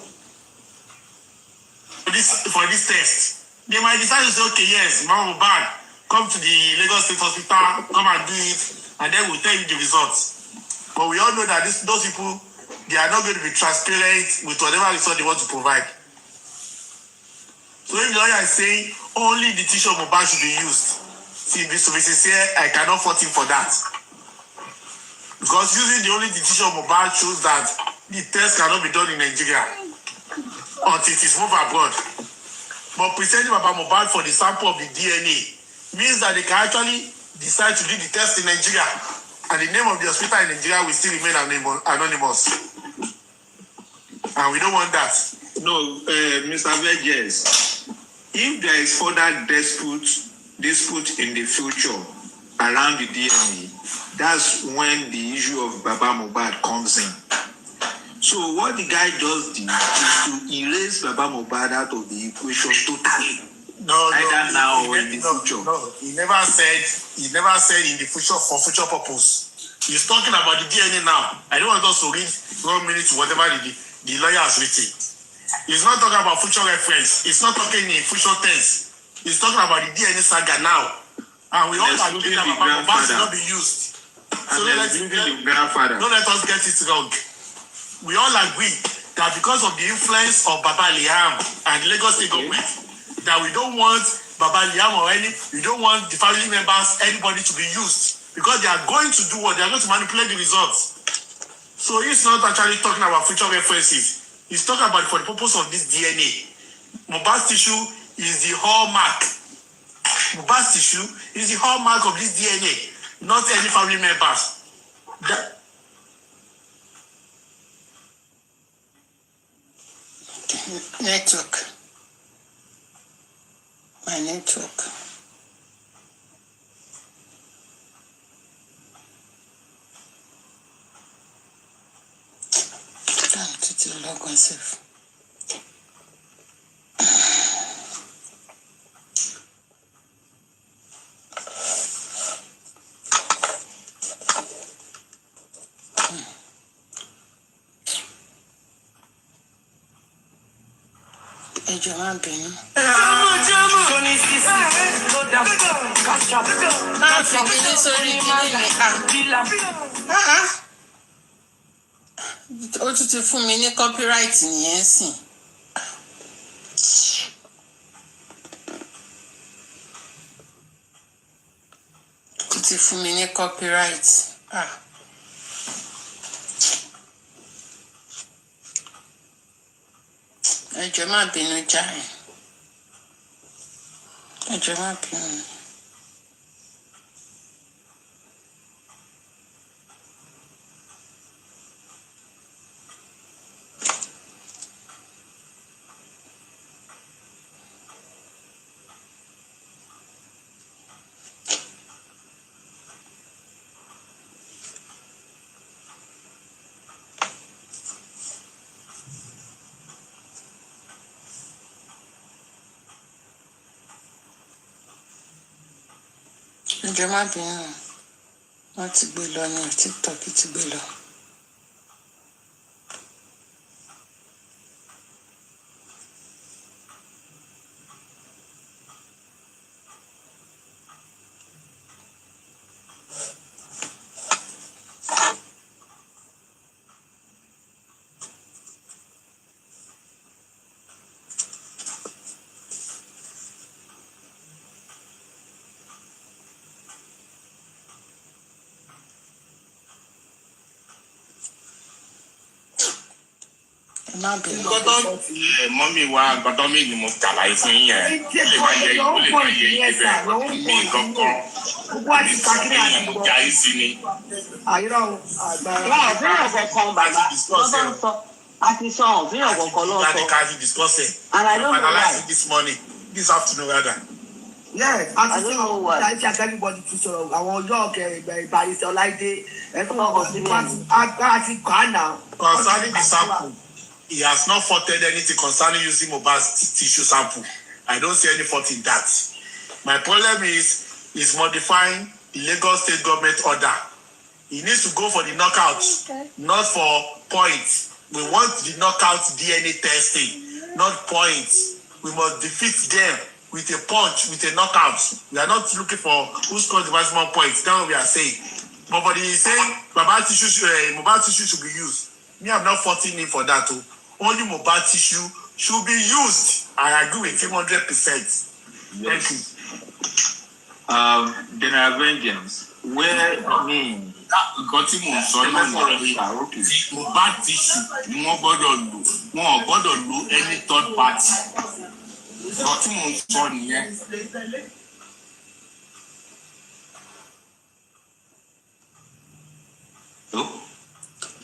Speaker 4: for this test, they might decide to say, okay, yes, Baba Mohbad, come to the Lagos State Hospital, come and do it, and then we'll tell you the results. But we all know that those people, they are not going to be transparent with whatever result they want to provide. So if the lawyer is saying only the tissue of Mohbad should be used, see, to be sincere, I cannot fault him for that. Because using the only decision of Mohbad shows that the test cannot be done in Nigeria until it is moved abroad. But presenting Baba Mohbad for the sample of the DNA means that they can actually decide to do the test in Nigeria, and the name of the hospital in Nigeria will still remain anonymous. And we don't want that.
Speaker 8: No, Mr. Vegas, if there is further dispute in the future around the DNA, that's when the issue of Baba Mohbad comes in. So what the guy does is to erase Baba Mohbad out of the equation totally. Either now or in the future.
Speaker 4: No, he never said in the future for future purpose. He's talking about the DNA now. I don't want us to read 1 minute to whatever the lawyer has written. He's not talking about future reference. He's not talking in future tense. He's talking about the DNA saga now. And we all agree that Baba Mohbad should not be used. So don't let us get it wrong. We all agree that because of the influence of Baba Liam and Lagos State government, that we don't want Baba Liam or we don't want the family members, anybody to be used, because they are going to do what? They are going to manipulate the results. So he's not actually talking about future references. He's talking about for the purpose of this DNA. Mohbad's tissue is the hallmark. Mohbad's tissue is the hallmark of this DNA, not any family members.
Speaker 2: Network. My network. Time to log myself. Ẹjọ́ máa bínú. Máa fi kíní sórí kíní mi. Ó tún ti fún mi ní copyright nìyẹn sìn. Ó ti fún mi ní copyright. Ẹjọ́ má bínú jàre. Ẹjọ́ má bínú. Ẹjọ́ má bínú. Wọ́n ti gbé lọ ní TikTok ti gbé lọ.
Speaker 4: Mọ́mí wa gbọ́dọ̀ mi ni mo ṣàlàyé fún yín yẹn. Ó lè má yẹ ibẹ̀ mi kankan. Mo já yín sí ni.
Speaker 9: Wọ́n fẹ́ràn kankan bàbá. Lọ́dọ̀ sọ. A ti sọ ọ̀hún fẹ́ràn kankan lọ́sọ.
Speaker 4: We can discuss it.
Speaker 9: And I don't know why.
Speaker 4: This morning, this afternoon rather.
Speaker 6: Yes, I don't know why. I think everybody to sort of àwọn ọjọ́ ìbàdí Ọláìdé àti kàn now.
Speaker 4: Concerning the sample, he has not faulted anything concerning using Mohbad's tissue sample. I don't see any fault in that. My problem is modifying the Lagos State government order. He needs to go for the knockout, not for points. We want the knockout DNA testing, not points. We must defeat them with a punch, with a knockout. We are not looking for who scores the maximum points. That's what we are saying. But he is saying Mohbad tissue should be used. Me, I'm not faulting him for that too. Only Mohbad tissue should be used. I agree with him 100%.
Speaker 8: Yes. Thank you. General Vengeance. where nǹkan tí mò ń sọ náà ni tí Mohbad ti ṣù ni wọ́n gbọ́dọ̀ lò any third party nǹkan tí mò ń sọ nìyẹn.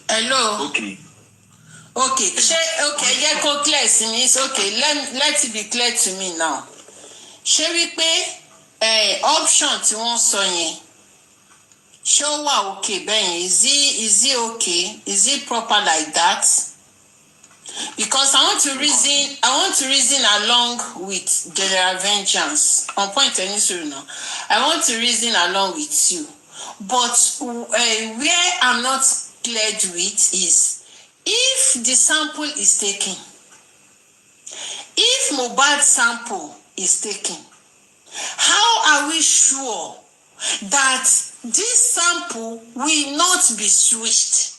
Speaker 2: Hello.
Speaker 8: Okay.
Speaker 2: Okay, jẹ́ kó clear sí mi. Okay, let it be clear to me now. Ṣé wípé option tí wọ́n sọ yẹn ṣé ó wà okay bẹ́yẹn? Is it okay? Is it proper like that? Because I want to reason along with General Vengeance. On point any sure now. I want to reason along with you. But where I'm not cleared with is if the sample is taken, if Mohbad sample is taken, how are we sure that this sample will not be switched?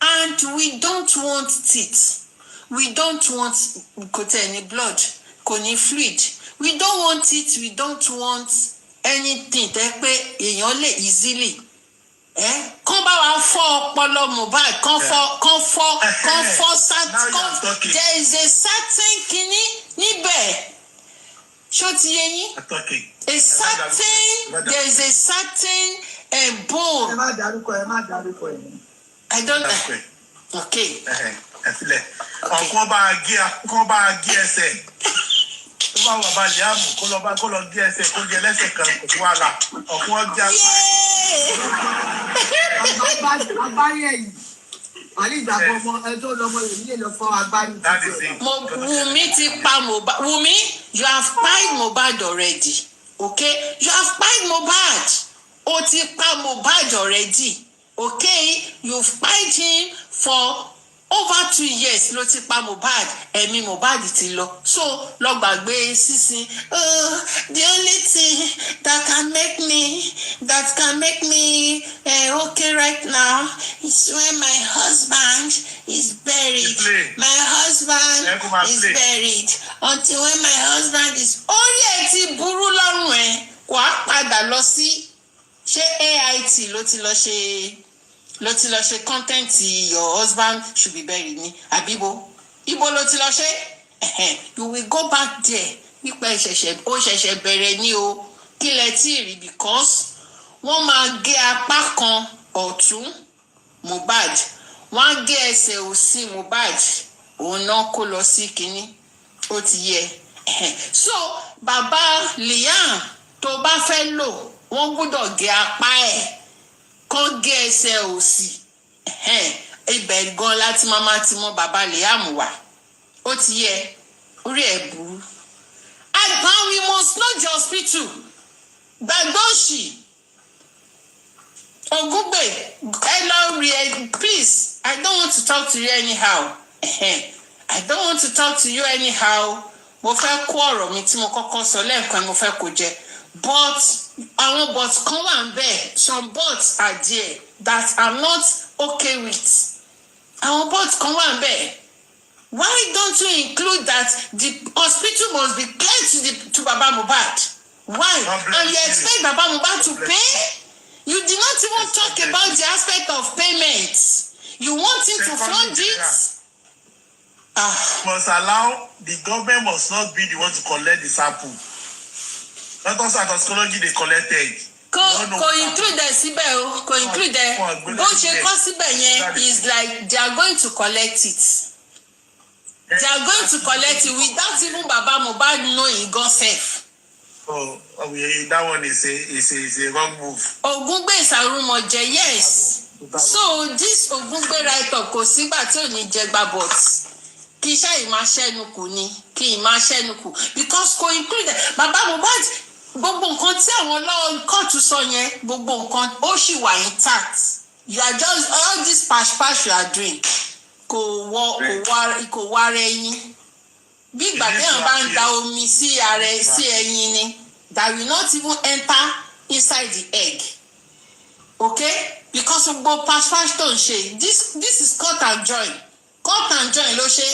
Speaker 2: And we don't want it. We don't want any blood, any fluid. We don't want it. We don't want anything that easily. Kán bá wa fọ́ ọpọlọ Mohbad, kán fọ́ there is a certain kini níbẹ̀. Ṣó ti yé yín? There is a certain bone.
Speaker 6: Ẹ má dárúkọ ẹ̀.
Speaker 2: I don't know. Okay.
Speaker 8: Ọ̀kan bá gé ẹsẹ̀. Tó bá wà balẹ̀ àmù kó lọ gé ẹsẹ̀ kó jẹ lẹ́sẹ̀ kan kò tó wà là. Ọ̀kan jẹ́
Speaker 6: agbárí ẹ̀yìn. Àní ìgbàgbọ́ ọmọ ẹjọ́ lọmọ rẹ̀ nílé lọ fọ́ agbárí.
Speaker 2: Wummi ti pa Mohbad. Wummi, you have pied Mohbad already. Okay? You have pied Mohbad. O ti pa Mohbad already. Okay? You've pied him for over 2 years ló ti pa Mohbad. Ẹ̀mí Mohbad ti lọ. So lọ gbàgbé sísìn. The only thing that can make me okay right now is when my husband is buried. My husband is buried. Until when my husband is orí ẹ̀ ti burú lọ́rùn ẹ̀ kò á padà lọ sí ṣé AIT ló ti lọ ṣe content your husband should be buried ni àbíbo ibo ló ti lọ ṣe you will go back there nípa ó ṣẹ̀ṣẹ̀ bẹ̀rẹ̀ ní o kí lẹ tí rí because wọ́n máa gé apá kan ọ̀tún Mohbad wọ́n á gé ẹsẹ̀ òsì Mohbad òun náà kó lọ sí kínní ó ti yẹ so bàbá Liam tó bá fẹ́ lò wọ́n gbọ́dọ̀ gé apá ẹ̀ kán gé ẹsẹ̀ òsì ibẹ̀ gan láti máa ti mọ bàbá Liam wá ó ti yẹ orí ẹ̀ burú and we must know the hospital gbàgbọ́sì Ògúngbè ẹ lọ rí ẹ please I don't want to talk to you anyhow I don't want to talk to you anyhow mo fẹ́ kó ọ̀rọ̀ mi tí mo kọ́kọ́ sọ lẹ́ẹ̀kan mo fẹ́ kó jẹ but àwọn buts kan wà ń bẹ̀ some buts are there that I'm not okay with àwọn buts kan wà ń bẹ̀ why don't you include that the hospital must be clear to Baba Mohbad why and you expect Baba Mohbad to pay you did not even talk about the aspect of payment you want him to fund it.
Speaker 8: Must allow the government must not be the one to collect the sample. Not also toxicology they collected.
Speaker 2: Kò include ẹ síbẹ̀ o kò include ẹ bó ṣe kọ́ síbẹ̀ yẹn is like they are going to collect it. They are going to collect it without even Baba Mohbad knowing God safe.
Speaker 8: Oh, that one is a wrong move.
Speaker 2: Ògúngbè ìsàrúmọjẹ yes. So this Ògúngbè write up kò sígbà tí ò ní jẹ gbà but kì í ṣe ìmáṣẹ́nukù ni kì í máa ṣẹ́nukù because kò include Baba Mohbad gbogbo nǹkan tí àwọn lọ́wọ́ kóòtù sọ yẹn gbogbo nǹkan ó sì wà intact you are just all this pash you are doing kò wá rẹ yín bí ìgbà téèyàn bá ń da omi sí ẹyin ni that will not even enter inside the egg okay because gbogbo pash tó ń ṣe this is cut and join ló ṣe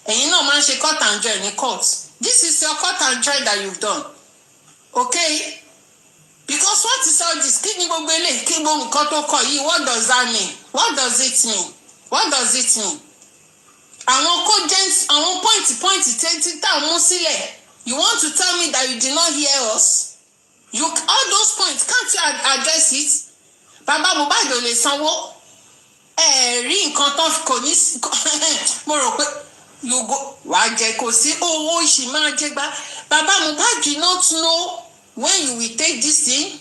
Speaker 2: ẹ̀yin náà máa ń ṣe cut and join ní court this is your cut and join that you've done okay Because what is all this? Kí ni gbogbo eléyìí? Kí gbogbo nǹkan tó kọ yìí? What does that mean? What does it mean? What does it mean? Àwọn cogents, àwọn point tí tá mú sílẹ̀. You want to tell me that you did not hear us? You all those points, can't you address it? Bàbá Mohbad ò lè sanwó. Rí nǹkan tó kò ní mo rò pé wàá jẹ kò sí owó ìṣì máa jẹ gbá. Bàbá Mohbad do not know when you will take this thing.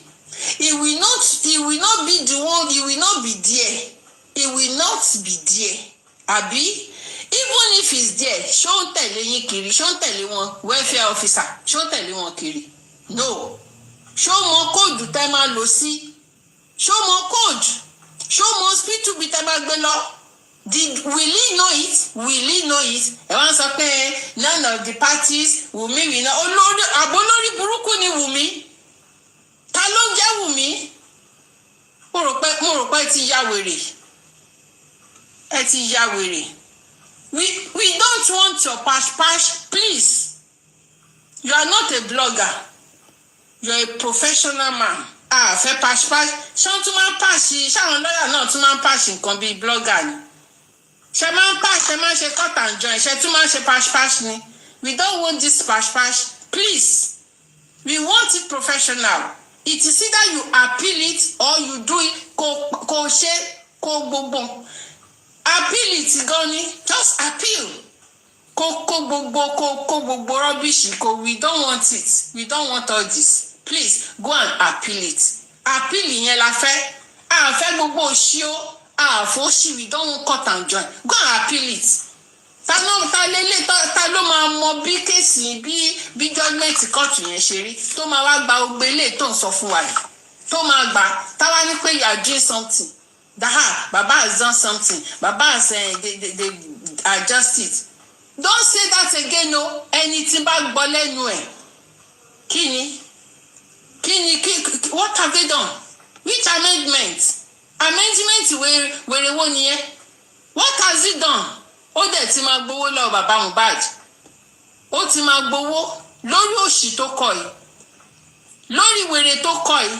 Speaker 2: He will not be the one, he will not be there. He will not be there. Àbí? Even if he's there, ṣó ń tẹ̀lé yín kiri, ṣó ń tẹ̀lé wọn welfare officer, ṣó ń tẹ̀lé wọn kiri. No. Ṣó mọ kóòdù tẹ́ máa lò sí? Ṣó mọ kóòdù? Ṣó mọ hospital bí tẹ́ bá gbé lọ? Will he know it? Will he know it? Ẹ wá ń sọ pé none of the parties Wummi will know. Àbólórí burúkú ni Wummi. Ta ló ń jẹ́ Wummi? Mo rò pé ẹ ti ya wèrè. Ẹ ti ya wèrè. We don't want your pash, please. You are not a blogger. You are a professional man. Fẹ́ pash. Ṣé wọ́n tún máa ń pàṣẹ? Ṣé àwọn lọ́yà náà tún máa ń pàṣẹ nǹkan bíi blogger ni? Ṣé máa ń pàṣẹ máa ń ṣe cut and join? Ṣé tún máa ń ṣe pash ni? We don't want this pash. Please. We want it professional. It is either you appeal it or you do it. Kò ṣe kò gbogbo. Appeal it gan ni. Just appeal. Kò gbogbo rubbish. We don't want it. We don't want all this. Please go and appeal it. Appeal yẹn la fẹ́. A fẹ́ gbogbo òṣì o. Àfọ́ṣì, we don't want cut and join. Go and appeal it. Ta ló máa mọ bí kéèsì bí judgment court yẹn ṣe rí tó máa wá gba ogbe ilé tó ń sọ fún wa yìí tó máa gbà táwa ní pé you are doing something baba has done something baba has they adjust it. Don't say that again o. Ẹni tí bá gbọ́ lẹ́nu ẹ̀ kí ni what have they done? Which amendment wèrè wo nìyẹn? What has he done? Ó dẹ̀ ti máa gbowó lọ bàbá Mohbad. Ó ti máa gbowó lórí òṣì tó kọ yìí. Lórí wèrè tó kọ yìí.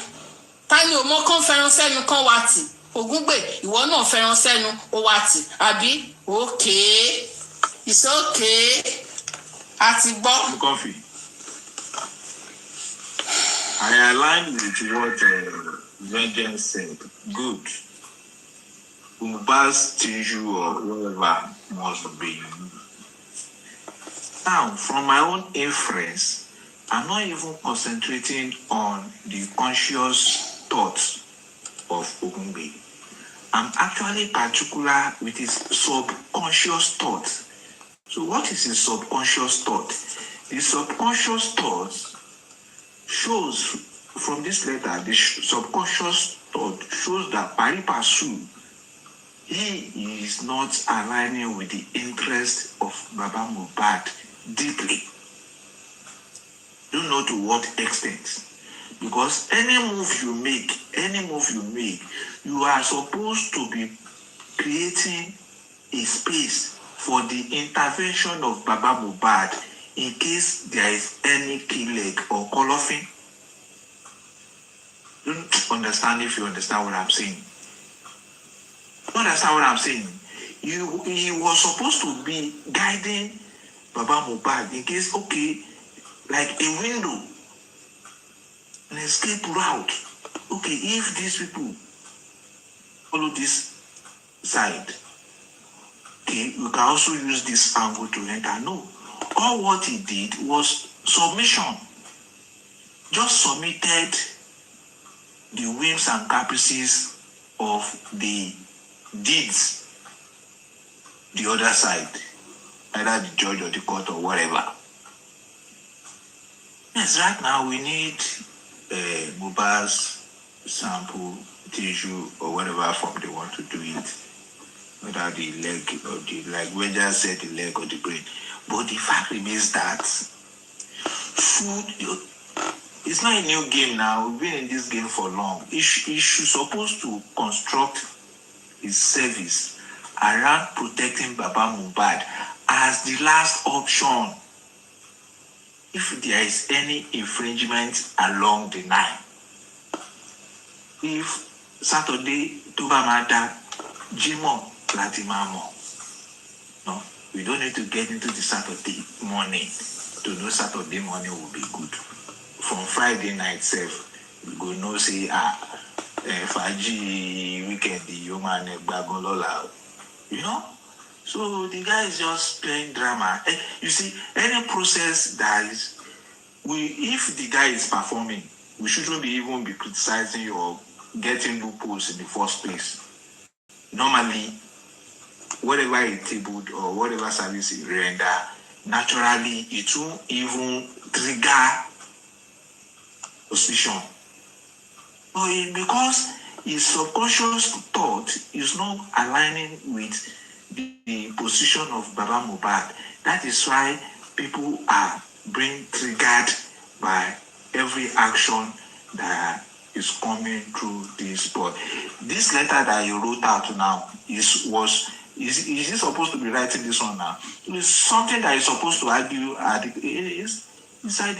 Speaker 2: Ta ni ò mọ kán fẹ́ràn sẹ́nu kan wá tì? Ògúngbè, ìwọ náà fẹ́ràn sẹ́nu ó wá tì. Àbí? Okay. It's okay. A ti gbọ́.
Speaker 8: Coffee. I align with what Vengeance said. Good. Mohbad's tissue or whatever must be. Now, from my own inference, I'm not even concentrating on the conscious thoughts of Wummi. I'm actually particular with his subconscious thoughts. So what is his subconscious thought? The subconscious thought shows from this letter, the subconscious thought shows that pari passu, he is not aligning with the interest of Baba Mohbad deeply. Don't know to what extent. Because any move you make, you are supposed to be creating a space for the intervention of Baba Mohbad in case there is any leg or colorfing. Don't understand if you understand what I'm saying. Don't understand what I'm saying. He was supposed to be guiding Baba Mohbad in case, okay, like a window, an escape route. Okay, if these people follow this side, okay, you can also use this angle to enter. No, all what he did was submission. Just submitted the whims and caprices of the deeds the other side, either the judge or the court or whatever. Yes, right now we need Mohbad's sample, tissue, or whatever form they want to do it. Whether the leg or the, like we just said, the leg or the brain. But the fact remains that it's not a new game now. We've been in this game for long. He should supposed to construct his service around protecting Baba Mohbad as the last option if there is any infringement along the line.
Speaker 4: if Saturday tó bá máa dá Jímọ̀ láti máa mọ̀. No, we don't need to get into the Saturday morning to know Saturday morning will be good. From Friday night self, we go know say Faji weekend you man Bagolola. You know? So the guy is just playing drama. You see, any process that is if the guy is performing, we shouldn't even be criticizing or getting loopholes in the first place. Normally, whatever it tabled or whatever service it render, naturally it won't even trigger suspicion. But because his subconscious thought is not aligning with the position of Baba Mohbad, that is why people are being triggered by every action that is coming through this board. This letter that you wrote out now is he supposed to be writing this one now? It's something that he's supposed to argue inside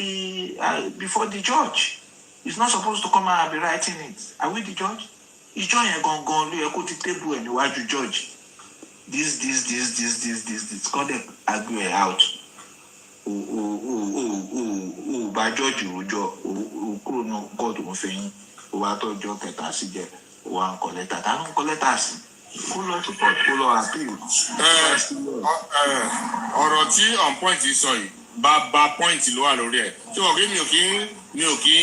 Speaker 4: before the judge. He's not supposed to come out and be writing it. Are we the judge? He's joining gone to the table and watch the judge. This. Call them argue out. By judge no God won't say what to judge that one collector. I don't collect us.
Speaker 10: Ọ̀rọ̀ tí on point sọ yìí bá point ló wà lórí ẹ̀ tí wọ́n kí mi ò kí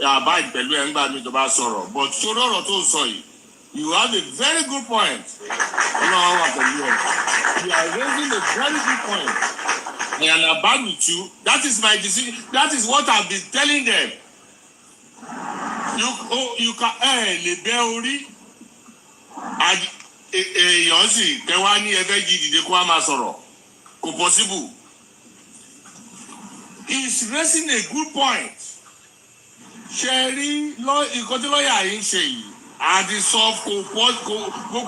Speaker 10: abide pẹ̀lú ẹ̀ ńgbà mi tó bá sọ̀rọ̀ but sórí ọ̀rọ̀ tó sọ yìí you have a very good point. Ọlọ́run wà pẹ̀lú ẹ̀. You are raising a very good point. And I'm back with you. That is my decision. That is what I've been telling them. You can lè bẹ́ orí. Èèyàn sì kẹwàá ní ẹgbẹ́ yìí dìde kó wá máa sọ̀rọ̀ kò possible. He is raising a good point. Ṣé rí nǹkan tí lọ́ọ̀yà yìí ń ṣe yìí àti sọ gbogbo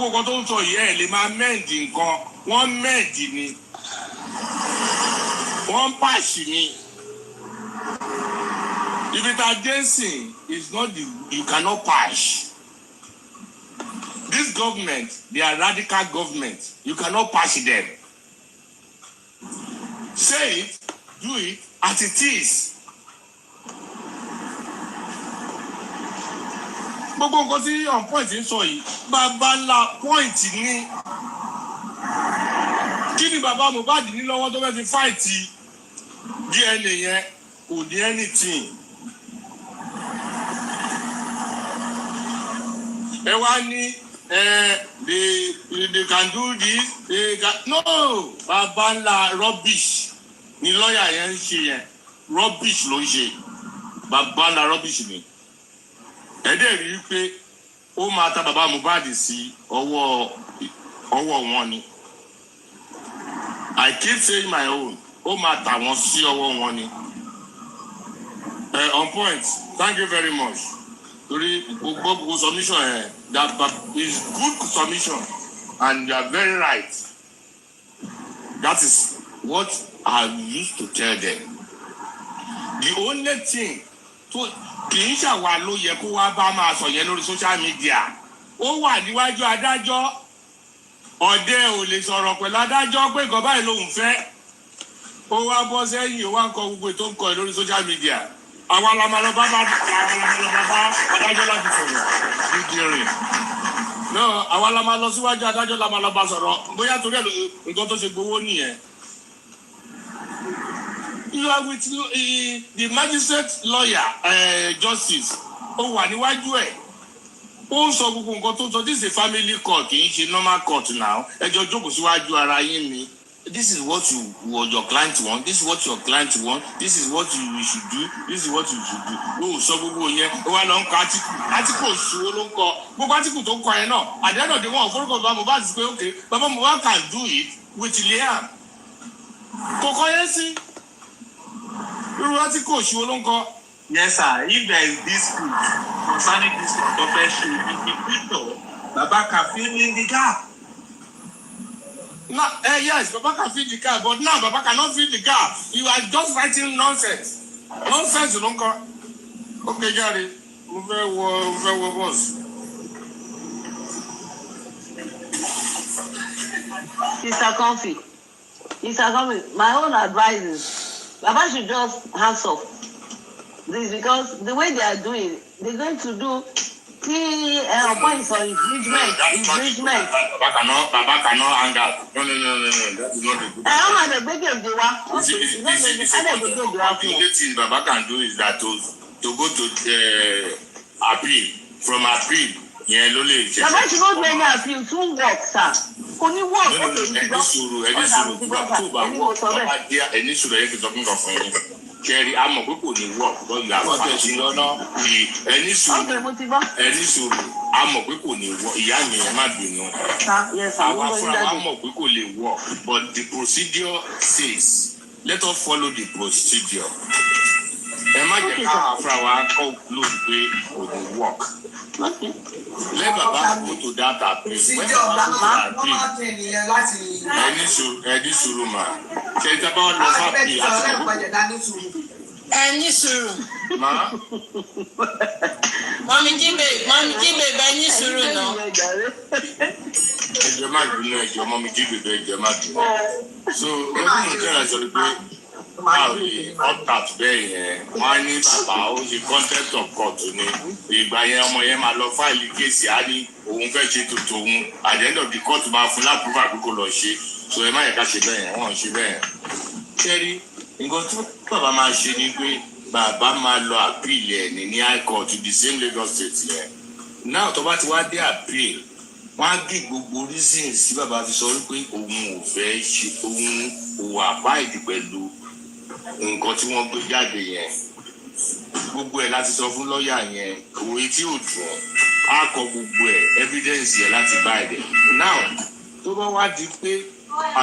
Speaker 10: nǹkan tó ń sọ yìí ẹ̀ lè máa mẹ́ǹdì nǹkan wọ́n mẹ́ǹdì ni wọ́n pàṣì ni. If it are dancing, it's not you cannot pass. This government, they are radical government. You cannot pass them. Say it, do it as it is. Gbogbo nǹkan tí on point ń sọ yìí, bàbá ńlá point ní. Kí ni bàbá Mohbad ní lọ́wọ́ tó fẹ́ fi fight DNA yẹn kò ní anything. Ẹ wá ní they can do this no bàbá ńlá rubbish ni lọ́ọ̀yà yẹn ń ṣe yẹn rubbish ló ń ṣe bàbá ńlá rubbish ni. Ẹ̀dẹ̀ rí i pé ó máa ta bàbá Mohbad sí ọwọ́ wọn ni. I keep saying my own. Ó máa tà wọ́n sí ọwọ́ wọn ni. On point, thank you very much. Torí gbogbo submission that is good submission and you are very right. That is what I used to tell them. The only thing kì í ṣàwà ló yẹ kó wá bá máa sọ yẹn lórí social media. Ó wà níwájú adájọ́. Ọdẹ ò lè sọ̀rọ̀ pẹ̀lú adájọ́ pé nǹkan báyìí lòun fẹ́. Ó wá bọ́ sẹ́yìn ó wá ń kọ gbogbo ètò ń kọ lórí social media. Àwa la máa lọ bá adájọ́ láti sọ̀rọ̀ dídìrín. No, àwa la máa lọ síwájú adájọ́ la máa lọ bá sọ̀rọ̀ bóyá torí ẹ̀ nǹkan tó ṣe gbowó nìyẹn. You are with the magistrate lawyer justice. Ó wà níwájú ẹ̀. Ó ń sọ gbogbo nǹkan tó ń sọ. This is a family court kì í ṣe normal court now. Ẹjọ́ jókòó síwájú ara yín ni. This is what your client want. This is what your client want. This is what you should do. This is what you should do. Ó sọ gbogbo yẹn. Ó wá lọ ń kọ átíkù òṣùwò ló ń kọ. Gbogbo átíkù tó ń kọ yẹn náà. At the end of the day, wọ́n forúkọ Baba Mohbad sí pé okay, Baba Mohbad can do it with Liam. Kò kọ yẹn sí. Irú átíkù òṣùwò ló ń kọ.
Speaker 4: Yes, sir. If there is dispute concerning this controversy, the victor, Baba can fill in the gap.
Speaker 10: No, yes, Baba can fill the gap, but now Baba cannot fill the gap. You are just writing nonsense. Nonsense, you don't call. Okay, Gary. boss.
Speaker 9: Mr. Comfy, my own advice is Baba should just hands off this because the way they are doing, they're going to do points for infringement.
Speaker 10: Baba cannot hang out. No. That is not a good idea. The only thing Baba can do is that to go to appeal. From appeal,
Speaker 9: Baba should not do any appeal. Two work, sir. Only work.
Speaker 10: Jerry, I'm a people in work because you are fighting on any suru. I'm a people in work. Yes, I'm a people in work. But the procedure says, let us follow the procedure. Imagine how our conclude with the work. Let Baba go to that appeal. When Baba go to appeal, any suru man. Say it's about
Speaker 2: any suru.
Speaker 10: Ma?
Speaker 2: Mommy Jibe, any suru no.
Speaker 10: So everyone how the opt-out bẹ́ẹ̀ yẹn wọ́n á ní bàbá ó ṣe contempt of court ní ìgbà yẹn ọmọ yẹn máa lọ fáìlì kéèsì á ní òun fẹ́ ṣe tuntun òun at the end of the court máa fún lápúrúfà àkókò lọ ṣe so ẹ má yẹ ká ṣe bẹ́ẹ̀ yẹn wọ́n ṣe bẹ́ẹ̀ yẹn. kẹ́rí nǹkan tí bàbá máa ṣe ni pé bàbá máa lọ appeal ẹ̀ ní high court to the same Lagos state yẹn náà tó bá ti wá dé appeal wọ́n á gbé gbogbo reasons tí bàbá fi sọ wípé òun ò fẹ́ ṣe òun ò abide pẹ̀lú nǹkan tí wọ́n gbé jáde yẹn gbogbo ẹ̀ láti sọ fún lọ́ọ̀yà yẹn òwe tí ò dùn á kọ gbogbo ẹ̀ evidence yẹn láti bá ẹ̀ dẹ̀ now tó bá wá di pé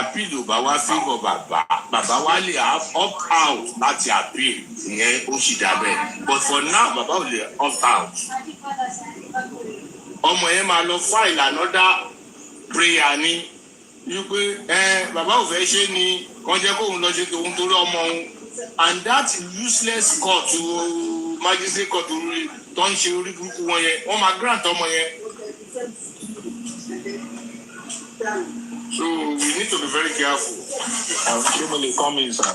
Speaker 10: appeal ò bá wá favour bàbá wa lè opt out láti appeal ìyẹn ó sì dábẹ́ but for now bàbá ò lè opt out ọmọ yẹn máa lọ file another prayer ní wípé bàbá ò fẹ́ ṣe ni wọ́n jẹ́ kóun lọ ṣe tòun torí ọmọ òun and that useless court magistrate court tó ń ṣe orí burúkú wọn yẹn wọ́n máa grant ọmọ yẹn. So we need to be very careful.
Speaker 4: Ṣé mo lè come in sir?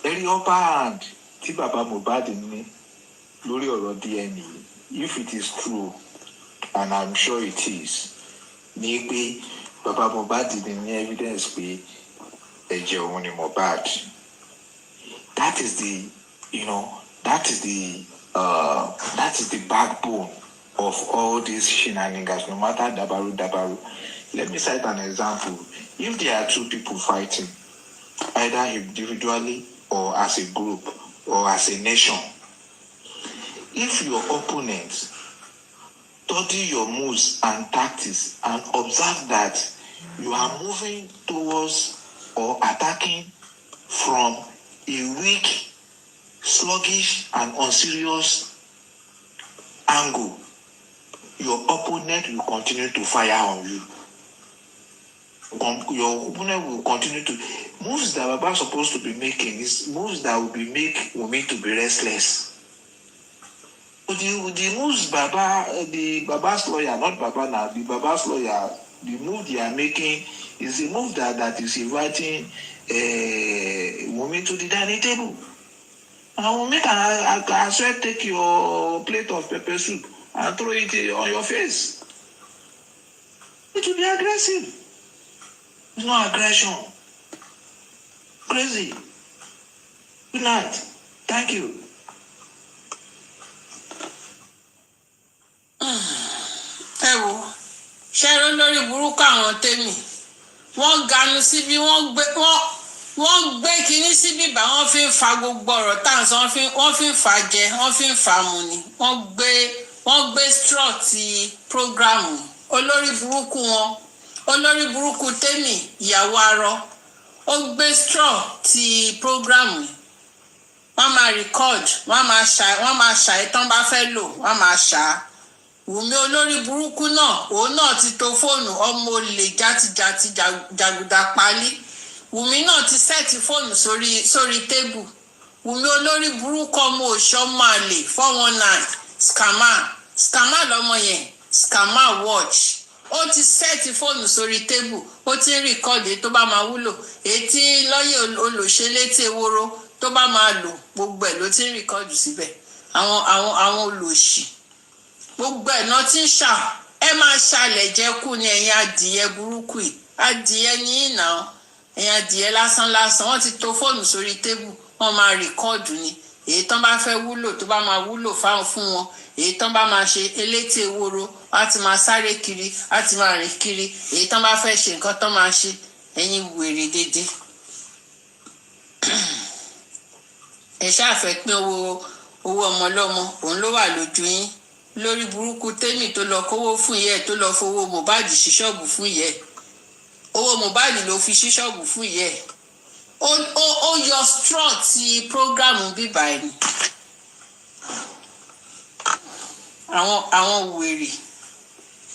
Speaker 4: Ẹ̀rí upper hand tí bàbá Mohbad ní lórí ọ̀rọ̀ DNA if it is true and I'm sure it is ní pé bàbá Mohbad ní evidence pé ẹ̀jẹ̀ òun ni Mohbad. That is the backbone of all these shenanigans, no matter dabaru. Let me cite an example. If there are two people fighting, either individually or as a group or as a nation, if your opponent study your moves and tactics and observe that you are moving towards or attacking from a weak, sluggish, and unserious angle, your opponent will continue to fire on you. Your opponent will continue to moves that Baba is supposed to be making is moves that will make Wummi to be restless. The moves the Baba's lawyer, not Baba now, the Baba's lawyer, the move they are making is a move that is inviting Wummi to the dining table. And Wummi can as well take your plate of pepper soup and throw it on your face. It will be aggressive. It's not aggression. Crazy. Good night. Thank you.
Speaker 2: Ẹ wo ṣẹ́rọ lórí burúkú àwọn tèmi wọ́n ganu síbi wọ́n gbé kinní síbi bá wọ́n fi ń fa gbogbo ọ̀rọ̀ tá à ń sọ wọ́n fi ń fa jẹ wọ́n fi ń fa mu ni wọ́n gbé straw ti programu olórí burúkú tèmi ìyàwó arọ ó gbé straw ti programu wọ́n máa record wọ́n máa ṣà tán bá fẹ́ lò wọ́n máa ṣà Wùmí olórí burúkú náà òun náà ti to fóònù ọmọ olè játijàti jàgùdà pálí Wùmí náà ti sẹ́ẹ̀tì fóònù sórí tébù Wùmí olórí burúkú ọmọ òṣọ́ máa lè 419 scammer lọmọ yẹn, scammer watch. Ó ti sẹ́ẹ̀tì fóònù sórí tébù, ó ti ń rìkọ́ọ̀dì tó bá máa wúlò, èyí tí lọ́yẹ̀ olóṣèlétí ewúro tó bá máa lò, gbogbo ẹ̀ ló ti ń rìkọ́ọ̀dù síbẹ̀. Àwọn olòṣì gbogbo ẹ̀ náà ti ń ṣà, ẹ máa ṣàlẹ̀ jẹ́kù ní ẹ̀yin adìyẹ burúkú yìí, adìyẹ ní ìnà ẹ̀yin adìyẹ lásán wọ́n ti to fóònù sórí tébù, wọ́n máa rìkọ́ọ̀dù ni, èyí tán bá fẹ́ wúlò tó bá máa wúlò fún wọn, èyí tán bá máa ṣe elétí ewúro á ti máa sáré kiri, á ti máa rìn kiri, èyí tán bá fẹ́ ṣe nǹkan tán máa ṣe, ẹ̀yin wèrè dédé. Ẹ ṣáà fẹ́ pín owó ọmọlọ́mọ, òun ló wà lójú yín. Lórí burúkú tèmi tó lọ kówó fún ìyẹ́ tó lọ fowó Mohbad sí ṣọ́ọ̀bù fún ìyẹ́, owó Mohbad ló fi sí ṣọ́ọ̀bù fún ìyẹ́, ó yọ straw ti prógrámù bíbá ẹni. Àwọn wèrè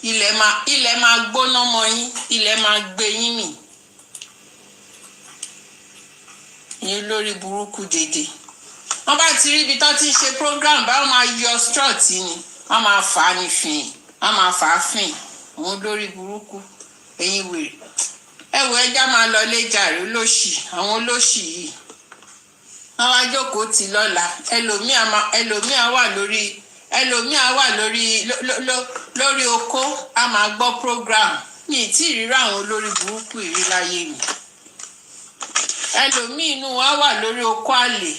Speaker 2: ilẹ̀ máa gbóná mọ́ yín, ilẹ̀ máa gbé yín mì, yín lórí burúkú dédé. Wọ́n bá ti rí ibi tó ti ń ṣe program báwọn máa yọ straw tí ni, wọ́n máa fà á ní fìn, wọ́n máa fà á fìn, òun lórí burúkú ẹ̀yin wèrè. Ẹ̀wọ̀ ẹja máa lọ lé jàre olóṣì, àwọn olóṣì yìí wọ́n wá jókòó tì lọ́la, ẹlòmíà wà lórí oko a máa gbọ́ program. Mi ì tí ì ríra àwọn olórí burúkú ìrí láyé mi. Ẹlòmíì inú wa wà lórí oko àlè,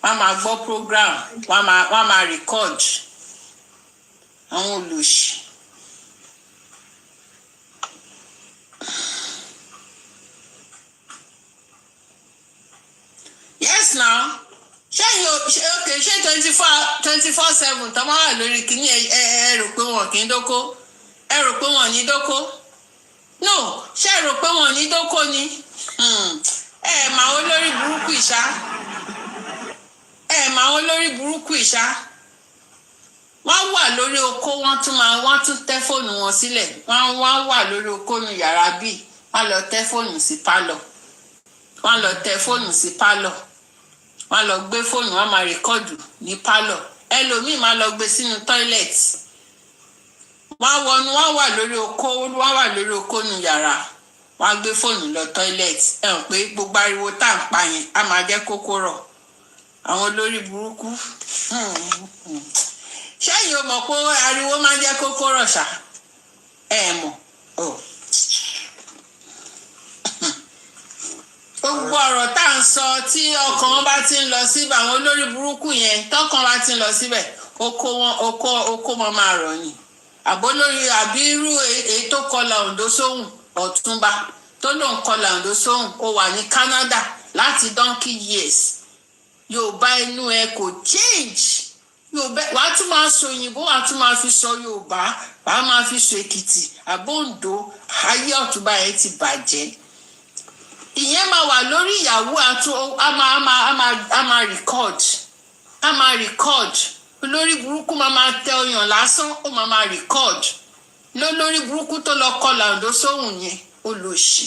Speaker 2: wọ́n máa gbọ́ program, wọ́n máa record. Àwọn olóṣì. Yes now. Ṣé 24/7 tó máa wà lórí kìíní ẹ rò pé wọn kì í dóko? Ẹ rò pé wọn ní dóko? No, ṣé ẹ rò pé wọn ní dóko ni? Ẹ mà wọn lórí burúkú ìṣá. Wọ́n wà lórí oko, wọ́n tún tẹ́ fóònù wọn sílẹ̀. Wọ́n wà lórí oko ní yàrá bíi, wọ́n lọ tẹ́ fóònù sí pálọ̀. Wọ́n lọ gbé fóònù, wọ́n máa rìkọ́ọ̀dù ní pálọ̀. Ẹlòmíì máa lọ gbé sínú tọ́ílẹ̀tì. Wọ́n wà lórí oko ní yàrá. Wọ́n á gbé fóònù lọ tọ́ílẹ̀tì. Ẹ hàn pé gbogbo ariwo tá à ń pa yẹn á máa jẹ́ kókó rọ̀. Àwọn olórí burúkú. Ṣé ẹ̀yin ò mọ̀ pé ariwo máa ń jẹ́ kókó rọ̀ ṣá? Ẹ mọ̀. Gbogbo ọ̀rọ̀ tá à ń sọ tí ọkàn wọn bá ti ń lọ síbẹ̀, àwọn olórí burúkú yẹn tọkàn bá ti ń lọ síbẹ̀, oko wọn máa rọ̀ ni. Àbí irú èyí tó kọlà Oǹdó sóhùn, Ọ̀túnba tó lòun kọlà Oǹdó sóhùn, ó wà ní Canada láti donkey years. Yorùbá inú ẹ kò change. Wàá tún máa sọ òyìnbó, wàá tún máa fi sọ Yorùbá, wàá máa fi sọ Èkìtì, àbóǹdó, ayé Ọ̀túnba yẹn ti bàjẹ́. Ìyẹn máa wà lórí ìyàwó a máa record. Olórí burúkú máa tẹ ọyàn lásán, ó máa record. Lórí burúkú tó lọ kọlà Oǹdó sóhùn yẹn, olóṣì.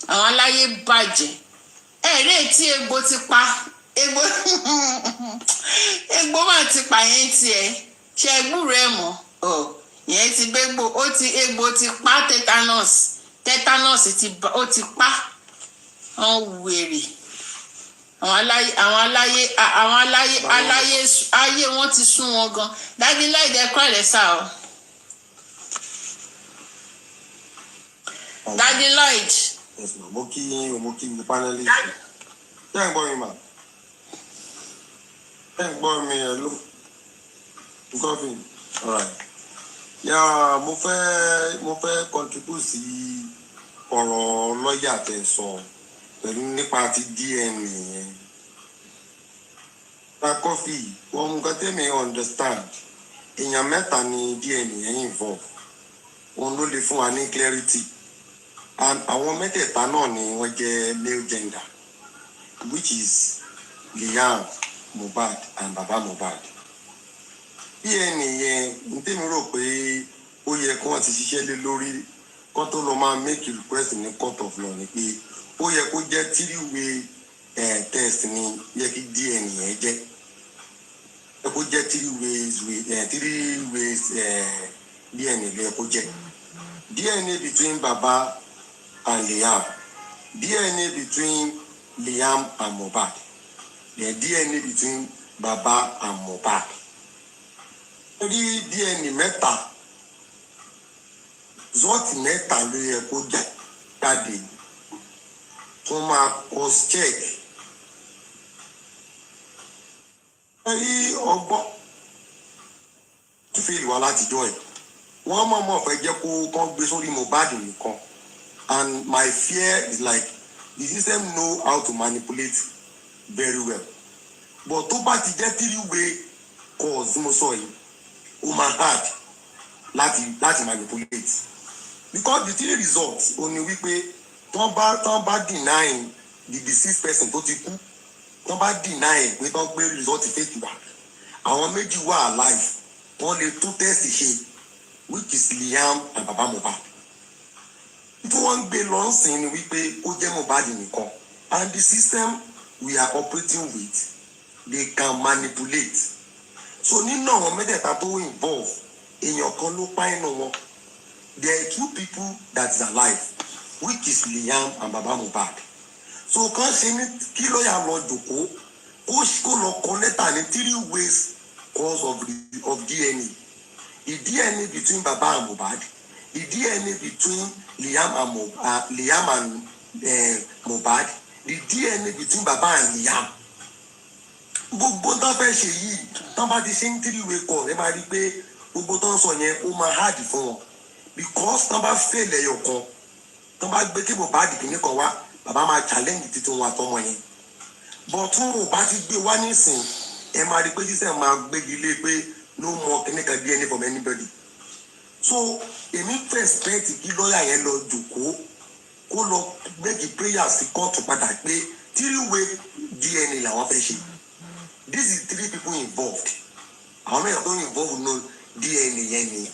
Speaker 2: Àwọn aláyé bàjẹ́. Ẹ̀rẹ́ tí egbò ti pa, egbò máa ti pa yẹn tiẹ̀. Ṣé ẹgbúrò ẹ̀ mọ́? Yẹn ti gbégbó, egbò ti pa tetanus ti pa. Àwọn wèrè, àwọn aláyé ayé wọn ti sún wọn gan. Daddy Lloyd ẹ kọ́ ẹ̀rẹ́ sá o. Daddy Lloyd.
Speaker 11: Yes ma, mo kí mi panelist. Ṣé ń gbọ́ mi ma? Ṣé ń gbọ́ mi ẹ̀ ló? Nǹkan fi. Alright. Mo fẹ́ contribute sí ọ̀rọ̀ lọ́ọ̀yà tẹ́ sọ. Pẹ̀lú nípa ti DNA yẹn. Kọfí, wọ́n mú kátẹ́mì understand. Èèyàn mẹ́ta ni DNA yẹn involve. Òun ló lè fún wa ní clarity. And àwọn mẹ́tẹ̀ẹ̀ta náà ni wọ́n jẹ́ male gender, which is Liam Mohbad and Baba Mohbad. DNA yẹn, ní tèmi rò pé ó yẹ kí wọ́n ti ṣiṣẹ́ lé lórí kó tó lọ máa make request ní court of law ni pé ó yẹ kó jẹ́ three-way test ni yẹ kí DNA yẹn jẹ́. kó jẹ́ three ways DNA ló yẹ kó jẹ́. DNA between Baba and Liam, DNA between Liam and Mohbad, then DNA between Baba and Mohbad. Rí DNA mẹ́ta, zọ́ọ̀tì mẹ́ta ló yẹ kó jáde tó máa cross check. Rí ọgbọ́n tó fi ìwà látijọ́ ẹ̀. Wọ́n mọ̀ fẹ́ jẹ́ kó kán gbé sórí Mohbad nìkan. And my fear is like the system know how to manipulate very well. But tó bá ti jẹ́ three-way cause mo sọ yìí, ó máa hard láti manipulate. Because the three results ó ní wípé tán bá deny the deceased person tó ti kú, tán bá deny pé tán gbé result fake wá, àwọn méjì wà alive, wọ́n lè tó test ṣe, which is Liam and Baba Mohbad. Tí wọ́n ń gbé lọ́nsìn ni wípé ó jẹ́ Mohbad nìkan. And the system we are operating with, they can manipulate. So nínú àwọn mẹ́tẹ̀ẹ̀ta tó involve, èèyàn kan ló pa inú wọn. There are two people that is alive, which is Liam and Baba Mohbad. So kan ṣe ní kí lọ́ọ̀yà lọ jòkó, kó lọ kọ lẹ́tà ní 3 ways cause of DNA. The DNA between Baba and Mohbad, the DNA between Liam and Mohbad, the DNA between Baba and Liam. Gbogbo tán fẹ́ ṣe yìí, tán bá ti ṣe ń 3-way call, ẹ máa rí pé gbogbo tán sọ yẹn ó máa hard fún wọn. Because tán bá fail ẹyọ kan, tán bá gbé kí Mohbad kìíní kan wá, bàbá máa challenge títí wọn àtọmọ yẹn. But tí wọn ò bá ti gbé wá nísìn, ẹ máa rí pé sísẹ máa gbégi lé pé no more kìíní kan DNA from anybody. So èmi fẹ́ expect kí lọ́ọ̀yà yẹn lọ jòkó kó lọ make prayer sí kóòtù padà pé 3-way DNA làwọn fẹ́ ṣe. This is 3 people involved. Àwọn mẹ́ta tó involve no DNA yẹn ni.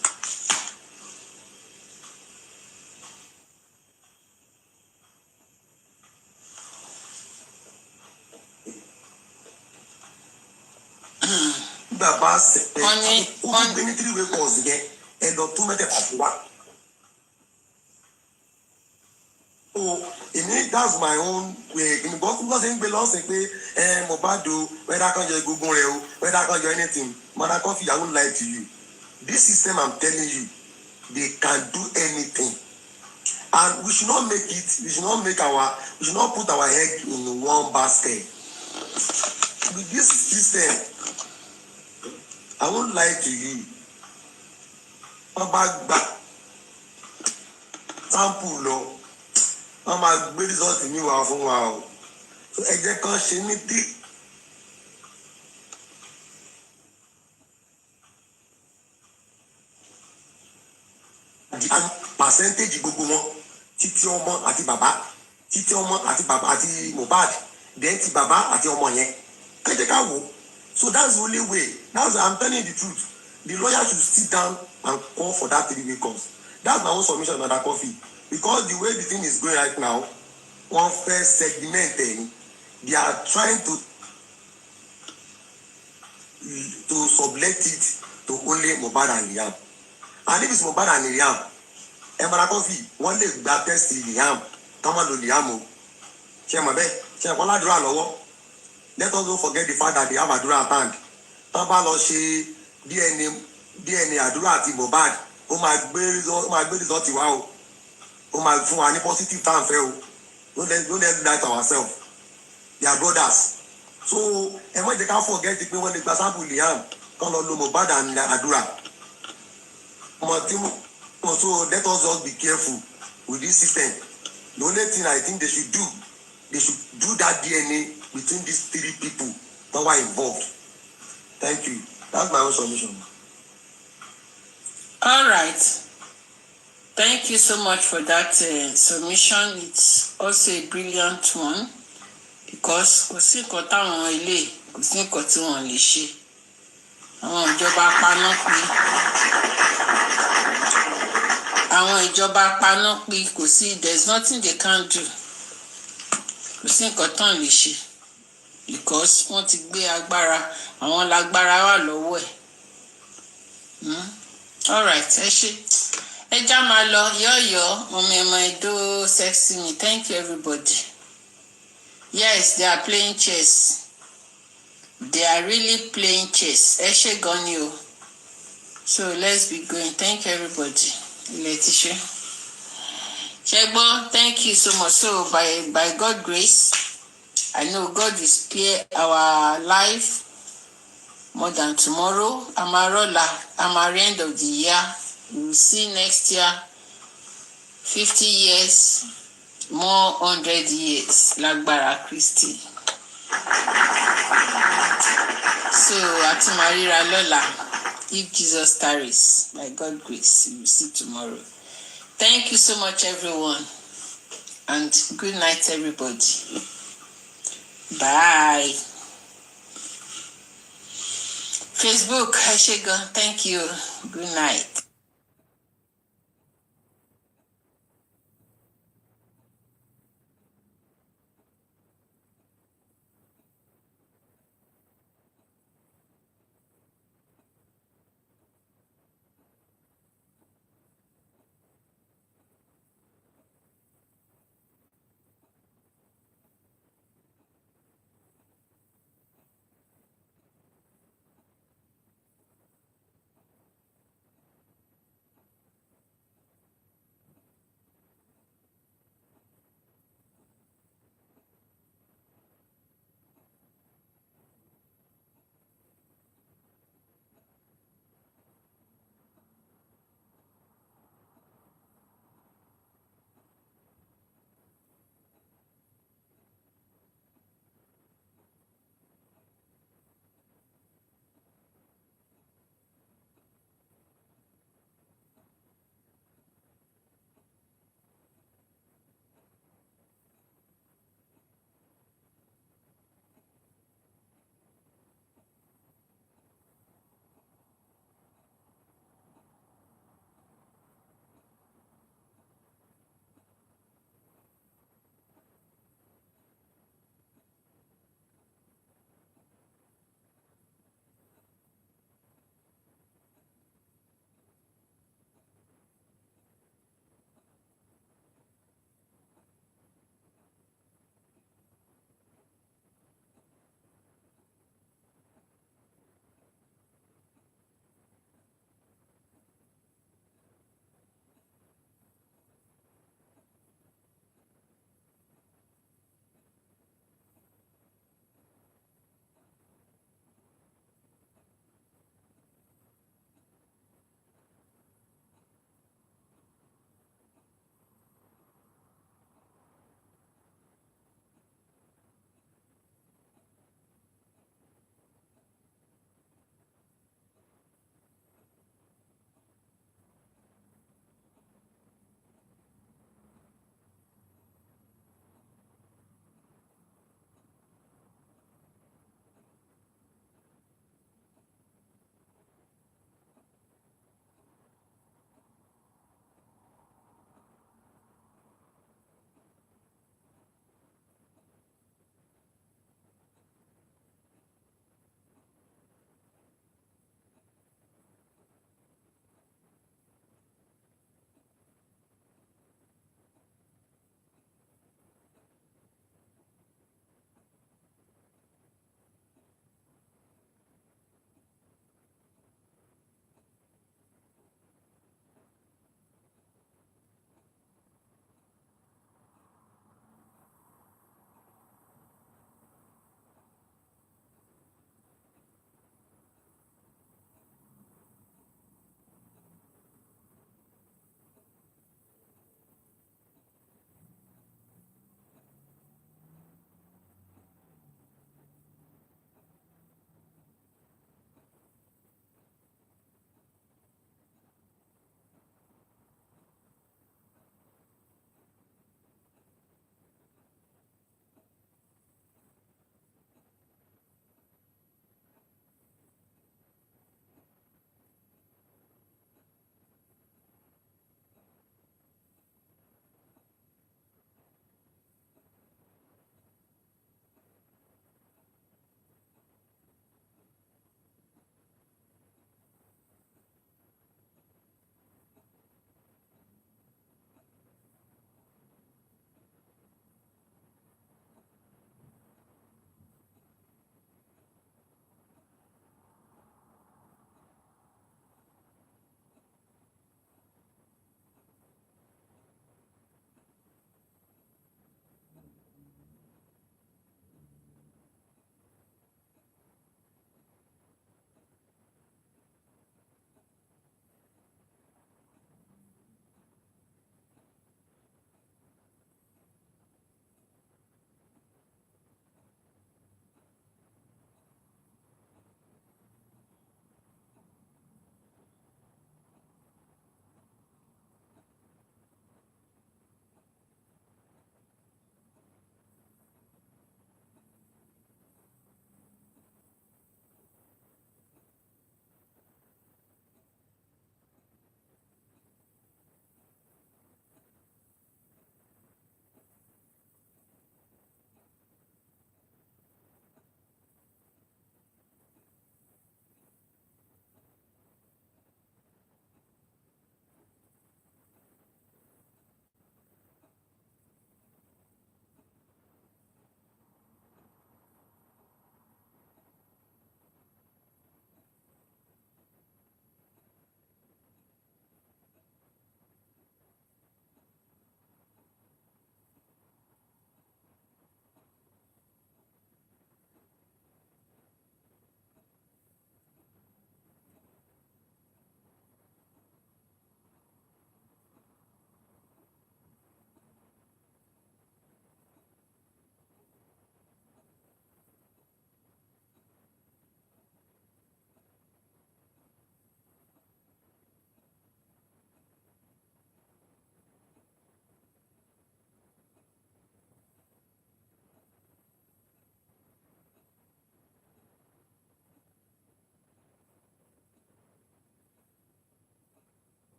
Speaker 11: Bàbá sẹ̀pẹ̀ ó gbé ní 3-way calls yẹn ẹ lọ tún mẹ́tẹ̀ẹ̀ta fún wa. So that's my own way. Because ṣe ń gbé lọ́sìn pé Mohbad o, whether kan jẹ egungun rẹ o, whether kan jẹ anything, Mother Coffee, I won't lie to you. This system I'm telling you, they can do anything. And we should not put our egg in one basket. With this system, I won't lie to you. Wọ́n bá gba sample lọ, wọ́n máa gbé result mi wá fún wa o. So ẹ jẹ́ kán ṣe ní percentage gbogbo wọn, títí ọmọ àti bàbá, títí ọmọ àti bàbá àti Mohbad, then ti bàbá àti ọmọ yẹn. Ẹ jẹ́ ká wò. So that's the only way. I'm telling you the truth. The lawyer should sit down and call for that 3-way calls. That's my own submission, Mother Coffee. Because the way the thing is going right now, one first segment, they are trying to sublet it to only Mohbad and Liam. And if it's Mohbad and Liam, Mother Coffee, one day that test Liam, come on to Liam. Let us don't forget the fact that they have Adura at hand. Tamba lọ ṣe DNA Adura àti Mohbad, ó máa gbé result wá o. Ó máa fún wa ní positive tá à ń fẹ́ o. Don't let lie to ourselves. They are brothers. So ẹ má jẹ́ ká forget pé wọ́n lè gba sample Liam kán lọ lo Mohbad and Adura. So let us just be careful with this system. The only thing I think they should do that DNA between these 3 people that were involved. Thank you. That's my own submission.
Speaker 2: All right. Thank you so much for that submission. It's also a brilliant one because kò sí nǹkan táwọn ilé kò sí nǹkan tí wọ́n lè ṣe. Àwọn ìjọba paná pé kò sí, there's nothing they can't do. Kò sí nǹkan tán lè ṣe. because wọ́n ti gbé agbára, àwọn lágbára wà lọ́wọ́ ẹ̀. Alright, ẹ ṣé. Ẹ já máa lọ yọ̀ọ̀yọ̀ ọmọ Edo sexy me. Thank you everybody. Yes, they are playing chess. They are really playing chess. Ẹ ṣé gan ni o. So let's be going. Thank you everybody. Ilẹ̀ ti ṣe. Ṣẹ́gbọ́n, thank you so much. So by God's grace, I know God will spare our life more than tomorrow. Amarola, end of the year. We will see next year 50 years, more 100 years. Lágbára Kristi. So àti Marira Lola, if Jesus tarries, by God's grace, we will see tomorrow. Thank you so much, everyone, and good night, everybody. Bye. Facebook, Hashigo, thank you. Good night.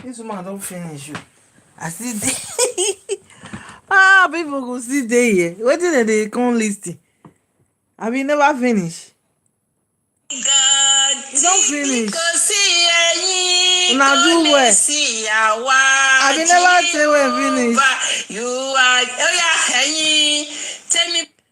Speaker 1: This woman don't finish you. I see dey. People go see dey here. Wetin dem dey come listing? Have you never finish?
Speaker 2: God,
Speaker 1: You don't finish.
Speaker 2: Una
Speaker 1: do well. Have you never say we finish?
Speaker 2: You are, oh yeah,